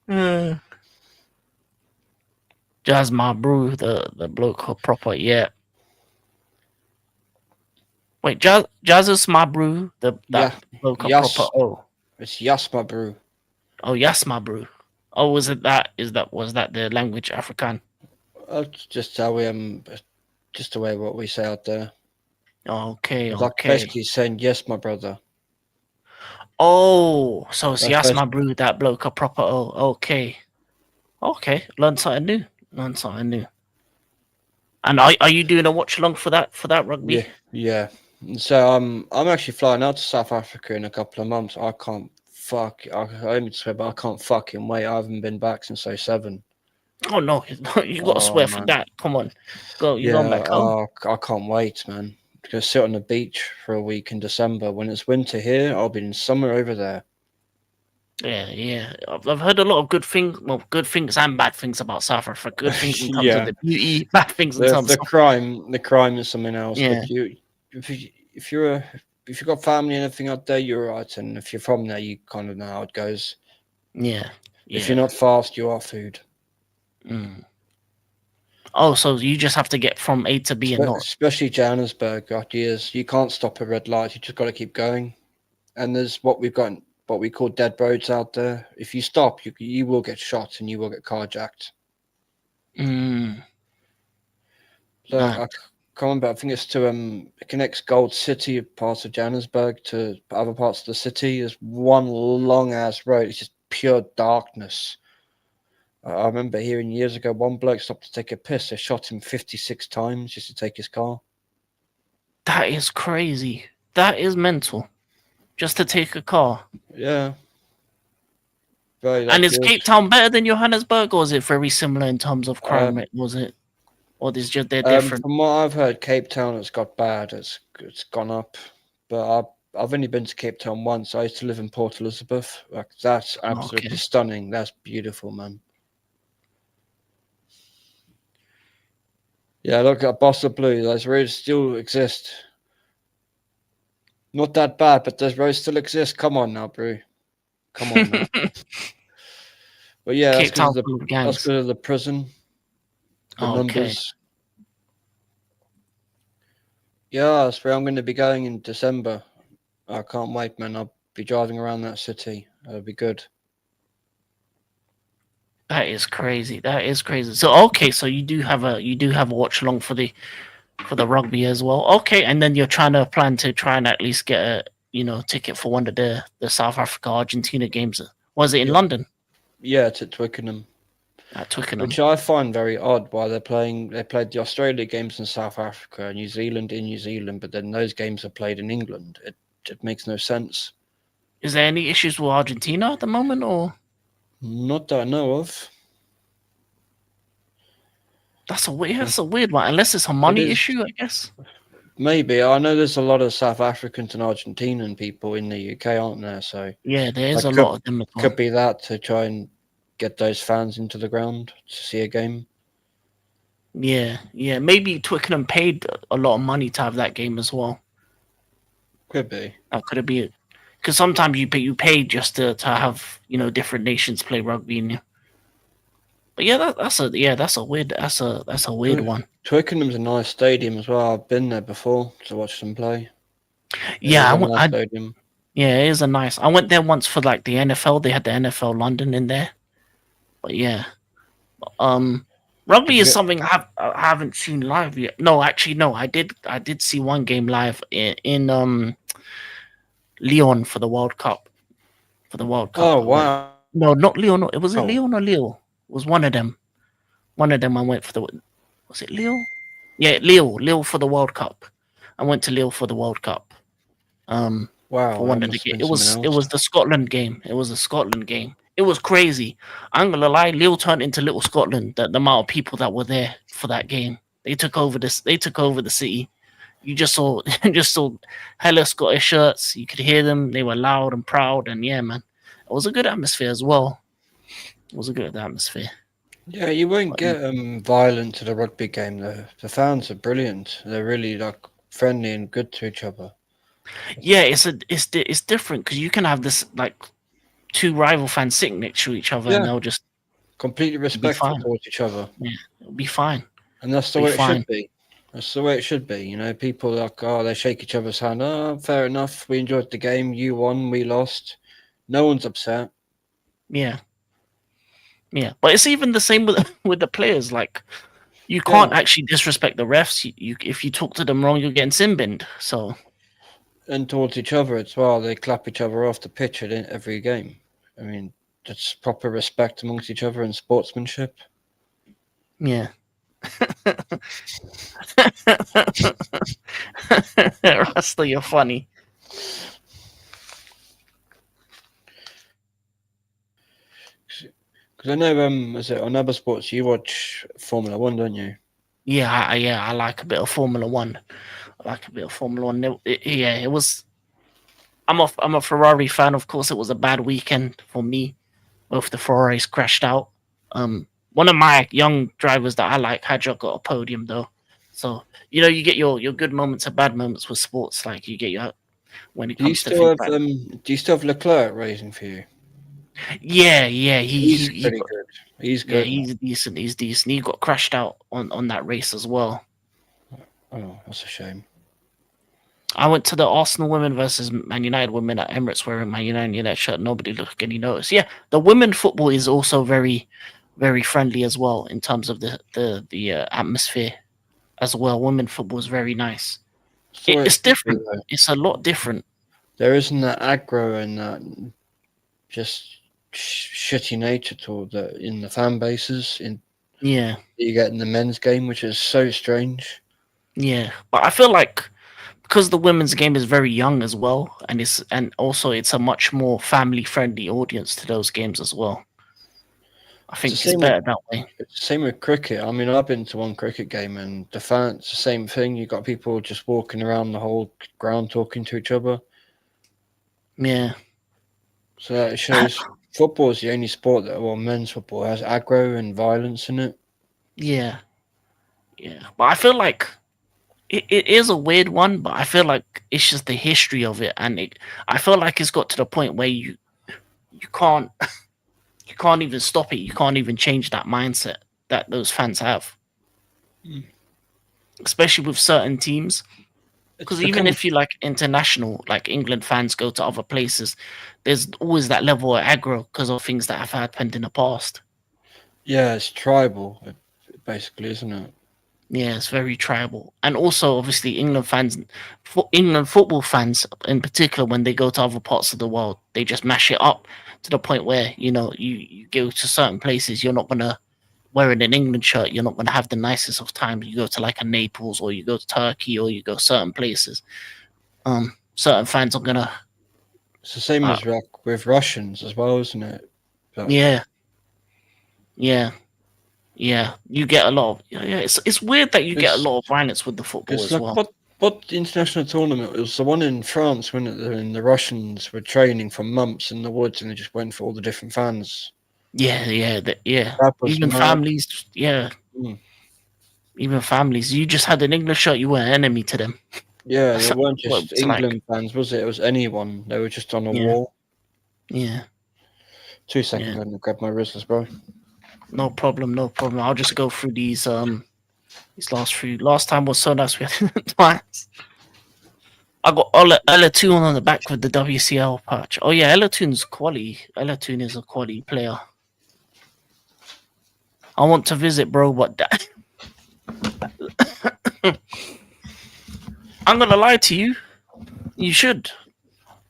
Uh, Jazz my brew, the bloke who proper, yeah. Wait, Jazz is my brew, that Yeah, bloke a proper. Yas. Oh, It's Yasma brew. oh, yes, my brew. Oh, was it that? Was that the language African? That's just how we just the way what we say out there. Okay, It's like okay. basically saying yes, my brother. Oh, so it's That's yes, my basically brew, that bloke a proper. Oh, okay, okay. Learn something new. Learn something new. And are you doing a watch along for that yeah, rugby? yeah. So I'm actually flying out to South Africa in a couple of months. I can't fuck. I only swear, but I can't fucking wait. I haven't been back since '07. Oh no, you got to Oh swear for man, that. Come on, go. You yeah. going back home? I can't wait, man. To sit on the beach for a week in December. When it's winter here, I'll be in summer over there. Yeah, yeah. I've heard a lot of good things. Well, good things and bad things about South Africa. Good things in terms of Yeah, the beauty, bad things in terms of the crime is something else. yeah, But if you're if you've got family and everything out there, you're right. And if you're from there, you kind of know how it goes. yeah, If you're yeah. not fast, you are food. Mm. Oh, so you just have to get from A to B and not. Especially Johannesburg, ideas. You can't stop at red lights. You just got to keep going. And there's what we've got, what we call dead roads out there. If you stop, you will get shot and you will get carjacked. Mm, So mad. I can't remember. I think it's to it connects Gold City, parts of Johannesburg, to other parts of the city. There's one long ass road. It's just pure darkness. I remember hearing years ago one bloke stopped to take a piss. They shot him 56 times just to take his car. That is crazy. That is mental. Just to take a car. Yeah, very And like is yours. Cape Town better than Johannesburg, or is it very similar in terms of crime Um, rate? Was it, or is just they're different? from what I've heard, Cape Town has got bad. It's gone up, but I've only been to Cape Town once. I used to live in Port Elizabeth. Like that's absolutely Okay. stunning. That's beautiful, man. Yeah, look at Bossa Blue. Those roads still exist. Not that bad, but those roads still exist. Come on now, bro. Come on now. But yeah, Cape Town full of that's gangs. because of the prison, the Okay. numbers. Yeah, that's where I'm going to be going in December. I can't wait, man. I'll be driving around that city. That'll be good. That is crazy. That is crazy. So okay, so you do have a watch along for the rugby as well. Okay, and then you're trying to plan to try and at least get a ticket for one of the South Africa Argentina games. Was it in Yeah, London yeah, it's at Twickenham, at which Twickenham? I find very odd. Why they're playing? They played the Australia games in South Africa, New Zealand in New Zealand, but then those games are played in England. It makes no sense. Is there any issues with Argentina at the moment, or Not that I know of. that's a weird one? Unless it's a It money is issue, I guess. maybe. I know there's a lot of South Africans and Argentinian people in the UK, aren't there? So Yeah, there is that a lot of them as well. could be that to try and get those fans into the ground to see a game. Yeah, yeah. Maybe Twickenham paid a lot of money to have that game as well. Could be. That could be it. Because sometimes you pay just to have different nations play rugby in you. But yeah, that's a weird that's a weird one. Twickenham's a nice stadium as well. I've been there before to watch them play. It is Yeah, a nice stadium. yeah, it is a nice. I went there once for like the NFL. They had the NFL London in there. But yeah, um, Did rugby you is get? something I haven't seen live yet. No, actually, no. I did see one game live in Lyon for the World Cup. For the World Cup, Oh I went. wow! No, not Lyon. No, was it Lyon or Lille? It was one of them. One of them. I went for the. Was it Lille? Yeah, Lille. Lille for the World Cup. I went to Lille for the World Cup. Um, Wow, for that one of the must have game. been something It else. was the Scotland game. It was a Scotland game. It was crazy. I'm gonna lie, Lille turned into little Scotland. The amount of people that were there for that game. They took over this. They took over the city. You just saw just saw hella Scottish shirts. You could hear them. They were loud and proud. And yeah, man, it was a good atmosphere as well. It was a good atmosphere. Yeah, you won't But, yeah. get violent at a rugby game though. The fans are brilliant. They're really like friendly and good to each other. Yeah, it's different because you can have this like two rival fans sitting next to each other and Yeah, they'll just completely be respectful fine. towards each other. Yeah, It'll be fine. And that's the Be way it should fine. be. That's the way it should be. People are like, oh, they shake each other's hand. Oh, fair enough. We enjoyed the game. You won. We lost. No one's upset. Yeah, yeah. But it's even the same with with the players. Like you Yeah. can't actually disrespect the refs. You if you talk to them wrong, you're getting sin binned. So And towards each other as well. They clap each other off the pitch at every game. I mean, that's proper respect amongst each other and sportsmanship. yeah. Rasta, you're funny. Because I know, is it on other sports you watch Formula One, don't you? Yeah, I like a bit of Formula One. I like a bit of Formula One. Yeah, it was. I'm a Ferrari fan. Of course, it was a bad weekend for me. Both the Ferraris crashed out. One of my young drivers that I like, Hadja, got a podium though. So you get your good moments and bad moments with sports. Like you get your when it Do you comes to still things have like Leclerc racing for you? yeah He's he pretty got, good. He's yeah good. he's decent. He's decent. He got crashed out on that race as well. Oh, that's a shame. I went to the Arsenal women versus Man United women at Emirates wearing Man United shirt. Nobody took any notice. Yeah, the women football is also very friendly as well in terms of the atmosphere as well. Women football is very nice. So it It's should be different. though. It's a lot different. There isn't that aggro and that just shitty nature to the in the fan bases in Yeah, that you get in the men's game, which is so strange. yeah. But I feel like because the women's game is very young as well, and also it's a much more family friendly audience to those games as well. I It's the think it's same with better that way. it's the same with cricket. I mean, I've been to one cricket game and the fans the same thing. You got people just walking around the whole ground talking to each other. Yeah, So that shows football is the only sport that, well, men's football has aggro and violence in it. yeah, yeah. But I feel like it is a weird one, but I feel like it's just the history of it, and I feel like it's got to the point where you can't you can't even stop it. You can't even change that mindset that those fans have, Mm. especially with certain teams. It's Because even become if you like international, like England fans go to other places, there's always that level of aggro because of things that have happened in the past. yeah, it's tribal, basically, isn't it? Yeah, it's very tribal, and also obviously England fans, England football fans in particular, when they go to other parts of the world, they just mash it up to the point where you go to certain places, you're not gonna wearing an England shirt, you're not gonna have the nicest of times. You go to like a Naples or you go to Turkey or you go certain places. Certain fans are gonna, It's the same uh, as like with Russians as well, isn't it? But yeah, yeah, yeah. You get a lot of yeah. It's weird that you get a because lot of violence with the football as like well. what international tournament it was the one in France when the Russians were training for months in the woods and they just went for all the different fans. Yeah. That was Even mad. families, yeah, Mm. even families. You just had an English shirt, you were an enemy to them. Yeah, That's they weren't what just it's like. England fans, was it? It was anyone. They were just on a Yeah, wall. yeah, 2 seconds, yeah. I'm gonna grab my wristless, bro. No problem, no problem. I'll just go through these last few. Last time was so nice. We had twice. I got Ella Toon on the back with the WCL patch. Oh yeah, Ella Toon's quality. Ella Toon is a quality player. I want to visit, bro, but I'm gonna lie to you. You should.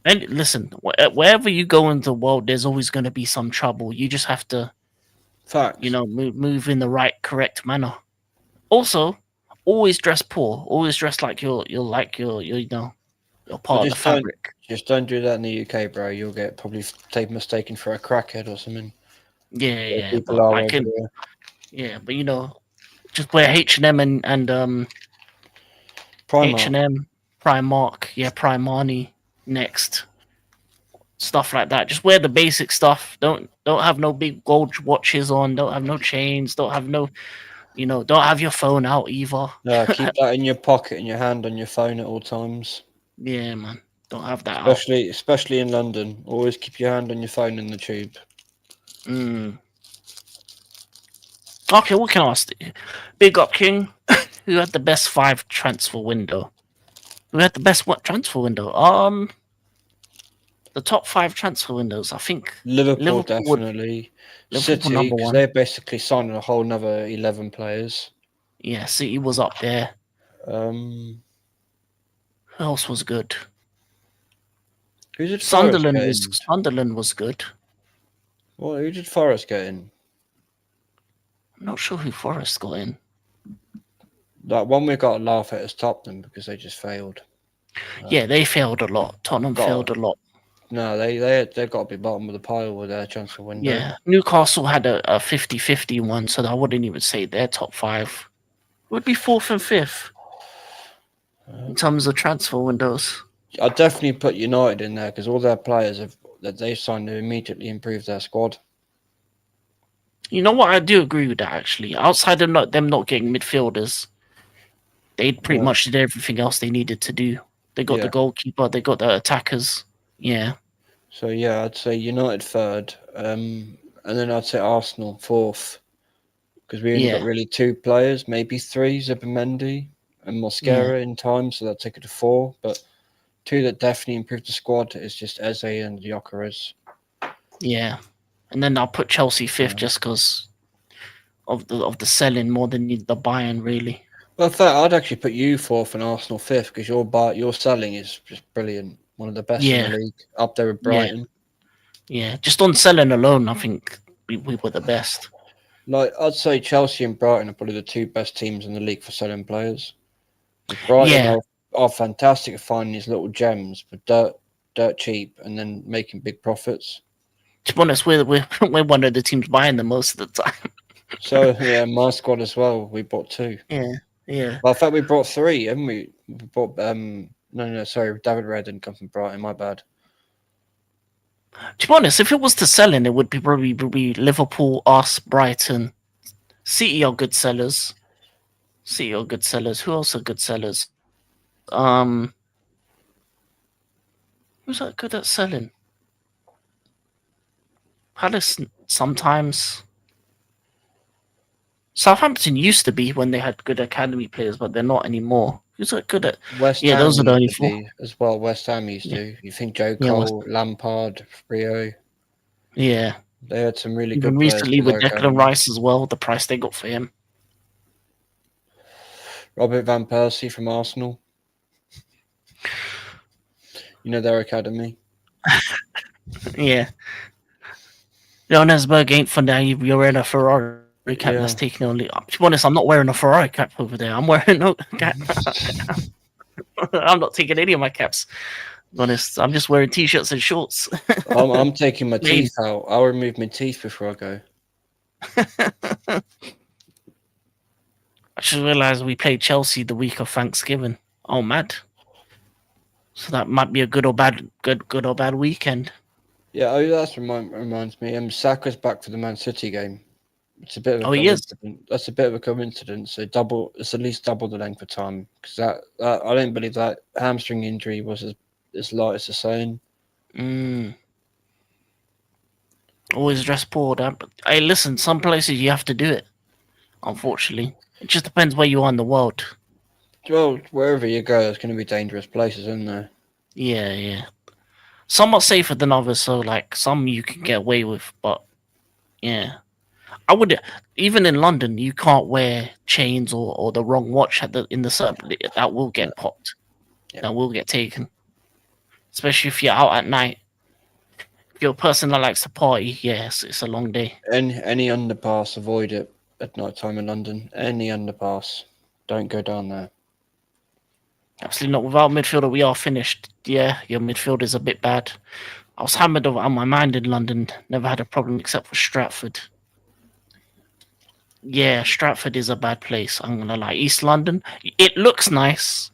And listen, wherever you go in the world, there's always going to be some trouble. You just have to, Facts. move in the right, correct manner. Also, always dress poor. Always dress like you're But part of the fabric. just don't do that in the UK, bro. You'll get probably taken mistaken for a crackhead or something. Yeah, Yeah, yeah, people but are like over in there. yeah, but just wear H&M and Primark. H&M, Primark, yeah, Primani next. Stuff like that. Just wear the basic stuff. Don't have no big gold watches on. Don't have no chains. Don't have no don't have your phone out either. Keep that in your pocket, in your hand, on your phone at all times. Yeah, man. Don't have that out. Especially in London. Always keep your hand on your phone in the tube. Mm. Okay, what can I ask you? Big up King. Who had the best five transfer window? Who had the best what transfer window? The top five transfer windows. I think Liverpool Liverpool would definitely, Liverpool City number because one. they're basically signing a whole another 11 players. Yeah, City was up there. Um, Who else was good? who did Forest get in? Sunderland was good. Well, who did Forest get in? I'm not sure who Forest got in. Like one we got to laugh at is Tottenham because they just failed. Yeah, they failed a lot. Tottenham failed Got a lot. no, they got to be bottom of the pile with their transfer window. Yeah, Newcastle had a 50-50 one, so I wouldn't even say they're top five. It would be fourth and fifth in terms of transfer windows. I'd definitely put United in there because all their players have that they've signed have immediately improved their squad. You know what? I do agree with that actually. Outside of them not getting midfielders, they pretty Yeah, much did everything else they needed to do. They got the yeah. goalkeeper, they got the attackers. Yeah, So yeah, I'd say United third, and then I'd say Arsenal fourth because we only got yeah, really two players, maybe three, Zubimendi and yeah, Mosquera in time, so that'd take it to four. But two that definitely improved the squad is just Eze and Gyökeres. yeah. And then I'll put Chelsea fifth Yeah. just because of the selling more than the buying really. Well, in fact, I'd actually put you fourth and Arsenal fifth because your selling is just brilliant, one of the best in the Yeah, league, up there with yeah, Brighton. yeah. Just on selling alone, I think we were the best. Like I'd say Chelsea and Brighton are probably the two best teams in the league for selling players. Brighton Yeah. are fantastic at finding these little gems for dirt cheap and then making big profits. To be honest, we're one of the teams buying them most of the time. So yeah, my squad as well. We bought two. Yeah, yeah. Well, in fact, we brought three, haven't we? We bought no, sorry, David Red didn't come from Brighton. My bad. To be honest, if it was to selling, it would be probably Liverpool, us, Brighton. City are good sellers. City are good sellers. Who else are good sellers? Who's that good at selling? Palace sometimes. Southampton used to be when they had good academy players, but they're not anymore. Who's that good at? West Yeah, Ham those are the used only to four. be as well. West Ham used Yeah, to. You think Joe yeah, Cole, Lampard, Rio? yeah. They had some really Even good players recently from with their Declan academy. Rice as well, the price they got for him. Robert van Persie from Arsenal. You know their academy. Yeah. Johannesburg ain't for now. You're wearing a Ferrari cap that's taking Yeah. only. To be honest, I'm not wearing a Ferrari cap over there. I'm wearing no cap. I'm not taking any of my caps. To be honest, I'm just wearing t-shirts and shorts. I'm taking my teeth Please. out. I'll remove my teeth before I go. I just realised we played Chelsea the week of Thanksgiving. Oh, mad. So that might be a good or bad weekend. Yeah, oh, reminds me. Saka's back for the Man City game. It's a bit of a Oh, he is. coincidence. That's a bit of a coincidence. So double. It's at least double the length of time because that I don't believe that hamstring injury was as light as the saying. Mm, always dress poor. But hey, listen. Some places you have to do it. Unfortunately, it just depends where you are in the world. Well, wherever you go, there's going to be dangerous places, isn't there? Yeah, yeah. Some are safer than others, so like some you can get away with, but yeah. I would even in London you can't wear chains or the wrong watch at the in the certain that will Yeah, get popped. yeah. That will get taken. Especially if you're out at night. If you're a person that likes to party, yes, it's a long day. Any underpass, avoid it at night time in London. Any underpass, don't go down there. Absolutely not. Without midfielder we are finished. Yeah, your midfield is a bit bad. I was hammered on my mind in London, never had a problem except for Stratford. Yeah, Stratford is a bad place. I'm gonna lie. East London, it looks nice,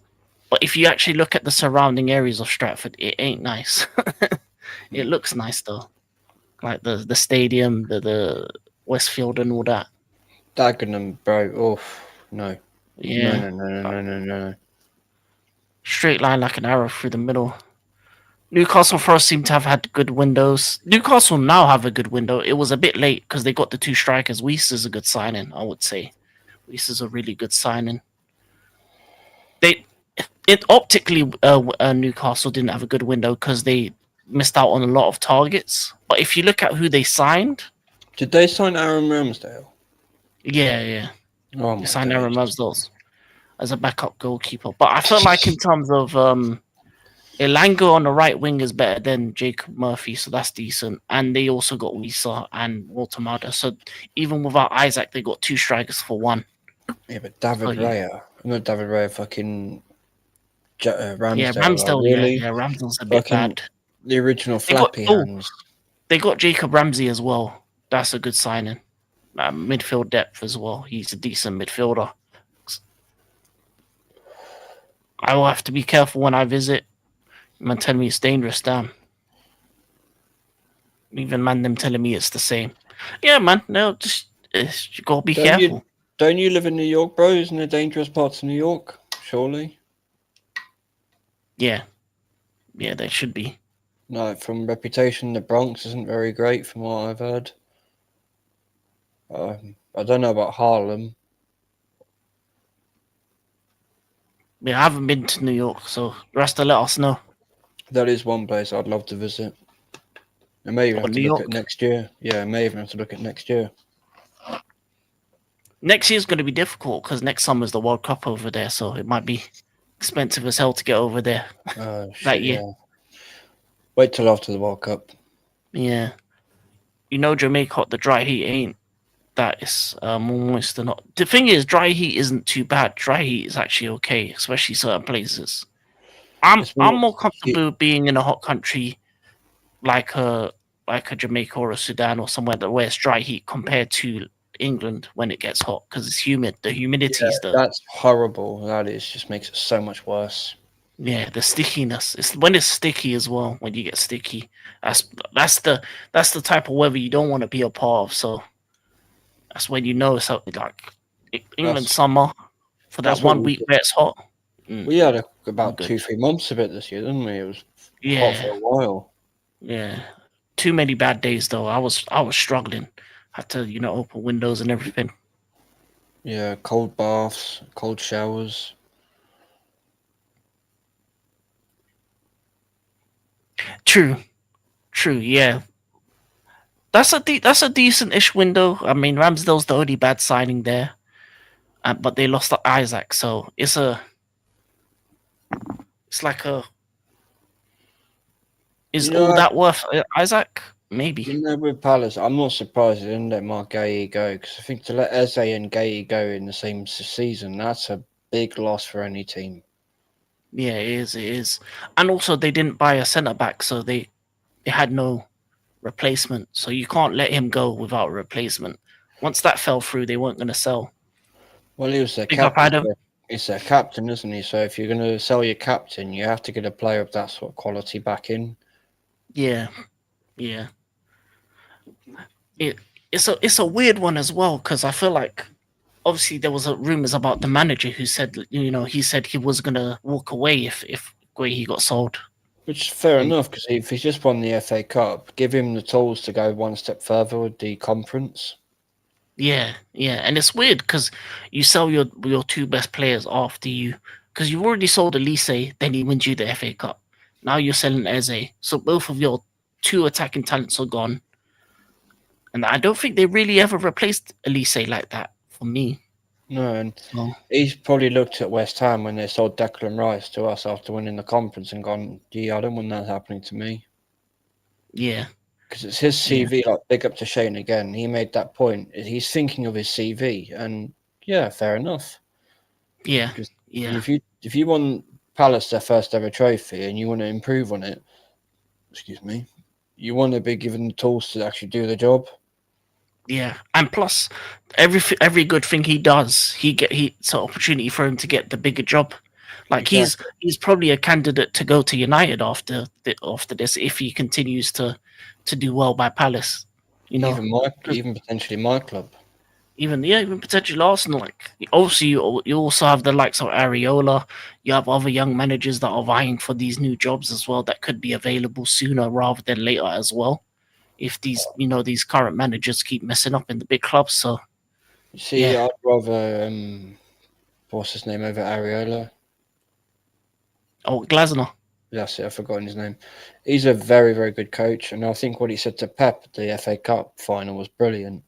but if you actually look at the surrounding areas of Stratford, it ain't nice. It looks nice though, like the stadium, the Westfield, and all that. Dagenham, bro. Oh no, Yeah, no. straight line like an arrow through the middle. Newcastle Forest seem to have had good windows. Newcastle now have a good window. It was a bit late because they got the two strikers. Weiss is a good signing, I would say. Weiss is a really good signing. They it optically Newcastle didn't have a good window because they missed out on a lot of targets. But if you look at who they signed, Did they sign Aaron Ramsdale? yeah, Oh they my signed Aaron days! Ramsdale as a backup goalkeeper. But I feel like in terms of Elanga on the right wing is better than Jacob Murphy, so that's decent. And they also got Wisa and Walter Mada. So even without Isaac, they got two strikers for one. Yeah, but David So Raya, not David Raya, fucking yeah, Ramsdale. Like, Ramsdale, really? yeah, Ramsdale's a bit Fucking bad. the original They got flappy hands. they got Jacob Ramsey as well. That's a good signing. Midfield depth as well. He's a decent midfielder. I will have to be careful when I visit. Man, telling me it's dangerous. Damn. Even man, them telling me it's the same. Yeah, man. No, just you gotta be Don't you careful. don't you live in New York, bro? Isn't there dangerous parts of New York? Surely. Yeah, yeah, there should be. No, from reputation, the Bronx isn't very great, from what I've heard. I don't know about Harlem. Yeah, I haven't been to New York, so Rasta let us know. That is one place I'd love to visit. I may even Or have to New look at York. next year. Yeah, I may even have to look at next year. Next year's going to be difficult because next summer's the World Cup over there, so it might be expensive as hell to get over there Oh that shit, year. yeah. Wait till after the World Cup. Yeah, you know Jamaica, the dry heat ain't that. It's more moist than not. The thing is, dry heat isn't too bad. Dry heat is actually okay, especially certain places. I'm It's I'm more. more comfortable being in a hot country like a Jamaica or a Sudan or somewhere that where it's dry heat compared to England when it gets hot because it's humid. The humidity is That's horrible. That is just makes it so much worse. the stickiness. It's when it's sticky as well. When you get sticky, that's that's the that's the type of weather you don't want to be a part of. So that's when you know it's like England That's summer for that that's what 1 week where it's hot. we had Not about good. 2-3 months of it this year, didn't we? It was hot Yeah, for a while. yeah. Too many bad days though. I was struggling. Had to open windows and everything. Yeah, cold baths, cold showers. True, true. Yeah, that's a decent-ish window. I mean, Ramsdale's the only bad signing there, but they lost Isaac, so it's like a is You all know, that worth Isaac? Maybe. with Palace, I'm not surprised they didn't let Mark Gay go because I think to let Eze and Gay go in the same season, that's a big loss for any team. Yeah, it is. It is, and also they didn't buy a centre back, so they had no replacement. So you can't let him go without a replacement. Once that fell through, they weren't going to sell. Well, he was their Big up captain. Adam. He's their captain, isn't he? So if you're going to sell your captain, you have to get a player of that sort of quality back in. Yeah, yeah. It it's a weird one as well because I feel like obviously there was rumors about the manager who said he said he was gonna walk away if he got sold. Which is fair And enough because if he's just won the FA Cup, give him the tools to go one step further with the conference. yeah, yeah, and it's weird because you sell your two best players after because you've already sold Elise, then he wins you the FA Cup. Now you're selling Eze, so both of your two attacking talents are gone, and I don't think they really ever replaced Elise like that for me. No, and So he's probably looked at West Ham when they sold Declan Rice to us after winning the conference and gone, "Yeah, I don't want that happening to me." yeah, Because it's his yeah, CV. Like big up to Shane again. He made that point. He's thinking of his CV, and yeah, fair enough. yeah, Because yeah. if you want Palace their first ever trophy and you want to improve on it, excuse me, you want to be given the tools to actually do the job. Yeah, and plus, every good thing he does, it's an opportunity for him to get the bigger job. Like Exactly. he's probably a candidate to go to United after this if he continues to do well by Palace. You know, Even my 'Cause- even potentially my club. even potentially Arsenal. Like also you also have the likes of Areola. You have other young managers that are vying for these new jobs as well that could be available sooner rather than later as well. If these current managers keep messing up in the big clubs, so You see, yeah. I'd rather what's his name over Areola. Oh, Glasner. That's it. I've forgotten his name. He's a very, very good coach, and I think what he said to Pep at the FA Cup final was brilliant.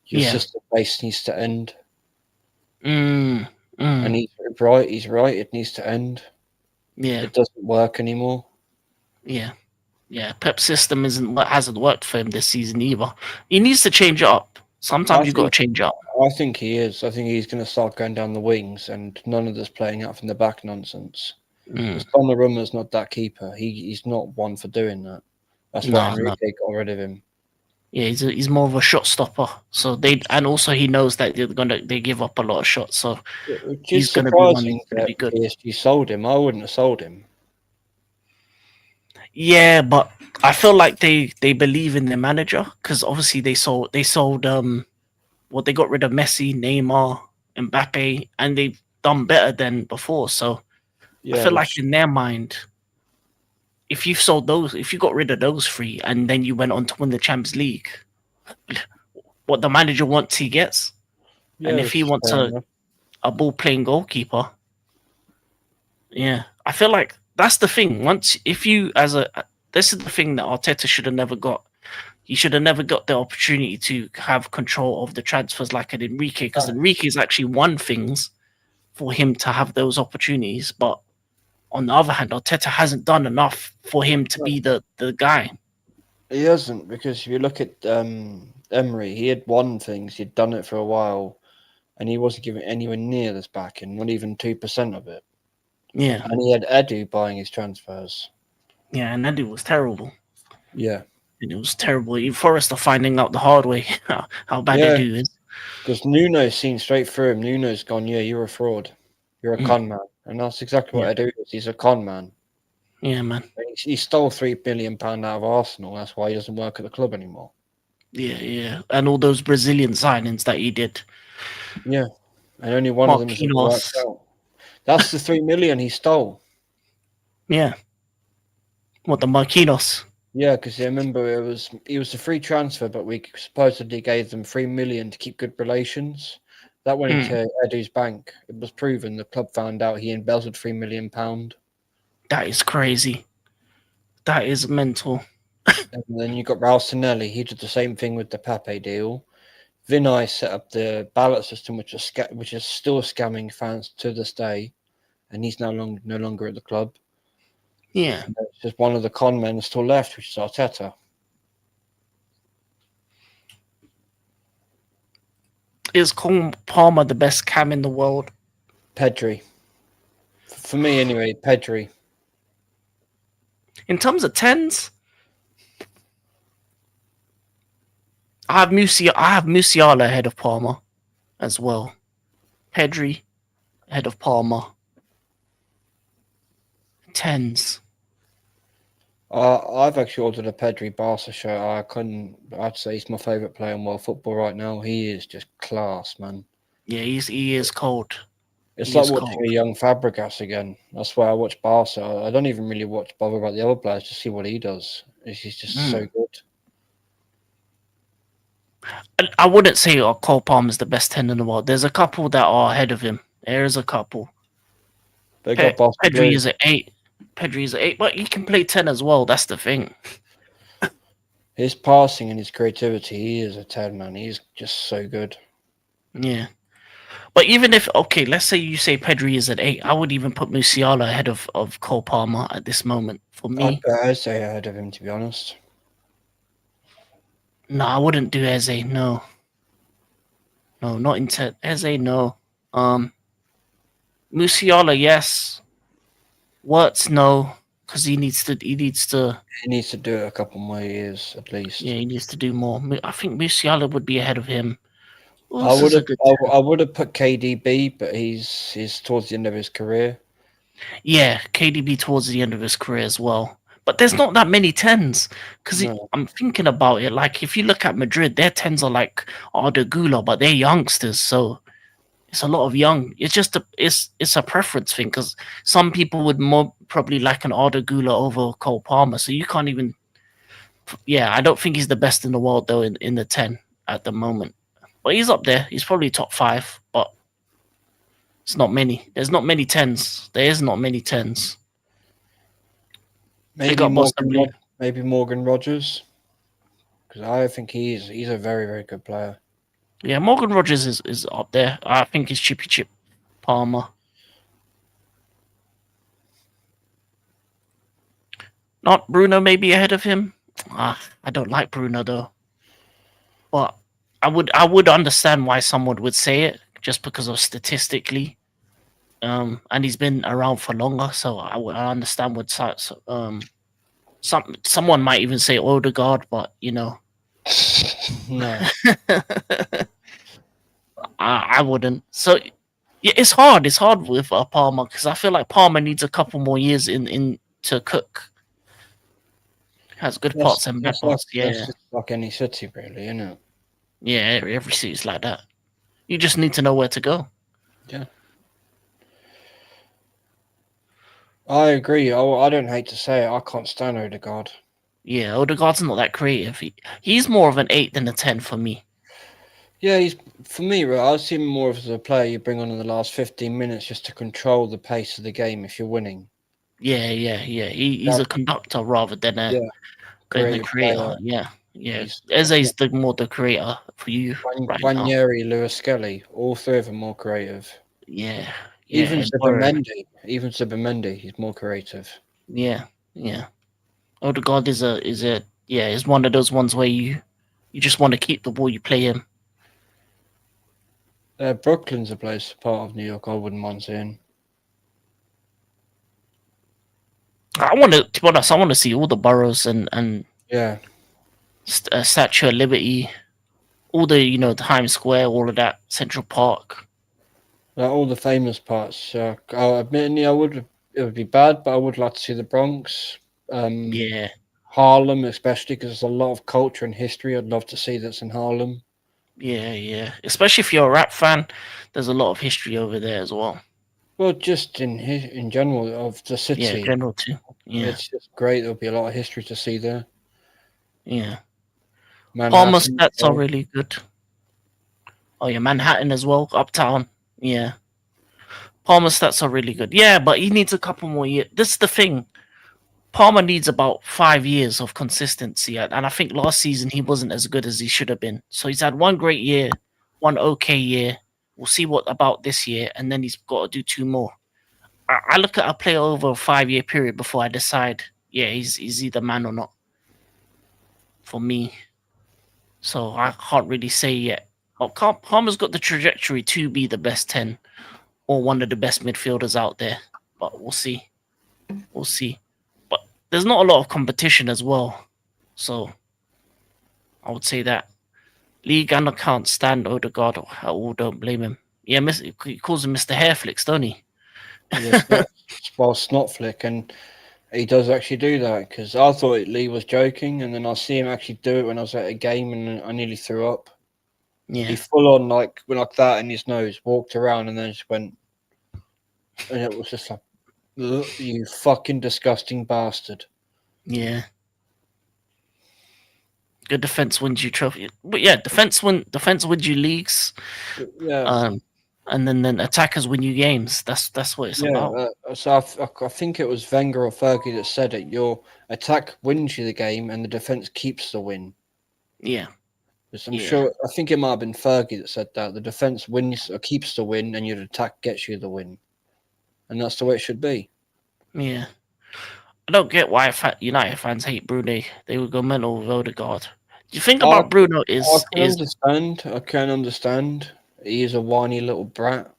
Your Yeah. system base needs to end, Mm, and mm, he's right. He's right. It needs to end. yeah. It doesn't work anymore. Yeah. Yeah. Pep's system isn't what hasn't worked for him this season either. He needs to change it up. I Sometimes you got think to change it up. I think he is. I think he's going to start going down the wings, and none of this playing out from the back nonsense. Mm, Because Donnarumma's not that keeper. He's not one for doing that. That's why no, no. Enrique got rid of him. Yeah, he's more of a shot stopper. So and also he knows that they give up a lot of shots. So Which he's is gonna be one who's surprising gonna that be good. PSG sold him. I wouldn't have sold him. Yeah, but I feel like they believe in their manager because obviously they sold well, they got rid of Messi, Neymar, Mbappe, and they've done better than before. So I Yeah, feel like which in their mind, if you got rid of those three, and then you went on to win the Champions League, what the manager wants, he gets. And yeah, if he which is wants fair enough. a ball playing goalkeeper, yeah, I feel like that's the thing. Once if you as a this is the thing that Arteta should have never got. He should have never got the opportunity to have control of the transfers like an Enrique, because Enrique's actually won things for him to have those opportunities. But on the other hand, Arteta hasn't done enough for him to be the guy. He hasn't because if you look at Emery, he had won things. He'd done it for a while, and he wasn't giving anywhere near this backing, not even 2% of it. Yeah, And he had Edu buying his transfers. yeah, and that was terrible. Yeah, And it was terrible. Forrester finding out the hard way how bad yeah, Edu is. because Nuno's seen straight through him. Nuno's gone, yeah, you're a fraud. You're a Mm, con man. And that's exactly yeah, what Edu is. He's a con man. yeah, man. He stole £3 billion out of Arsenal. That's why he doesn't work at the club anymore. Yeah, yeah, and all those Brazilian signings that he did. Yeah, and only one of them has ever worked Marquinhos. out. That's the 3 million he stole. Yeah, what the Marquinhos? Yeah, because I remember he was a free transfer, but we supposedly gave them 3 million to keep good relations. That went Mm, into Edu's bank. It was proven the club found out he embezzled £3 million. that is crazy. That is mental. And then you got Ralstonelli. He did the same thing with the Pape deal. Vinay set up the ballot system, which is still scamming fans to this day, and he's no longer at the club. Yeah. And it's just one of the con men still left, which is Arteta. Is Cole Palmer the best cam in the world? Pedri. For me, anyway, Pedri. In terms of tens, I have Musiala ahead of Palmer as well. Pedri ahead of Palmer. Tens. I've actually ordered a Pedri Barca shirt. I'd say he's my favourite player in world football right now. He is just class, man. Yeah, he is cold. It's He like is watching cold. a young Fabregas again. That's why I watch Barca. I don't even really bother about the other players to see what he does. He's just so Mm. good. I wouldn't say Cole Palmer is the best 10 in the world. There's a couple that are ahead of him. There is a couple. They got Barca Pedri Blue. is at 8. Pedri is at 8, but he can play 10 as well. That's the thing. His passing and his creativity, he is a 10, man. He's just so good. Yeah. But even if, okay, let's say you say Pedri is at 8, I would even put Musiala ahead of Cole Palmer at this moment. For I'd me, put Eze ahead of him, to be honest. no, I wouldn't do Eze. No. No, not into Eze, no. Musiala, yes. Wirtz, no. Because He needs to do it a couple more years, at yeah, least. he needs to do more. I think Musiala would be ahead of him. Who I else would is a have, good I, 10? I would have put KDB, but he's towards the end of his career. Yeah, KDB towards the end of his career as well. But there's not that many tens because No, I'm thinking about it. Like if you look at Madrid, their tens are like Arda Güler, but they're youngsters, so it's a lot of young. It's just it's a preference thing because some people would more probably like an Arda Güler over Cole Palmer. So you can't even. Yeah, I don't think he's the best in the world though in the 10 at the moment. But he's up there. He's probably top 5, but it's not many. There's not many tens. There is not many tens. Big maybe up Boston Blue. Maybe Morgan Rogers, because I think he's a very very good player. Yeah, Morgan Rogers is up there. I think it's Chippy Chip Palmer. Not Bruno maybe ahead of him. I don't like Bruno though. But I would understand why someone would say it just because of statistically. And he's been around for longer, so I understand what someone might even say Odegaard, but No, I wouldn't. So yeah, it's hard. It's hard with Palmer because I feel like Palmer needs a couple more years in to cook. Has good parts and bad parts. that's Yeah, just like any city, really, isn't it? yeah. Every city's like that. You just need to know where to go. Yeah, I agree. I don't hate to say it, I can't stand Odegaard. Yeah, Odegaard's not that creative. He's more of an 8 than a 10 for me. Yeah, he's for me. Right, I see him more as a player you bring on in the last 15 minutes just to control the pace of the game if you're winning. Yeah. He's That, a conductor rather than a yeah, than a creative creator. player. Yeah. He's Eze's the more the creator for you right now. Ranieri, Lewis Skelly, all three of them more creative. Yeah, Even and Burr. Zubimendi, he's more creative. Yeah. Odegaard is one of those ones where you just want to keep the ball. You play him. Brooklyn's a place part of New York I wouldn't mind seeing. To be honest, I want to see all the boroughs and Yeah, Statue of Liberty, all the Times Square, all of that, Central Park. like all the famous parts. Admittedly, it would be bad, but I would like to see the Bronx, um, Yeah, Harlem, especially because there's a lot of culture and history. I'd love to see that's in Harlem. yeah. Especially if you're a rap fan, there's a lot of history over there as well. Well, just in general of the Yeah, city, general too. Yeah, it's just great. There'll be a lot of history to see there. yeah. Palmer Manhattan, stats are well, really good. Oh yeah, Manhattan as well, Uptown. Yeah, Palmer stats are really good. Yeah, but he needs a couple more years. This is the thing. Palmer needs about 5 years of consistency, and I think last season he wasn't as good as he should have been. So he's had one great year, one okay year. We'll see what about this year, and then he's got to do 2 more. I look at a player over a 5 year period before I decide, yeah, he's either man or not for me. So I can't really say yet. But Palmer's got the trajectory to be the best 10 or one of the best midfielders out there. But we'll see. We'll see. But there's not a lot of competition as well. So I would say that. League and I can't stand Odegaard at all. Don't blame him. Yeah, he calls him Mr. Hairflicks, don't he? yes, well, Snotflick, and he does actually do that because I thought Lee was joking, and then I see him actually do it when I was at a game, and I nearly threw up. Yeah. He full on went like that in his nose, walked around, and then just went, and it was just like, "Ugh, you fucking disgusting bastard." Yeah. Good defense wins you trophy. But yeah, defense wins you leagues. Yeah, And then attackers win you games. That's what it's about. So I think it was Wenger or Fergie that said it. Your attack wins you the game, and the defense keeps the win. Yeah. Because I'm sure, I think it might have been Fergie that said that the defense wins or keeps the win, and your attack gets you the win, and that's the way it should be. Yeah. I don't get why United fans hate Bruno. They would go mental with Odegaard. Do you think about Bruno I can understand. He is a whiny little brat.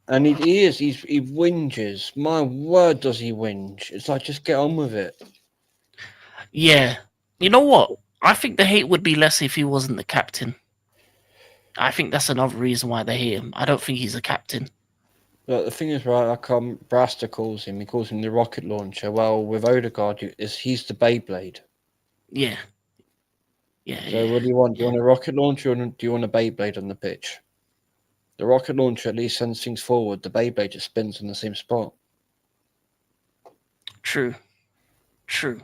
And he whinges. My word, does he whinge? It's like, just get on with it. Yeah. You know what? I think the hate would be less if he wasn't the captain. I think that's another reason why they hate him. I don't think he's a captain. But the thing is, right, like Brasta calls him, he calls him the rocket launcher. Well, with Odegaard, he's the Beyblade. Yeah, yeah, So yeah, what do you want? Do you yeah. want a rocket launcher or do you want a Beyblade on the pitch? The rocket launcher at least sends things forward. The Beyblade just spins in the same spot. True, true.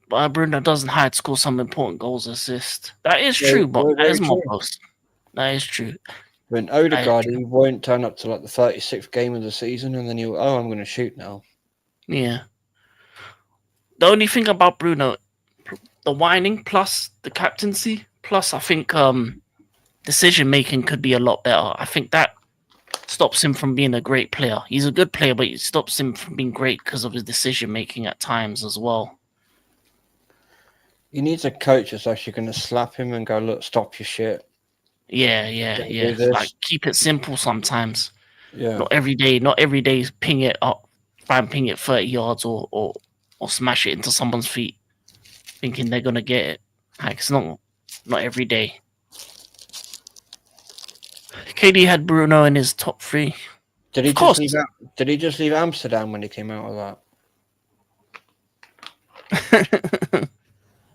But Bruno doesn't hide score some important goals, assist. That is Very, true, but very, that very is more true. post. That is true. When That is Odegaard, true. he won't turn up to like the 36th game of the season and then I'm going to shoot now. Yeah. The only thing about Bruno, the whining plus the captaincy plus, I think decision making could be a lot better. I think that stops him from being a great player. He's a good player, but it stops him from being great because of his decision making at times as well. He needs a coach that's actually going to slap him and go, look, stop your shit. Yeah, yeah, Don't yeah. do this. Like keep it simple sometimes. Yeah. Not every day ping it up, try and ping it 30 yards or smash it into someone's feet, thinking they're gonna get it. Like it's not every day. KD had Bruno in his top three. Did he Of just course. leave? Did he just leave Amsterdam when he came out of that?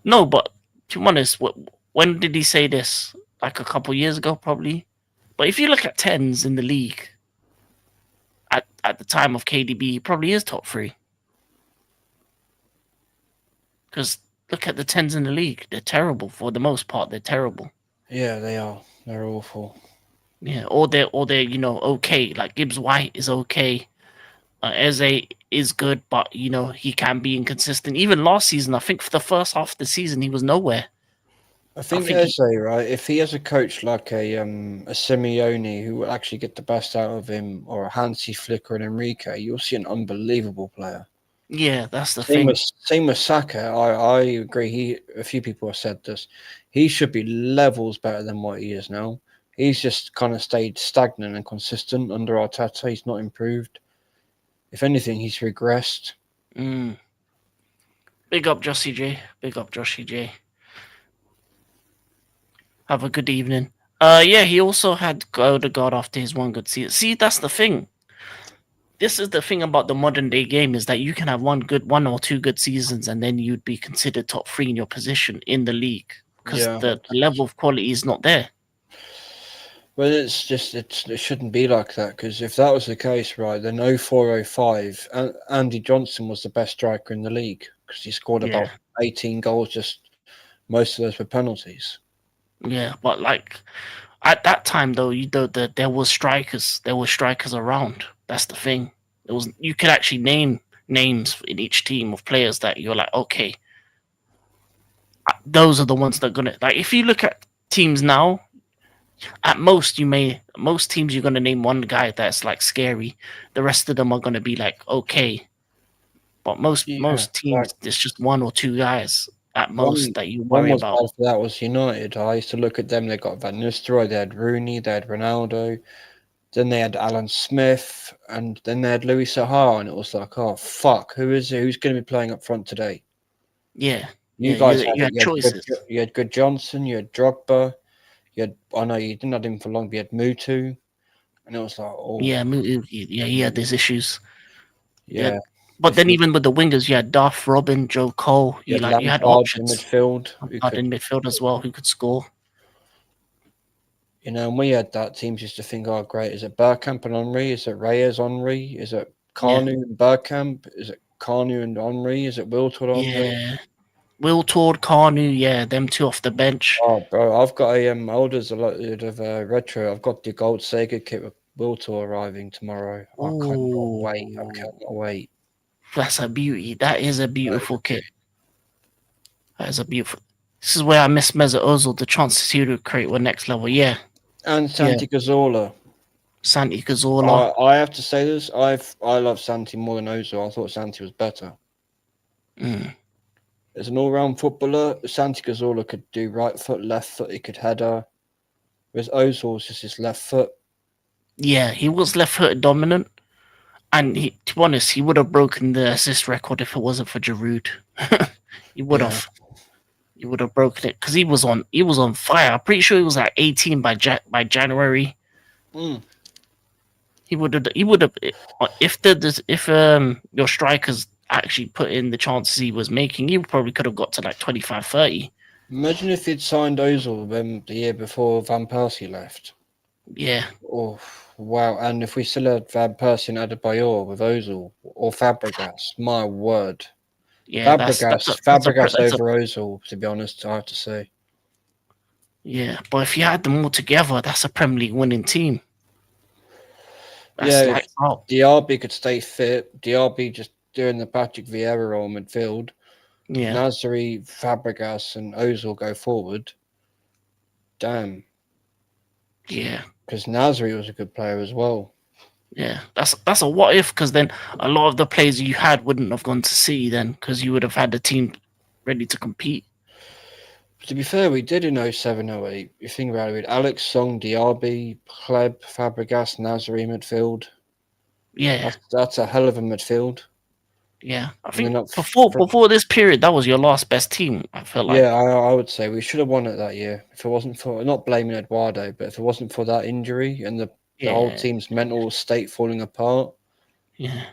No, but to be honest, when did he say this? Like a couple years ago, probably. But if you look at tens in the league at the time of KDB, he probably is top three. Because look at the tens in the league; they're terrible for the most part. They're terrible. Yeah, they are. They're awful. Yeah, or they're okay. Like Gibbs White is okay. Eze is good, but he can be inconsistent. Even last season, I think for the first half of the season, he was nowhere. I I think think he, Eze, right? If he has a coach like a Simeone who will actually get the best out of him, or a Hansi Flick or an Enrique, you'll see an unbelievable player. yeah, that's the Same thing. with same with Saka. I agree. A few people have said this. He should be levels better than what he is now. He's just kind of stayed stagnant and consistent under Arteta. He's not improved. If anything, he's regressed. Mm. Big up Joshy J. Big up Joshy J. Have a good evening. Yeah, he also had Odegaard after his one good season. See, that's the thing. This is the thing about the modern day game is that you can have one or two good seasons and then you'd be considered top three in your position in the league because Yeah. the level of quality is not there. Well, it shouldn't be like that because if that was the case, right, then 0405, Andy Johnson was the best striker in the league because he scored Yeah, about 18 goals. Just most of those were penalties. yeah, but like at that time though, there was strikers. There were strikers around. That's the thing. You could actually name names in each team of players that you're like, okay, those are the ones that are gonna like. If you look at teams now, at most teams you're gonna name one guy that's like scary. The rest of them are gonna be like okay, but most Yeah, most teams there's just one or two guys at most One that you one worry was about. bad for that was United. I used to look at them. They got Van Nistelrooy, they had Rooney, they had Ronaldo, then they had Alan Smith, and then they had Louis Sahar, and it was like, oh fuck, who's going to be playing up front today? Yeah, You yeah, guys you had you it. had choices. You had good Johnson, you had Drogba, you had I know you didn't have him for long, but you had Mutu, and it was like, oh Yeah, yeah, he had these issues. Yeah, yeah. but If then you even with the wingers, you had Duff, Robin, Joe Cole. you had You had Lampard in options. midfield, who Lampard could in midfield as well, who could score. and we had that teams used to think, oh great, is it Bergkamp and Henry? Is it Reyes Henry? Is it Yeah, Carnu and Bergkamp? Is it Carnu and Henry? Is it Wiltord Henry? yeah. Will Tord, Carnu, yeah, them two off the bench. Oh, bro, I've got a orders a lot of retro. I've got the gold Sega kit with Wiltord arriving tomorrow. I cannot wait. I Oh, cannot wait. that's a beauty. That is a beautiful kit. That is a beautiful. This is where I miss Mesut Ozil. The chances he would create were next level. Yeah, And yeah. Santi Cazorla. Santi Cazorla. I have to say this. I love Santi more than Ozil. I thought Santi was better. Mm. As an all-round footballer, Santi Cazorla could do right foot, left foot. He could header. Whereas Ozil was just his left foot. Yeah, he was left-footed dominant, and to be honest, he would have broken the assist record if it wasn't for Giroud. He would Yeah. have. He would have broken it because he was on fire. I'm pretty sure he was at 18 by January. Mm. He would have. If your strikers actually put in the chances he was making, he probably could have got to like 25, 30. Imagine if he'd signed Ozil the year before Van Persie left. Yeah, Oh, wow. And if we still had Van Persie and Adebayor with Ozil or Fabregas, my word. yeah. Fabregas over Ozil, to be honest, I have to say. Yeah, but if you had them all together, that's a Premier League winning team. Yeah, That's if like oh DRB could stay fit, DRB just doing the Patrick Vieira role in midfield, yeah, Nasri, Fabregas, and Ozil go forward. Damn, yeah, because Nasri was a good player as well. yeah. That's a what if, because then a lot of the players you had wouldn't have gone to City then, because you would have had the team ready to compete. To be fair, we did in 07-08. You think about it, we had Alex Song, DRB, Pleb, Fabregas, Nasri midfield. Yeah, That's a hell of a midfield. yeah. I And then think up front, before this period, that was your last best team. I feel like yeah, I would say we should have won it that year. If it wasn't for, not blaming Eduardo, but if it wasn't for that injury and the whole yeah, team's mental state falling apart, yeah.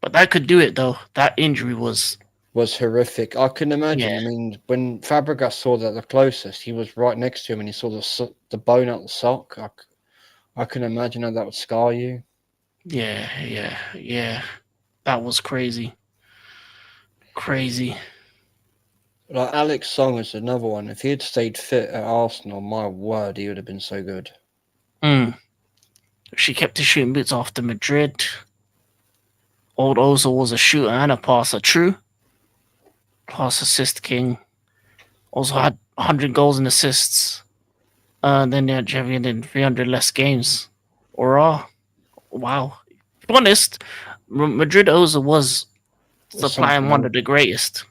But that could do it though. That injury was horrific. I can imagine. yeah, I mean, when Fabregas saw that the closest, he was right next to him and he saw the bone out the sock. I can imagine how that would scar you. yeah, yeah, yeah. That was crazy, crazy. Like Alex Song is another one. If he had stayed fit at Arsenal, my word, he would have been so good. Mm. She kept his shooting boots after Madrid. Old Ozil was a shooter and a passer. True. Pass assist king. Also had 100 goals and assists. Then they had Javi and then 300 less games. Wow. To be honest, Madrid Ozil was Was supplying something one else. of the greatest.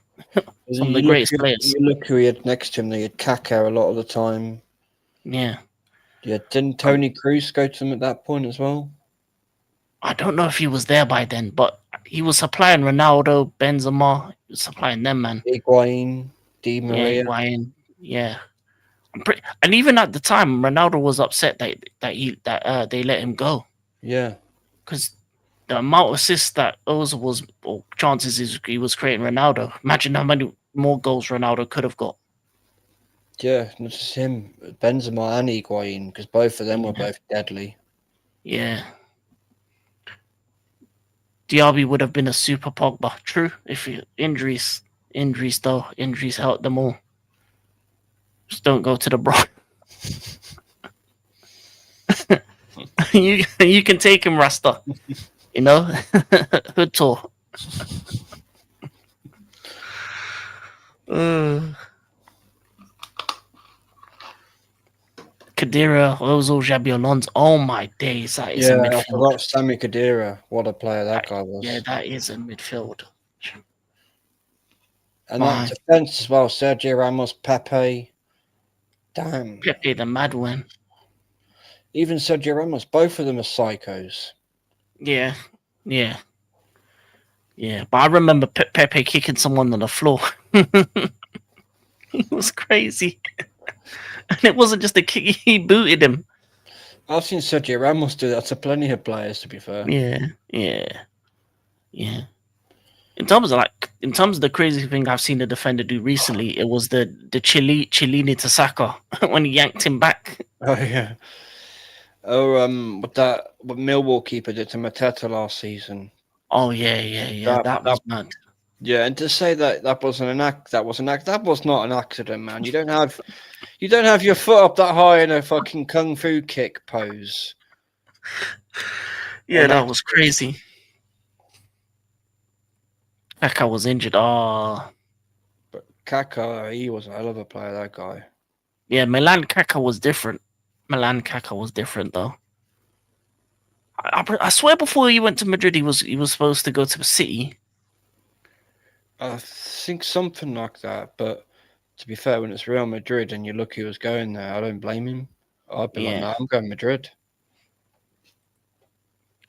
Some of the You look, greatest players. you look who he had next to him. They had Kaká a lot of the time. Yeah. Yeah, didn't Um, Tony Cruz go to them at that point as well? I don't know if he was there by then, but he was supplying Ronaldo, Benzema. He was supplying them, man. Higuain, Di Yeah, Maria. Higuain. Yeah. And even at the time, Ronaldo was upset that they let him go Yeah, because the amount of assists that Ozil was or chances he was creating Ronaldo. Imagine how many more goals Ronaldo could have got. yeah, not just him, Benzema and Higuain, because both of them were Yeah, both deadly. yeah. Diaby would have been a super Pogba. True, if injuries though, injuries hurt them all. Just don't go to the bro. you can take him, Rasta. You know, hood tour. Uh, Kadira, Ozil, Xabi Alonso. Oh my days, that is a Yeah, I midfield. forgot Sami Khedira. What a player that guy Yeah, was. that is a midfield. And that My defense as well, Sergio Ramos, Pepe. Damn. Pepe the mad one. Even Sergio Ramos, both of them are psychos. Yeah, yeah, yeah. But I remember Pepe kicking someone on the floor. It was crazy, and it wasn't just a kick; he booted him. I've seen Sergio Ramos do that to plenty of players, to be fair. Yeah, yeah, yeah. In terms of the crazy thing I've seen the defender do recently, it was the Chilini to Saka when he yanked him back. Oh, yeah. Oh, what Millwall keeper did to Mateta last season. Oh yeah, yeah, yeah. That, That that, was mad. yeah, and to say that wasn't an act, that was not an accident, man. You don't have your foot up that high in a fucking kung fu kick pose Yeah, on that was accident. crazy. Kaka was injured. Oh, But Kaká, he was a hell of a player, that guy. yeah. Milan Kaka was different. Milan Kaka was different though. I swear, before he went to Madrid, he was supposed to go to the City. I think something like that. But to be fair, when it's Real Madrid and you look who was going there, I don't blame him. I'd be like, Yeah, no, I'm going Madrid.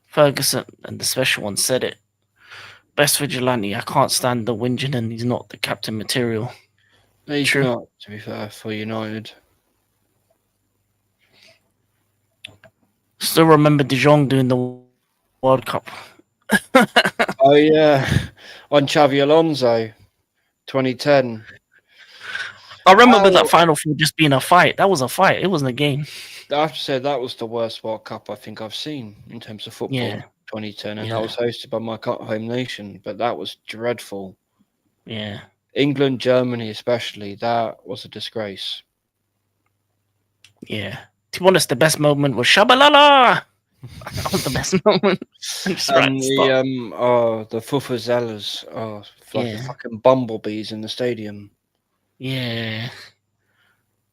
Ferguson and the special one said it. Best vigilante. I can't stand the whinging, and he's not the captain material. No, he's True. not, to be fair, for United. Still remember De Jong doing the World Cup. Oh yeah, on Xavi Alonso, 2010. I remember that How final four just being a fight. That was a fight. It wasn't a game. I have to say that was the worst World Cup I think I've seen in terms of football. Yeah, 2010, and that yeah, was hosted by my home nation, but that was dreadful. yeah, England, Germany, especially, that was a disgrace. yeah. To be honest, the best moment was Shabalala. That was the best moment. I'm just right. And Stop. the Fufuzellas, like the Yeah, fucking bumblebees in the stadium. yeah,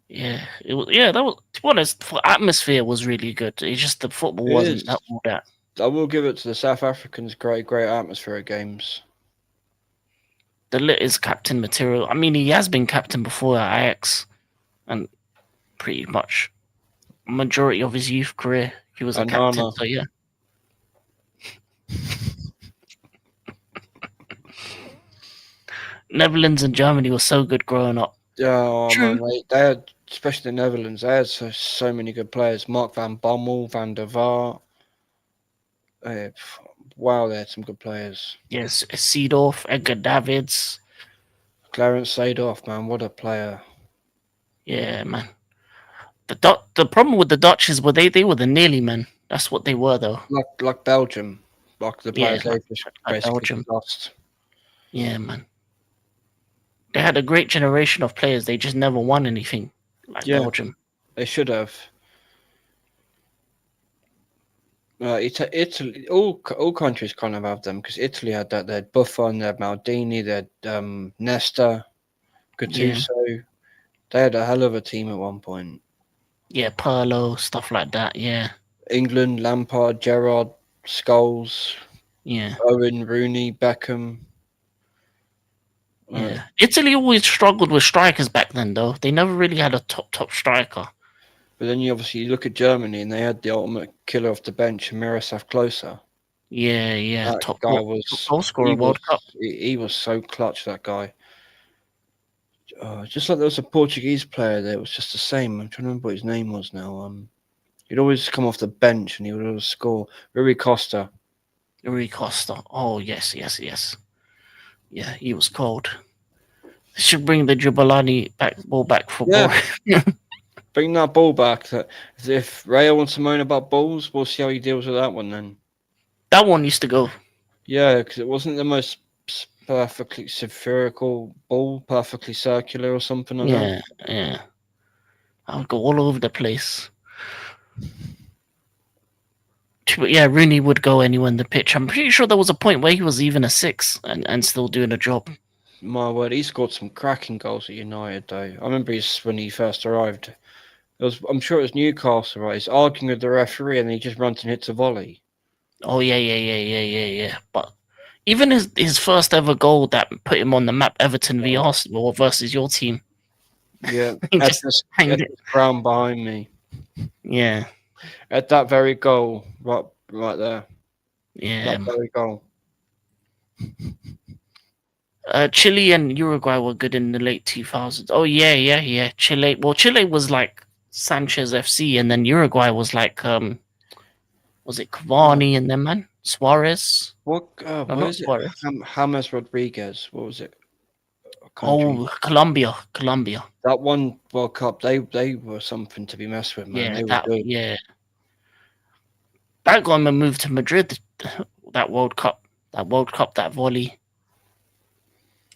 yeah. It was. Yeah, that was. To be honest, for atmosphere was really good. It's just the football It wasn't is. that all that. I will give it to the South Africans. Great atmosphere at games. The lit is captain material. I mean, he has been captain before at Ajax, and pretty much majority of his youth career, he was a captain. Anana. So yeah. Netherlands and Germany were so good growing up. Oh True. man, they had, especially the Netherlands, they had so many good players. Mark van Bommel, Van der Vaart. Uh, wow, they had some good players. Yes, Seedorf, Edgar Davids. Clarence Seedorf, man, what a player. Yeah, man. The problem with the Dutch is they were the nearly men. That's what they were though. Like Belgium, like the Yeah, players they just like basically Belgium. lost. Yeah, man. They had a great generation of players. They just never won anything like Yeah, Belgium. they should have. Italy, all countries kind of have them because Italy had that. They had Buffon, they had Maldini, they had Nesta, Yeah, Gattuso. They had a hell of a team at one point. yeah, Pirlo, stuff like that. Yeah, England, Lampard, Gerrard, Scholes, yeah, Owen, Rooney, Beckham. Uh, yeah. Italy always struggled with strikers back then, though. They never really had a top striker. but then you obviously look at Germany and they had the ultimate killer off the bench, Miroslav Klose. Yeah, yeah. That Top guy top was goal scorer World Cup. he was so clutch. That guy. Just like there was a Portuguese player that was just the same. I'm trying to remember what his name was now. He'd always come off the bench and he would always score. Rui Costa. Rui Costa. Oh yes, yes, yes. Yeah, he was cold. They should bring the Jubilani ball back for Yeah, boy. bring that ball back. If Rayo wants to moan about balls, we'll see how he deals with that one then. That one used to go. Yeah, because it wasn't the most perfectly spherical ball, perfectly circular or something like that. Yeah, yeah. I would go all over the place. But yeah, Rooney would go anywhere in the pitch. I'm pretty sure there was a point where he was even a six and still doing a job. My word, he scored some cracking goals at United though. I remember when he first arrived. I'm sure it was Newcastle, right? He's arguing with the referee and he just runs and hits a volley. Oh yeah. But even his first ever goal that put him on the map, Everton v Arsenal versus your team, Yeah, he at just this, hanged at it. this ground behind me. Yeah, At that very goal, right there. yeah. That very goal. Chile and Uruguay were good in the late 2000s. Oh yeah. Chile. Well, Chile was like Sanchez FC, and then Uruguay was like was it Uh, Cavani and then man Suarez? No, what not is it? Suarez. James Rodriguez. What was it? A country. Oh, Colombia. That one World Cup, they were something to be messed with, man. Yeah, They were good. that got him a move to Madrid. That World Cup, that volley.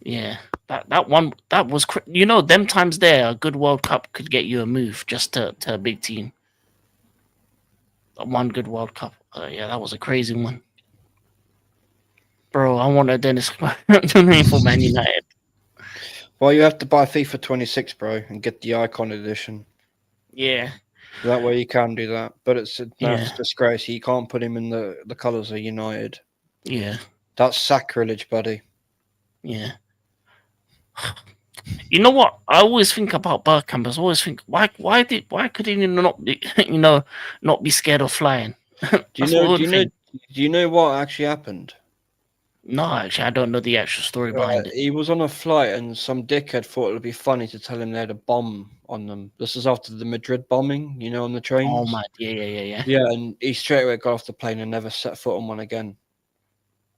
Yeah, that one that was them times there. A good World Cup could get you a move just to a big team. One good World Cup. Yeah, that was a crazy one. Bro, I wanted Dennis for Man United. Well, you have to buy FIFA 26, bro, and get the Icon edition. Yeah, That way you can do that. But it's a yeah, disgrace. You can't put him in the colours of United. yeah, That's sacrilege, buddy. yeah. You know what? I always think about Bergkamp. I always think why could he not be not be scared of flying? Do you know? Do you know what actually happened? No, actually, I don't know the actual story behind it. He was on a flight and some dickhead thought it would be funny to tell him they had a bomb on them. This is after the Madrid bombing, on the Oh trains. my, yeah. Yeah, and he straight away got off the plane and never set foot on one again.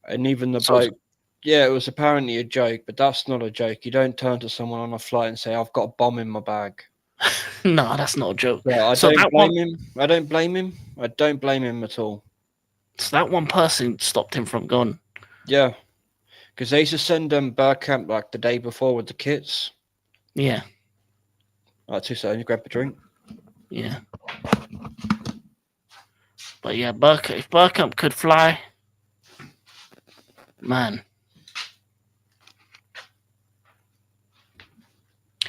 And even the So bloke, yeah, it was apparently a joke, but that's not a joke. You don't turn to someone on a flight and say, "I've got a bomb in my bag." no, that's not a joke. Yeah, I So don't that one, blame him. I don't blame him. I don't blame him at all. so that one person stopped him from going. Yeah, because they used to send them Bergkamp like the day before with the kits. Yeah, Like 2 seconds, grab a drink. yeah. But yeah, if Burkamp could fly, man.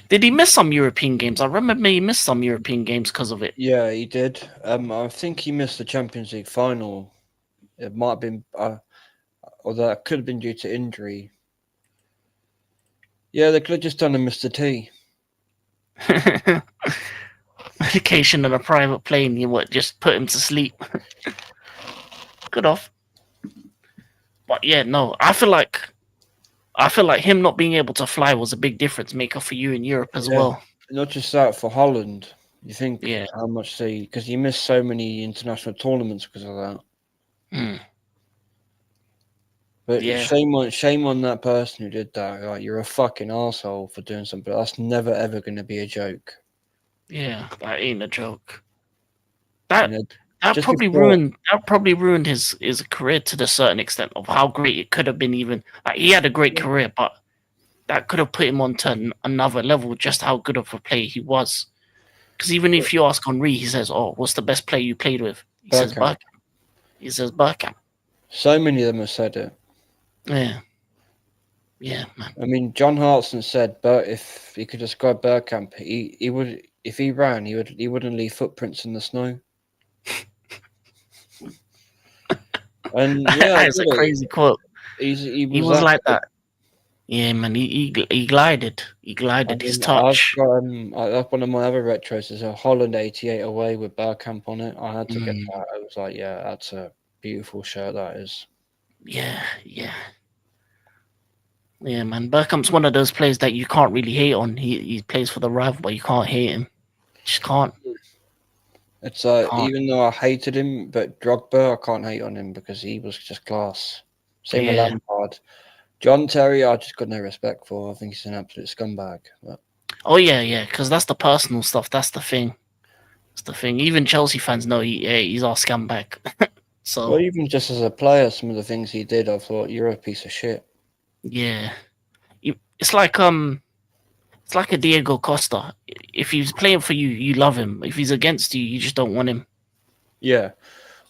Did he miss some European games? I remember he missed some European games because of it. Yeah, he did. I think he missed the Champions League final. It might have been, or that could have been due to injury. Yeah, they could have just done a Mr. T. Medication in a private plane, just put him to sleep. Good off. But yeah, no, I feel like him not being able to fly was a big difference maker for you in Europe as Yeah, well. not just that for Holland. You think Yeah. how much because he missed so many international tournaments because of that. Mm. But Yeah. shame on that person who did that. Like, you're a fucking asshole for doing something. That's never ever going to be a joke. Yeah, that ain't a joke. That just probably before, ruined his career to a certain extent of how great it could have been. Even like he had a great career, but that could have put him onto another level. Just how good of a player he was. Because even if you ask Henri, he says, "Oh, what's the best player you played with?" He says Bergkamp. Bergkamp. He says Bergkamp. So many of them have said it. Yeah. Yeah, man. I mean, John Hartson said, but if he could describe Bergkamp, he would, if he ran, he wouldn't leave footprints in the snow. And yeah, I That's get a it. crazy quote. He He was was that like good. that. Yeah, man. He glided. He I glided. His mean, I've touch. got one of my other retros is a Holland '88 away with Bergkamp on it. I had to get that. I was like, yeah, that's a beautiful shirt. That is. Yeah. Yeah, man. Bergkamp's one of those players that you can't really hate on. He plays for the rival, but you can't hate him. You just can't. It's Can't. even though I hated him, but Drogba, I can't hate on him because he was just class. Same with Yeah. Lampard. John Terry, I just got no respect for. I think he's an absolute scumbag. But Oh yeah. Because that's the personal stuff. That's the thing. That's the thing. Even Chelsea fans know he's our scumbag. well, So even just as a player, some of the things he did, I thought you're a piece of shit. yeah, it's like a Diego Costa. If he's playing for you, you love him. If he's against you, you just don't want him. Yeah.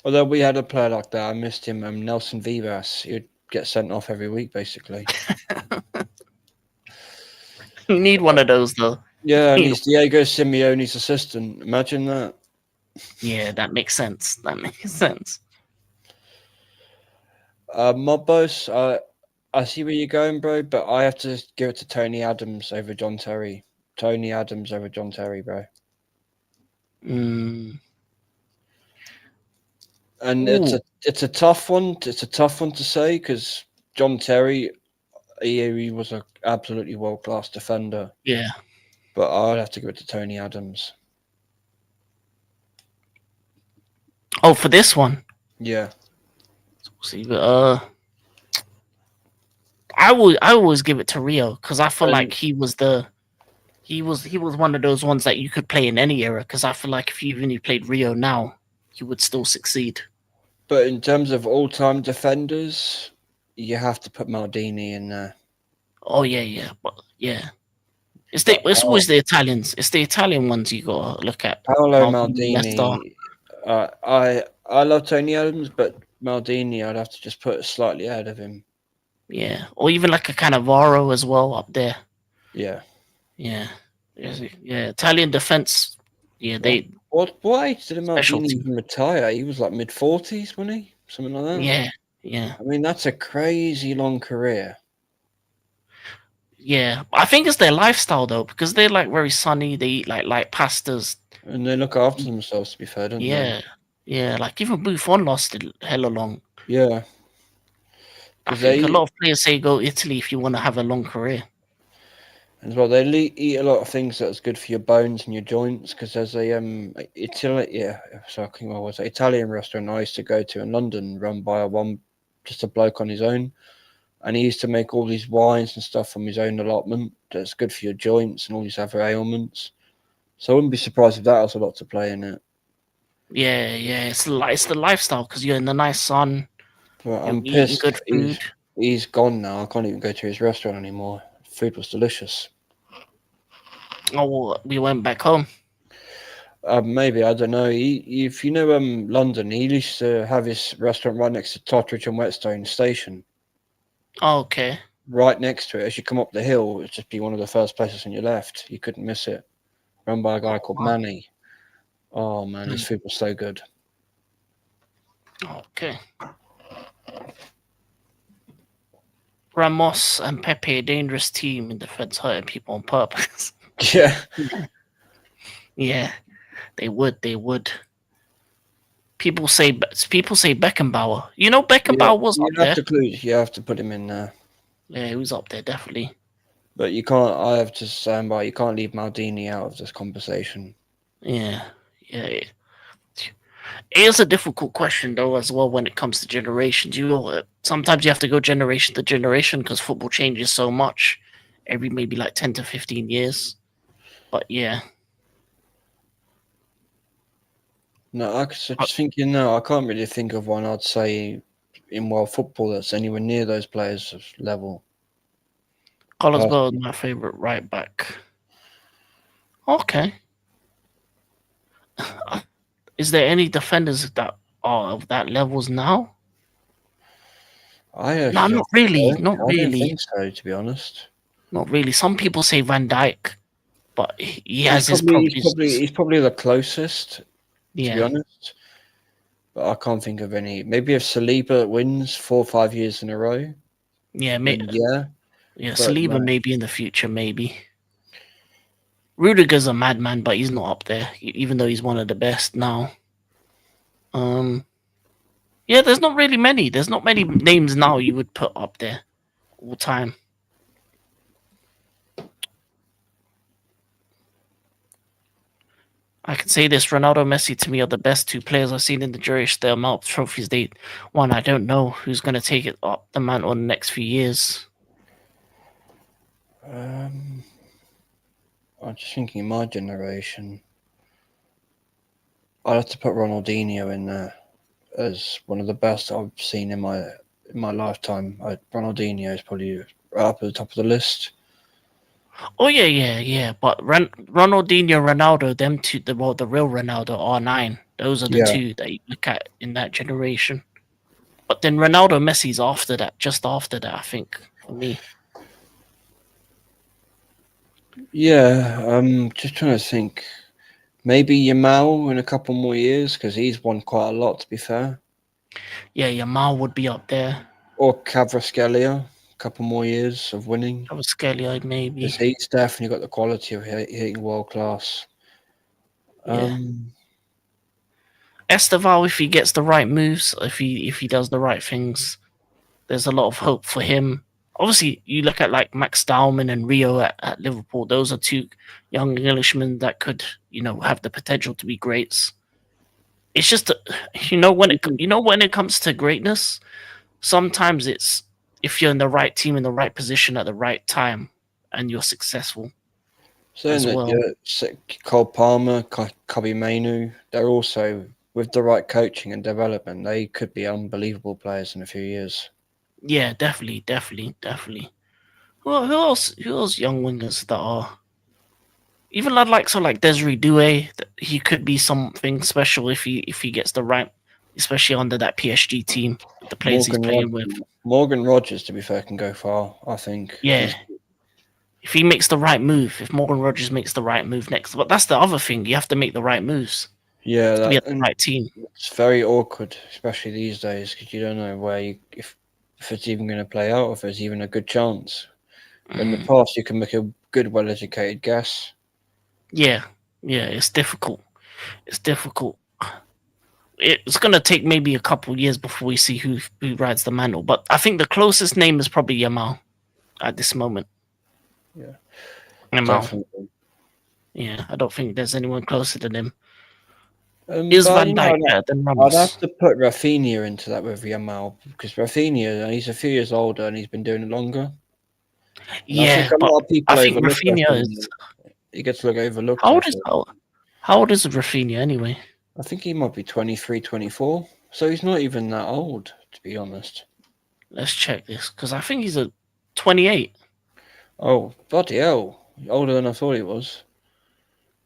Although we had a player like that, I missed him. Nelson Vivas. He would get sent off every week, basically. You need one of those though. Yeah, and he's Diego Simeone's assistant. Imagine that. Yeah, that makes sense. That makes sense. Mobbos, I see where you're going, bro, but I have to give it to Tony Adams over John Terry. Tony Adams over John Terry, bro. Mm. And Ooh. it's a tough one. It's a tough one to say because John Terry, he was an absolutely world class defender. Yeah. But I'd have to give it to Tony Adams. Oh, for this one. Yeah. See, but I always give it to Rio because I feel like he was one of those ones that you could play in any era. Because I feel like if you even played Rio now, you would still succeed. But in terms of all-time defenders, you have to put Maldini in there. Oh yeah, but yeah. It's always the Italians. It's the Italian ones you gotta look at. Paolo Leicester. Maldini. I love Tony Adams, but Maldini, I'd have to just put slightly ahead of him. Yeah, or even like a Cannavaro as well up there. Yeah. Yeah. Italian defense. Yeah, they. What age did Maldini Specialty. even retire? He was like mid-40s, wasn't he? Something like that. Yeah. I mean, that's a crazy long career. Yeah, I think it's their lifestyle though, because they're like very sunny. They eat like pastas. And they look after themselves, to be fair, don't they? Yeah. Like even Buffon lasted hella long. Yeah. I because think a they lot of players say go Italy if you want to have a long career. as well eat a lot of things that's good for your bones and your joints. Because there's a Italy, yeah, so I think what was it, Italian restaurant I used to go to in London, run by just a bloke on his own, and he used to make all these wines and stuff from his own allotment. That's good for your joints and all these other ailments. So I wouldn't be surprised if that has a lot to play in it. Yeah, yeah, it's the lifestyle because you're in the nice sun, But you're I'm eating pissed. good food. He's gone now. I can't even go to his restaurant anymore. Food was delicious. Oh, well, we went back home. Maybe I don't know. If you know London, he used to have his restaurant right next to Totteridge and Whetstone Station. Oh, okay. Right next to it, as you come up the hill, it'd just be one of the first places on your left. You couldn't miss it. Run by a guy called Wow. Manny. Oh man, his Mm, food was so good. okay. Ramos and Pepe, a dangerous team in defense, hurting people on purpose. Yeah, Yeah, they would. They would. People say Beckenbauer. You know yeah. Beckenbauer was up You have there. to include. You have to put him in there. Yeah, he was up there definitely. But you can't. I have to stand by. You can't leave Maldini out of this conversation. Yeah, yeah. It is a difficult question though, as well when it comes to generations. Sometimes you have to go generation to generation because football changes so much every maybe like 10 to 15 years. But yeah, No, so uh, just thinking now, I can't really think of one I'd say in world football that's anywhere near those players' level. Carlos Bell is Personally. my favorite right back. Okay, is there any defenders that are of that levels now? I No, actually not don't think really. so. Not I don't really. think so, to be honest. Not really. Some people say Van Dijk, but he He's has his probably he's problems. probably he's probably the closest, to be Yeah, honest. But I can't think of any. Maybe if Saliba wins 4 or 5 years in a row, yeah, then yeah. yeah. But Saliba no, maybe in the future, maybe. Rudiger's a madman, but he's not up there, even though he's one of the best now. Um, yeah, there's not really many. There's not many names now you would put up there all time. I can say this: Ronaldo, Messi, to me, are the best two players I've seen in the duration the amount of trophies they won. I don't know who's going to take it up the mantle in the next few years. um, I'm just thinking my generation. I'd have to put Ronaldinho in there as one of the best I've seen in my lifetime. Ronaldinho is probably right up at the top of the list. Oh yeah, yeah, yeah. But Ronaldinho, Ronaldo, them two, the real Ronaldo, R9. Those are the Yeah, two that you look at in that generation. But then Ronaldo, Messi's after that, just after that, I think for me. yeah. Just trying to think. Maybe Yamal in a couple more years because he's won quite a lot. To be fair, Yeah, Yamal would be up there. or Kvaratskhelia, a couple more years of winning. I was Scalia, Because maybe. he's definitely got the quality of hitting world class. Yeah, Um, Esteval, if he gets the right moves, if he does the right things, there's a lot of hope for him. Obviously, you look at like Max Dowman and Rio at Liverpool; those are two young Englishmen that could, have the potential to be greats. It's just, when it comes to greatness, sometimes it's if you're in the right team in the right position at the right time, and you're successful saying as that well. Cole Palmer, Kobe Mainu, they're also with the right coaching and development, they could be unbelievable players in a few years. Yeah, definitely, definitely, definitely. Who else? Who else? Young wingers that are even like so like Desiree Doué. He could be something special if he gets the right, especially under that PSG team with the players he's Morgan Rod- playing with. Morgan Rogers, to be fair, can go far. I think Yeah, if he makes the right move, if Morgan Rogers makes the right move next, but that's the other thing. You have to make the right moves yeah, to be that at the and right team. it's very awkward, especially these days, because you don't know if it's even going to play out, if there's even a good chance. In the Mm, past, you can make a good, well-educated guess. yeah, yeah, it's difficult. It's difficult. it's gonna take maybe a couple years before we see who rides the mantle. But I think the closest name is probably Yamal at this moment. Yeah, Yamal. definitely. Yeah, I don't think there's anyone closer than him. Is But Van Dijk better than I'd have Ramos? to put Rafinha into that with Yamal because Rafinha, he's a few years older and he's been doing it longer. And I think Yeah, a but lot of I people think overlook Rafinha Rafinha. is He gets overlooked, how I old is feel. how old is Rafinha anyway? I think he might be 23, 24. So he's not even that old, to be honest. Let's check this because I think he's a 28. Oh, bloody hell. Older than I thought he was.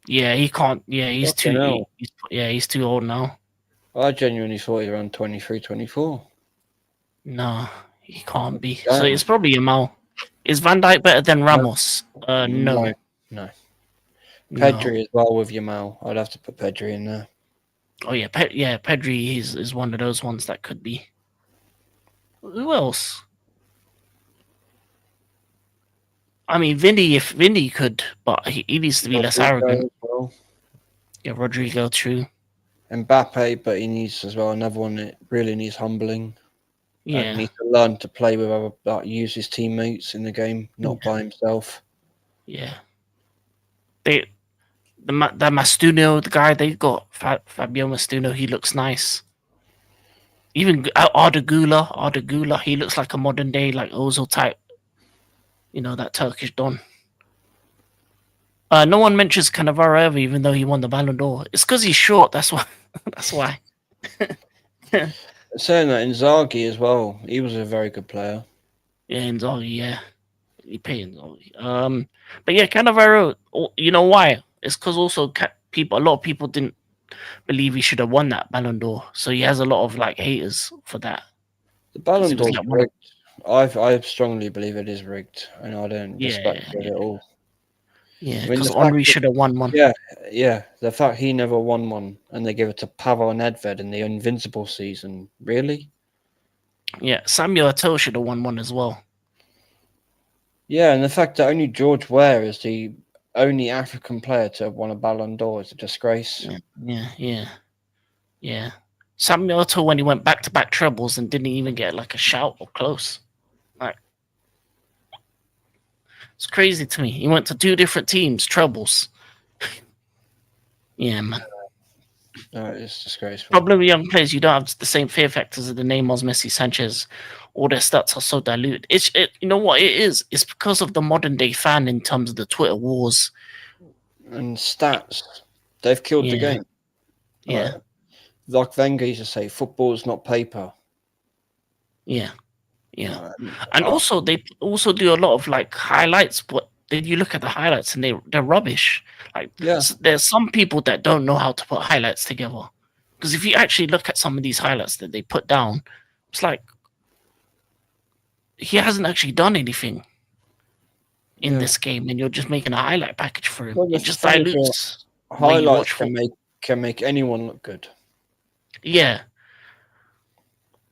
Yeah, he can't. Yeah, Fucking hell. he's too old now. I genuinely thought he was around 23, 24. No, he can't be. So Damn. it's probably Yamal. Is Van Dijk better than No, Ramos? no, No, no. no. Pedri as well with Yamal. I'd have to put Pedri in there. Oh yeah, Pedri is one of those ones that could be. Who else? I mean, if Vinny could, but he needs to be less Rodrigo arrogant. as well. Yeah, Rodrigo, true. Mbappe, but he needs as well another one that really needs humbling. And Yeah, needs to learn to play with other, use his teammates in the game, yeah, not by himself. yeah. They the Mastuno, the guy they got, Fabio Mastuno, he looks nice. Even Arda Gula, he looks like a modern day like Ozil type. You know that Turkish don. No one mentions Cannavaro ever, even though he won the Ballon d'Or. It's because he's short. That's why. That's why. Yeah, Saying that Inzaghi as well, he was a very good player. Inzaghi, yeah, he paid Inzaghi. But yeah, Cannavaro. You know why? It's because also a lot of people didn't believe he should have won that Ballon d'Or, so he has a lot of like haters for that The because Ballon he was d'Or's like one of rigged. I strongly believe it is rigged, and I don't yeah, respect it at all. yeah, I mean, because the fact Henri that should have won one. yeah, yeah, the fact he never won one, and they give it to Pavel Nedved in the Invincible season, really? Yeah, Samuel Eto'o should have won one as well. Yeah, and the fact that only George Weah is the only African player to have won a Ballon d'Or is a disgrace. Yeah. Samuel Eto'o when he went back to back trebles and didn't even get like a shout or close. Like it's crazy to me. He went to two different teams, trebles. Yeah, man. No, it's disgraceful. Problem with young players, you don't have the same fear factors of the Neymars, Messi, Sanchez. All their stats are so diluted. You know what it is? It's because of the modern day fan in terms of the Twitter wars. And stats, they've killed the Yeah, game. yeah, Like Wenger used to say, football's not paper. yeah, yeah. Uh, And uh, also they also do a lot of like highlights, but then you look at the highlights and they're rubbish. Like yeah, there's some people that don't know how to put highlights together. Because if you actually look at some of these highlights that they put down, it's like he hasn't actually done anything in yeah. this game, and you're just making a highlight package for him. Well, the It just thing is, dilutes the way you highlights watch football. can make anyone look good. Yeah,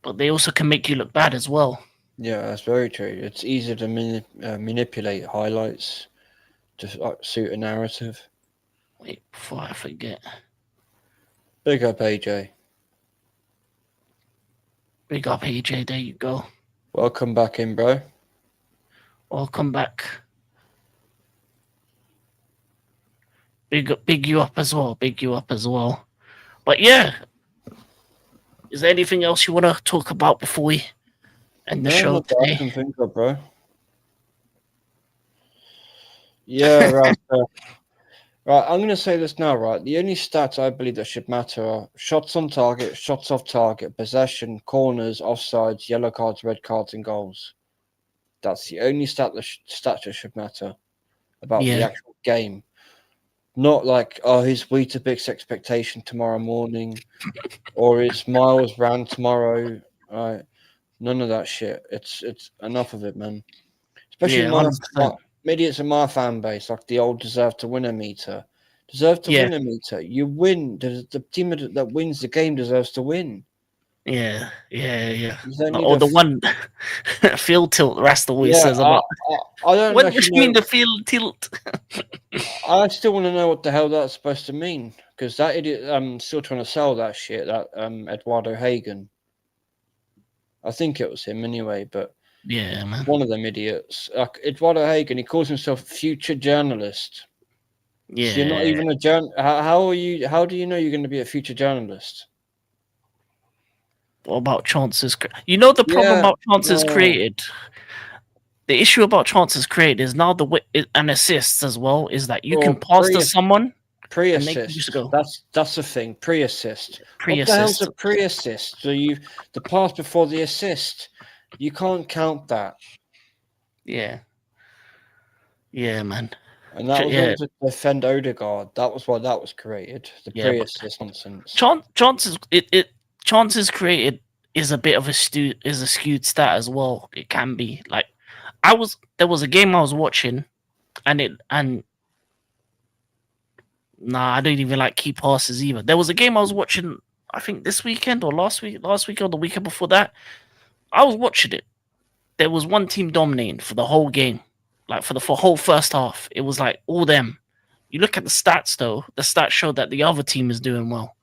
but they also can make you look bad as well. Yeah, that's very true. It's easier to manipulate highlights to suit a narrative. Wait, before I forget. Big up, AJ. Big up AJ, there you go. Welcome back in, bro. Welcome back. Big you up as well. Big you up as well. But yeah, is there anything else you want to talk about before we end the No, show not that I today? can think of, bro. Yeah, right. Right, I'm going to say this now, right? The only stats I believe that should matter are shots on target, shots off target, possession, corners, offsides, yellow cards, red cards, and goals. That's the only stat that should matter about the Yeah, actual game. Not like, oh, his Weetabix expectation tomorrow morning, or his miles ran tomorrow. Right? None of that shit. It's enough of it, man. Especially yeah, 100%. maybe it's in my fan base, like the old deserve to win a meter. Deserve to Yeah, win a meter. You win. The team that wins the game deserves to win. Yeah. You don't need Or a the one field tilt Rast always yeah. says about. I don't What do actually you mean know. the field tilt? I still want to know what the hell that's supposed to mean because that idiot still trying to sell that shit. That Eduardo Hagen. I think it was him anyway, but Yeah, man. one of them idiots. Like Eduardo Hagen, he calls himself future journalist. So you're not Yeah. even a journal. How are you? How do you know you're going to be a future journalist? What about chances? You know the problem Yeah, about chances no, created. The issue about chances created is now and assists as well is that you can or pass to someone and they can just pre-assist. go That's the thing. Pre-assist. What the hell's a pre-assist. pre-assist? So you the pass before the assist. You can't count that. Yeah, yeah, man. And that was Yeah, all to defend Odegaard. That was why that was created. The yeah. But pre-assist nonsense. chances chances created is a bit of a skewed stat as well. It can be like there was a game I was watching and nah, I don't even like key passes either. There was a game I was watching. I think this weekend or last week or the weekend before that. I was watching it. There was one team dominating for the whole game, like for the whole first half. It was like all them. You look at the stats though. The stats show that the other team is doing well.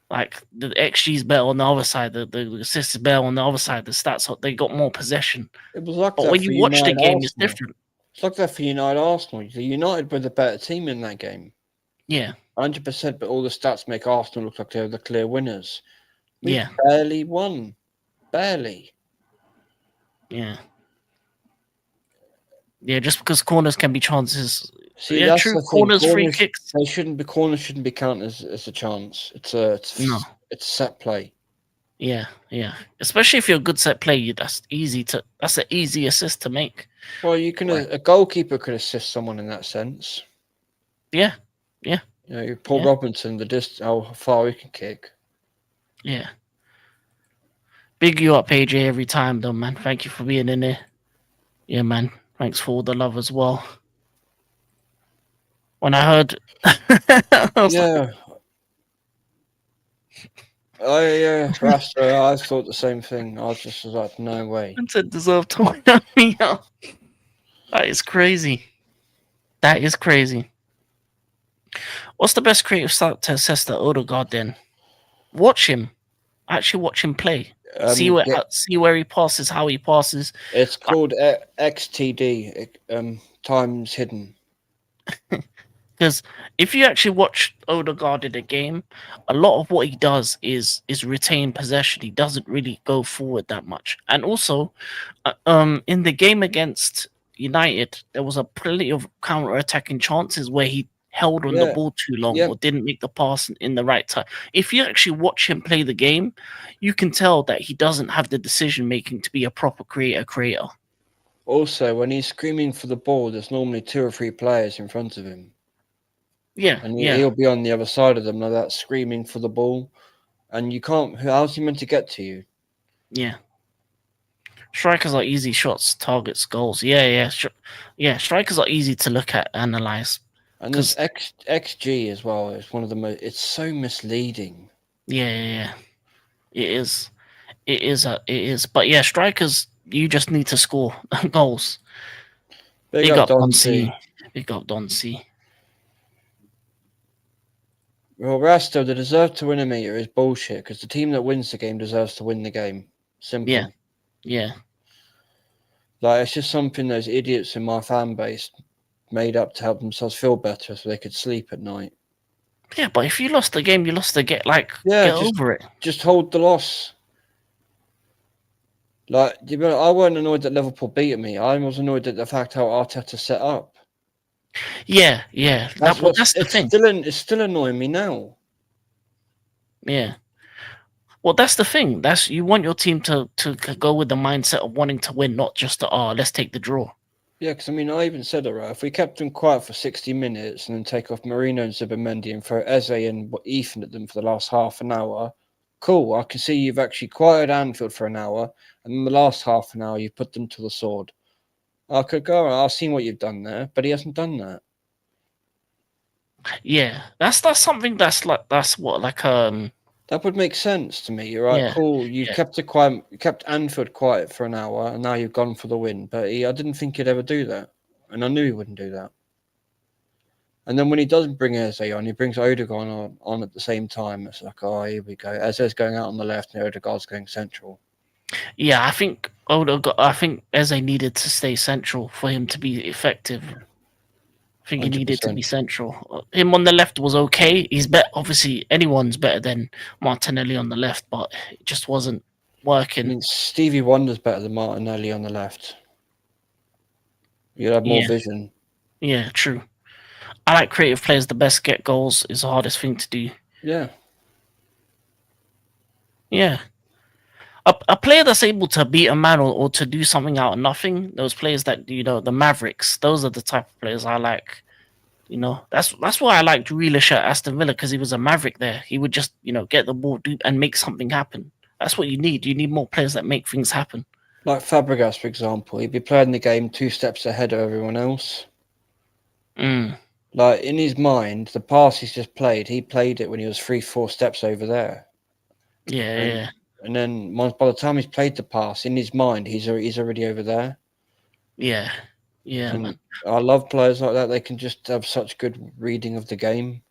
Like the XG is better on the other side. The assist is better on the other side. The stats they got more possession. It was like But that when for you watch the United game, it's Arsenal. different. It's like that for United Arsenal. The United were the better team in that game. Yeah, 100%, but all the stats make Arsenal look like they were the clear winners. We yeah, barely won. Barely. yeah, yeah. Just because corners can be chances. See, Yeah, that's true. the thing. Corners, free kicks. Corners shouldn't be counted as a chance. No. It's set play. Yeah. Especially if you're a good set player, that's an easy assist to make. Well, you can Like, a goalkeeper could assist someone in that sense. yeah, yeah, You know, Paul yeah, Robinson, how far he can kick. yeah. Big you up, AJ, every time though, man. Thank you for being in there. Yeah, man. Thanks for all the love as well. When I heard I was like, Yeah, Rasta, I thought the same thing. I was just like, no way. Vincent deserved to win me out. That is crazy. That is crazy. What's the best creative start to assess the Odegaard then? Watch him. Actually watch him play. Get, See where he passes, how he passes. it's called XTD, times hidden. Because if you actually watch Odegaard in a game, a lot of what he does is retain possession. He doesn't really go forward that much. And also, in the game against United, there was a plenty of counter-attacking chances where he held on the Yeah, ball too long yeah. or didn't make the pass in the right time. If you actually watch him play the game, you can tell that he doesn't have the decision making to be a proper creator. Also, when he's screaming for the ball, there's normally 2 or 3 players in front of him. Yeah, And yeah, he'll be on the other side of them like that, screaming for the ball. And you can't. How's he meant to get to you? yeah. Strikers are easy shots, targets, goals. Yeah. Strikers are easy to look at, analyze. And there's Because XG as well. It's one of the most. It's so misleading. yeah, it is. It is. But yeah, strikers, you just need to score goals. Big Big up up Don Don C. C. Big up Don C. Well, Rasto, the deserve to win a meter is bullshit because the team that wins the game deserves to win the game. Yeah, Simple. yeah, Like it's just something those idiots in my fan base made up to help themselves feel better so they could sleep at night. yeah. But if you lost the game, you lost the get. Yeah, Get over it. just hold the loss. Like I wasn't annoyed that Liverpool beat me. I was annoyed at the fact how Arteta set up. Yeah. That's the thing. It's still annoying me now. Yeah. Well, that's the thing. That's you want your team to go with the mindset of wanting to win, not just let's take the draw. Yeah, because I mean, I even said it right. If we kept them quiet for 60 minutes and then take off Marino and Zubimendi and throw Eze and Ethan at them for the last half an hour, cool. I can see you've actually quieted Anfield for an hour, and in the last half an hour, you put them to the sword. I could go, I've seen what you've done there, but he hasn't done that. Yeah, that's something that's what That would make sense to me. You're right. Yeah, Cool. You yeah, kept it quiet. You kept Anfield quiet for an hour, and now you've gone for the win. But I didn't think he'd ever do that, and I knew he wouldn't do that. And then when he doesn't bring Eze on, he brings Odegaard on at the same time. It's like, oh, here we go. Eze's going out on the left, and Odegaard's going central. yeah. I think Eze needed to stay central for him to be effective. I think he needed to 100%. be central. Him on the left was okay. He's better. Obviously, anyone's better than Martinelli on the left, but it just wasn't I working. mean, Stevie Wonder's better than Martinelli on the left. You'd have more Yeah, vision. yeah, true. I like creative players. The best get goals is the hardest thing to do. Yeah. Yeah, a player that's able to beat a man or to do something out of nothing. Those players that the Mavericks. Those are the type of players I like. That's why I liked Grealish at Aston Villa because he was a maverick there. He would just get the ball and make something happen. That's what you need. You need more players that make things happen. Like Fabregas, for example. He'd be playing the game 2 steps ahead of everyone else. Mm, Like, in his mind, the pass he's just played, he played it when he was 3, 4 steps over there. yeah, And yeah, and then by the time he's played the pass, in his mind, he's already over there. yeah, yeah, And man. I love players like that. They can just have such good reading of the game.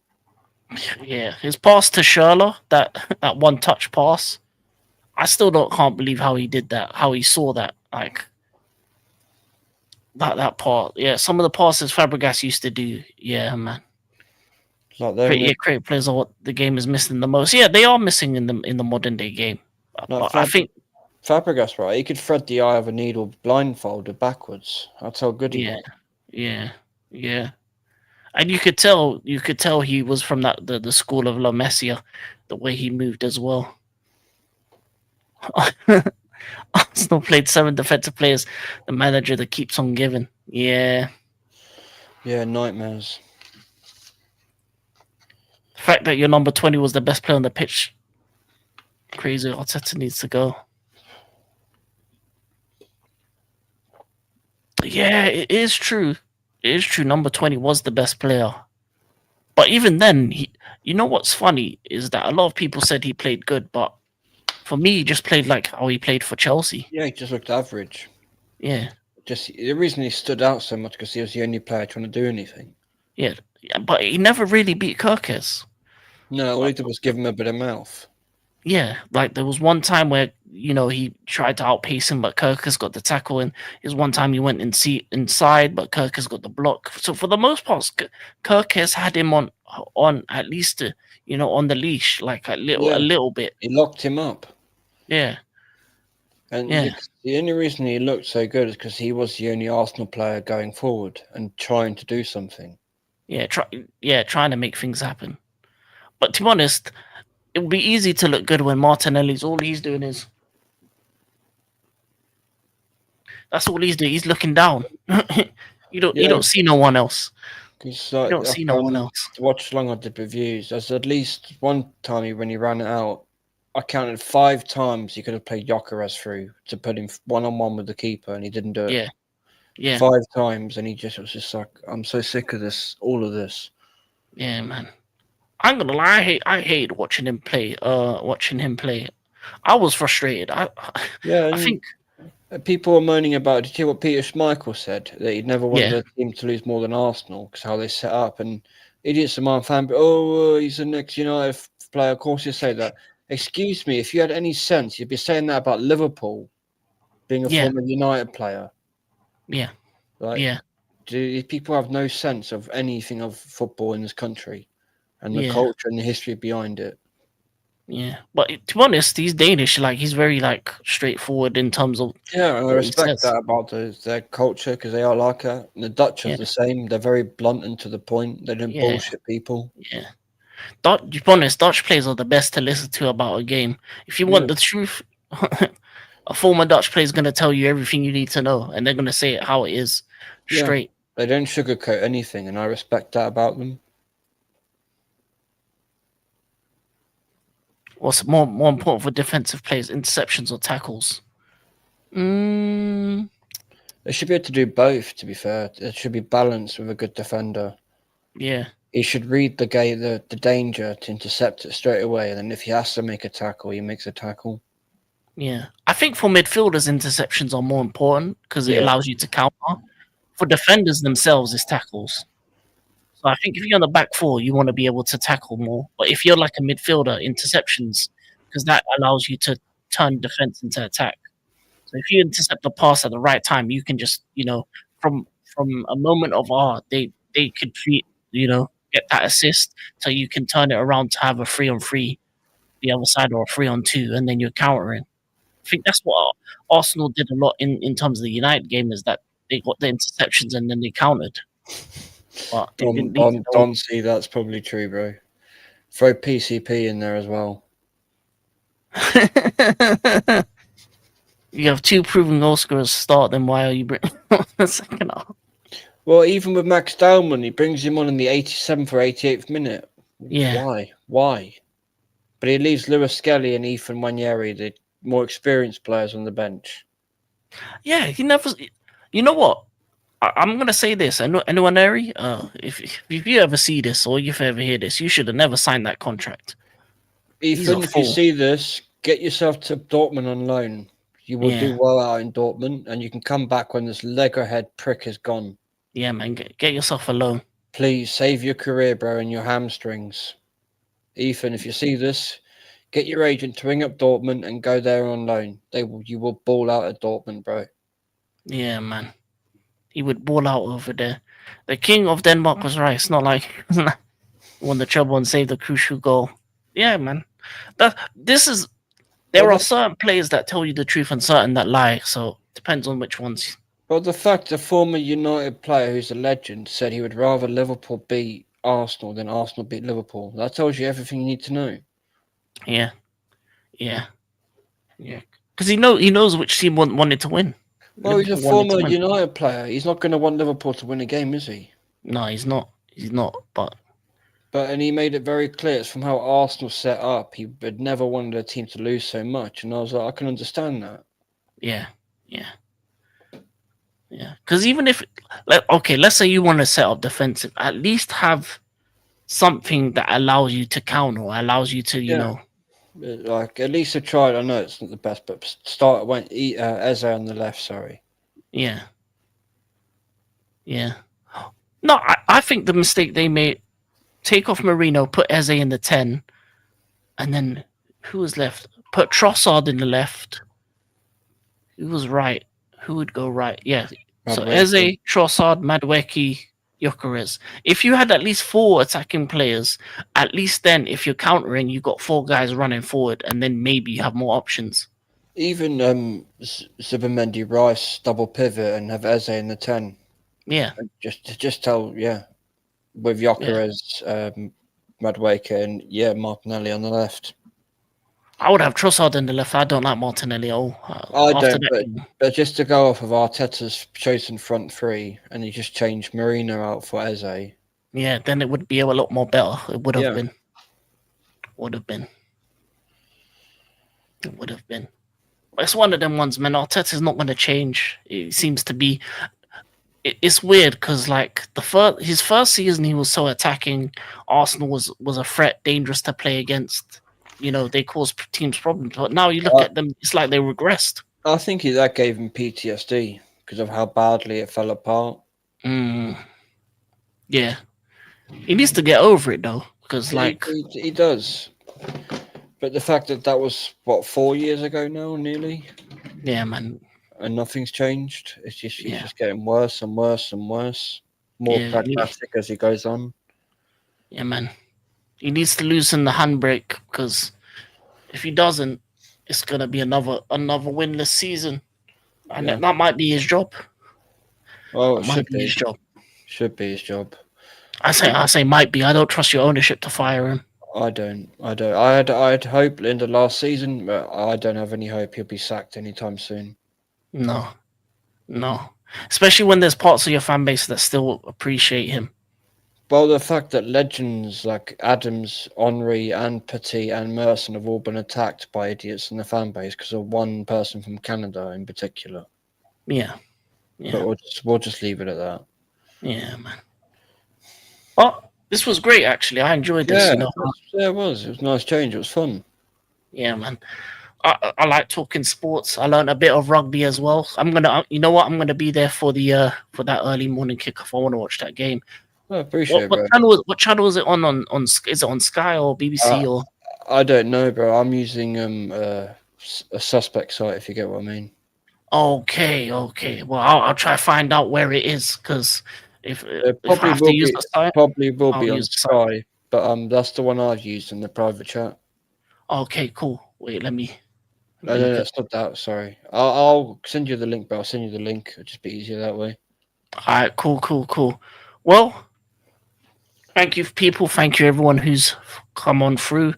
Yeah, his pass to Schürrle, that one touch pass. I still can't believe how he did that. How he saw that, like that part. Yeah, some of the passes Fabregas used to do. Yeah, man. Like they're in a, Creative players are what the game is missing the most. Yeah, they are missing in the modern day game. like But I think, Fabregas, right? He could thread the eye of a needle blindfolded backwards. That's how good he yeah, was. yeah, yeah, and you could tell he was from the school of La Masia, the way he moved as well. Arsenal played 7 defensive players. The manager that keeps on giving. Yeah, Yeah, nightmares. the fact that your number 20 was the best player on the pitch, crazy. Arteta needs to go. Yeah, it is true. It is true. Number 20 was the best player. But even then, what's funny is that a lot of people said he played good, but for me, he just played like how he played for Chelsea. Yeah, he just looked average. Yeah, Just the reason he stood out so much because he was the only player trying to do anything. yeah, yeah, but he never really beat Kirkes. No, all he did was give him a bit of mouth. Yeah, like there was one time where he tried to outpace him, but Kirkes got the tackle, and there's one time he went inside, but Kirkes got the block. So for the most part, Kirkes had him on at least on the leash, like a Yeah, little bit. he locked him up. Yeah, And yeah, the only reason he looked so good is because he was the only Arsenal player going forward and trying to do something. trying to make things happen. But to be honest, it would be easy to look good when Martinelli's all he's doing is that's all he's doing. He's looking down. You Yeah, don't see no one else. because You like don't see no one else. to watch along I did reviews. There's at least one time when he ran it out, I counted 5 times he could have played Gyökeres through to put him 1-on-1 with the keeper, and he didn't do it. Yeah, yeah, 5 times, and he just was just like, I'm so sick of this, all of this. yeah, man. I'm gonna lie, I hate watching him play. I was frustrated. Yeah, I and think people were moaning about. Did you hear what Peter Schmeichel said? That he'd never wanted yeah, a team to lose more than Arsenal because how they set up. And idiots of mine fan, but oh, he's the next United player. Of course, you say that. Excuse me, if you had any sense, you'd be saying that about Liverpool being a yeah, former United player. yeah, Like, yeah, do people have no sense of anything of football in this country and the yeah, culture and the history behind it? yeah. But to be honest, he's Danish. Like he's very like straightforward in terms of Yeah, and I what he respect says. that about their culture because they are like that. And the Dutch are Yeah, the same. They're very blunt and to the point. They don't yeah, bullshit people. yeah. To be honest, Dutch players are the best to listen to about a game. If you Yeah, want the truth, a former Dutch player is going to tell you everything you need to know, and they're going to say it how it is, yeah. straight. They don't sugarcoat anything, and I respect that about them. What's more important for defensive players, interceptions or tackles? Mm, They should be able to do both, to be fair. It should be balanced with a good defender. yeah, He should read the danger to intercept it straight away, and then if he has to make a tackle, he makes a tackle. Yeah, I think for midfielders, interceptions are more important because it Yeah, allows you to counter. For defenders themselves, it's tackles. So I think if you're on the back four, you want to be able to tackle more. But if you're like a midfielder, interceptions, because that allows you to turn defense into attack. So if you intercept the pass at the right time, you can just, from a moment of they could get that assist, so you can turn it around to have a 3-on-3 the other side or a 3-on-2, and then you're countering. I think that's what Arsenal did a lot in terms of the United game, is that they got the interceptions and then they countered, but it didn't lead to the. don't see that's probably true, bro. Throw PCP in there as well. You have two proven goal scorers start, then why are you bringing the second half? Well, even with Max Dowman, he brings him on in the 87th or 88th minute. Yeah. Why? But he leaves Lewis Skelly and Ethan Wanyeri, the more experienced players, on the bench. Yeah, he never. You know what? I'm gonna say this. Anyone, Eri, if you ever see this or if you ever hear this, you should have never signed that contract. Ethan, if you see this, get yourself to Dortmund on loan. You will do well out in Dortmund, and you can come back when this Legohead prick is gone. Yeah, man, get yourself a loan. Please save your career, bro, and your hamstrings. Ethan, if you see this, get your agent to ring up Dortmund and go there on loan. You will ball out at Dortmund, bro. Yeah, man. He would ball out over there. The king of Denmark was right. It's not like he won the treble and saved the crucial goal. Yeah, man. There are certain players that tell you the truth and certain that lie. So it depends on which ones. Well, the fact a former United player who's a legend said he would rather Liverpool beat Arsenal than Arsenal beat Liverpool. That tells you everything you need to know. Yeah. Because he knows which team wanted to win. Well, he's a former United player. He's not going to want Liverpool to win a game, is he? No, he's not. He's not. And he made it very clear it's from how Arsenal set up. He had never wanted a team to lose so much, and I was like, I can understand that. Yeah. Because even if, let's say you want to set up defensive, at least have something that allows you to counter, or allows you to, Like, at least I tried. I know it's not the best, but Eze on the left, sorry. Yeah. No, I think the mistake they made, take off Marino, put Eze in the 10, and then who was left? Put Trossard in the left. Who was right? Who would go right? Yeah. So Eze, Trossard, Madueke, Gyökeres. If you had at least 4 attacking players, at least then if you're countering, you got 4 guys running forward, and then maybe you have more options. Even Zubimendi Rice double pivot and have Eze in the 10. Yeah. Just tell, with Gyökeres, Madueke, and Martinelli on the left. I would have Trossard in the left. I don't like Martinelli at all. I don't, but just to go off of Arteta's chosen front 3, and you just change Marino out for Eze. Yeah, then it would be a lot more better. It would have been. It would have been. It's one of them ones, man. Arteta's not going to change. It seems to be. It's weird because, like, his first season, he was so attacking. Arsenal was a threat, dangerous to play against. They caused teams problems. But now you look at them, it's like they regressed. I think that gave him PTSD because of how badly it fell apart. Yeah. He needs to get over it, though, because, He does. But the fact that was, 4 years ago now, nearly? Yeah, man. And nothing's changed. It's just he's just getting worse and worse and worse. More pragmatic as he goes on. Yeah, man. He needs to loosen the handbrake, because if he doesn't, it's gonna be another winless season, and that might be his job. Well, it should be his job. Should be his job. I say might be. I don't trust your ownership to fire him. I don't. I'd hope in the last season, but I don't have any hope he'll be sacked anytime soon. No. Especially when there's parts of your fan base that still appreciate him. Well, the fact that legends like Adams, Henry, and Petit and Merson have all been attacked by idiots in the fan base because of one person from Canada in particular. Yeah. But we'll just leave it at that. Yeah, man. But This was great, actually. I enjoyed this. Yeah, yeah, it was. It was a nice change. It was fun. Yeah, man. I like talking sports. I learned a bit of rugby as well. I'm gonna, you know what? I'm gonna be there for that early morning kickoff. I want to watch that game. I appreciate it, bro. What channel is it on? Is it on Sky or BBC Uh, or? I don't know, bro. I'm using a suspect site, if you get what I mean. Okay, okay. Well, I'll try to find out where it is because It if I have to use the site, probably will I'll be on use the site. Sky, but that's the one I've used in the private chat. Okay, cool. Wait, let No, me no, look no, at. it's not that. Sorry, I'll send you the link, but I'll send you the link. It'll just be easier that way. All right, cool, cool, cool. Well, thank you, people. Thank you, everyone who's come on through.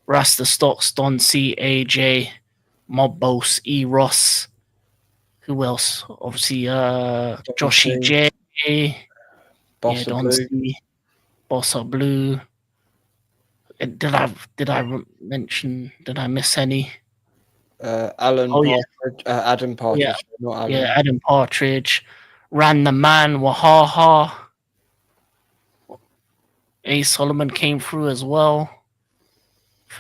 Rasta Stocks, Don C, AJ, Mob Boss, E Ross. Who else? Obviously, Don't Joshy see J. Yeah, Bossa Don Blue. C, Bossa Blue. Did I mention? Did I miss any? Alan Oh yeah, Partridge, Adam yeah, Partridge, not yeah. Alan. Adam Partridge, Ran the Man, Wahaha. A Solomon came through as well.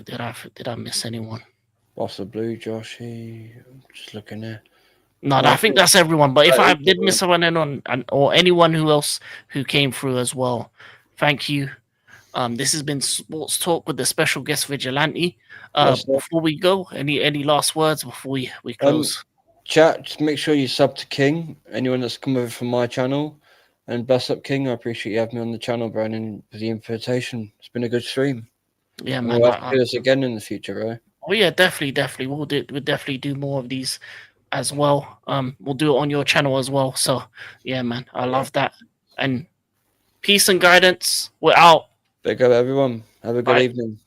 Did I miss anyone? Bossa Blue, Joshy. I'm just looking there. No, No, I think that's everyone. But if that I is did miss everyone. someone or anyone who else who came through as well, thank you. This has been Sports Talk with the special guest Vigilante. That's it. Before we go, any last words before we Um, close? Chat, just make sure you sub to King. Anyone that's come over from my channel, and bless up King. I appreciate you having me on the channel, Brian, and for the invitation. It's been a good stream, Yeah, and man. we'll have to do this again in the future, right? Oh yeah, definitely. We'll definitely do more of these as well. We'll do it on your channel as well. So yeah, man, I love that. And peace and guidance. We're out. Big up, everyone. Have a good Bye. evening.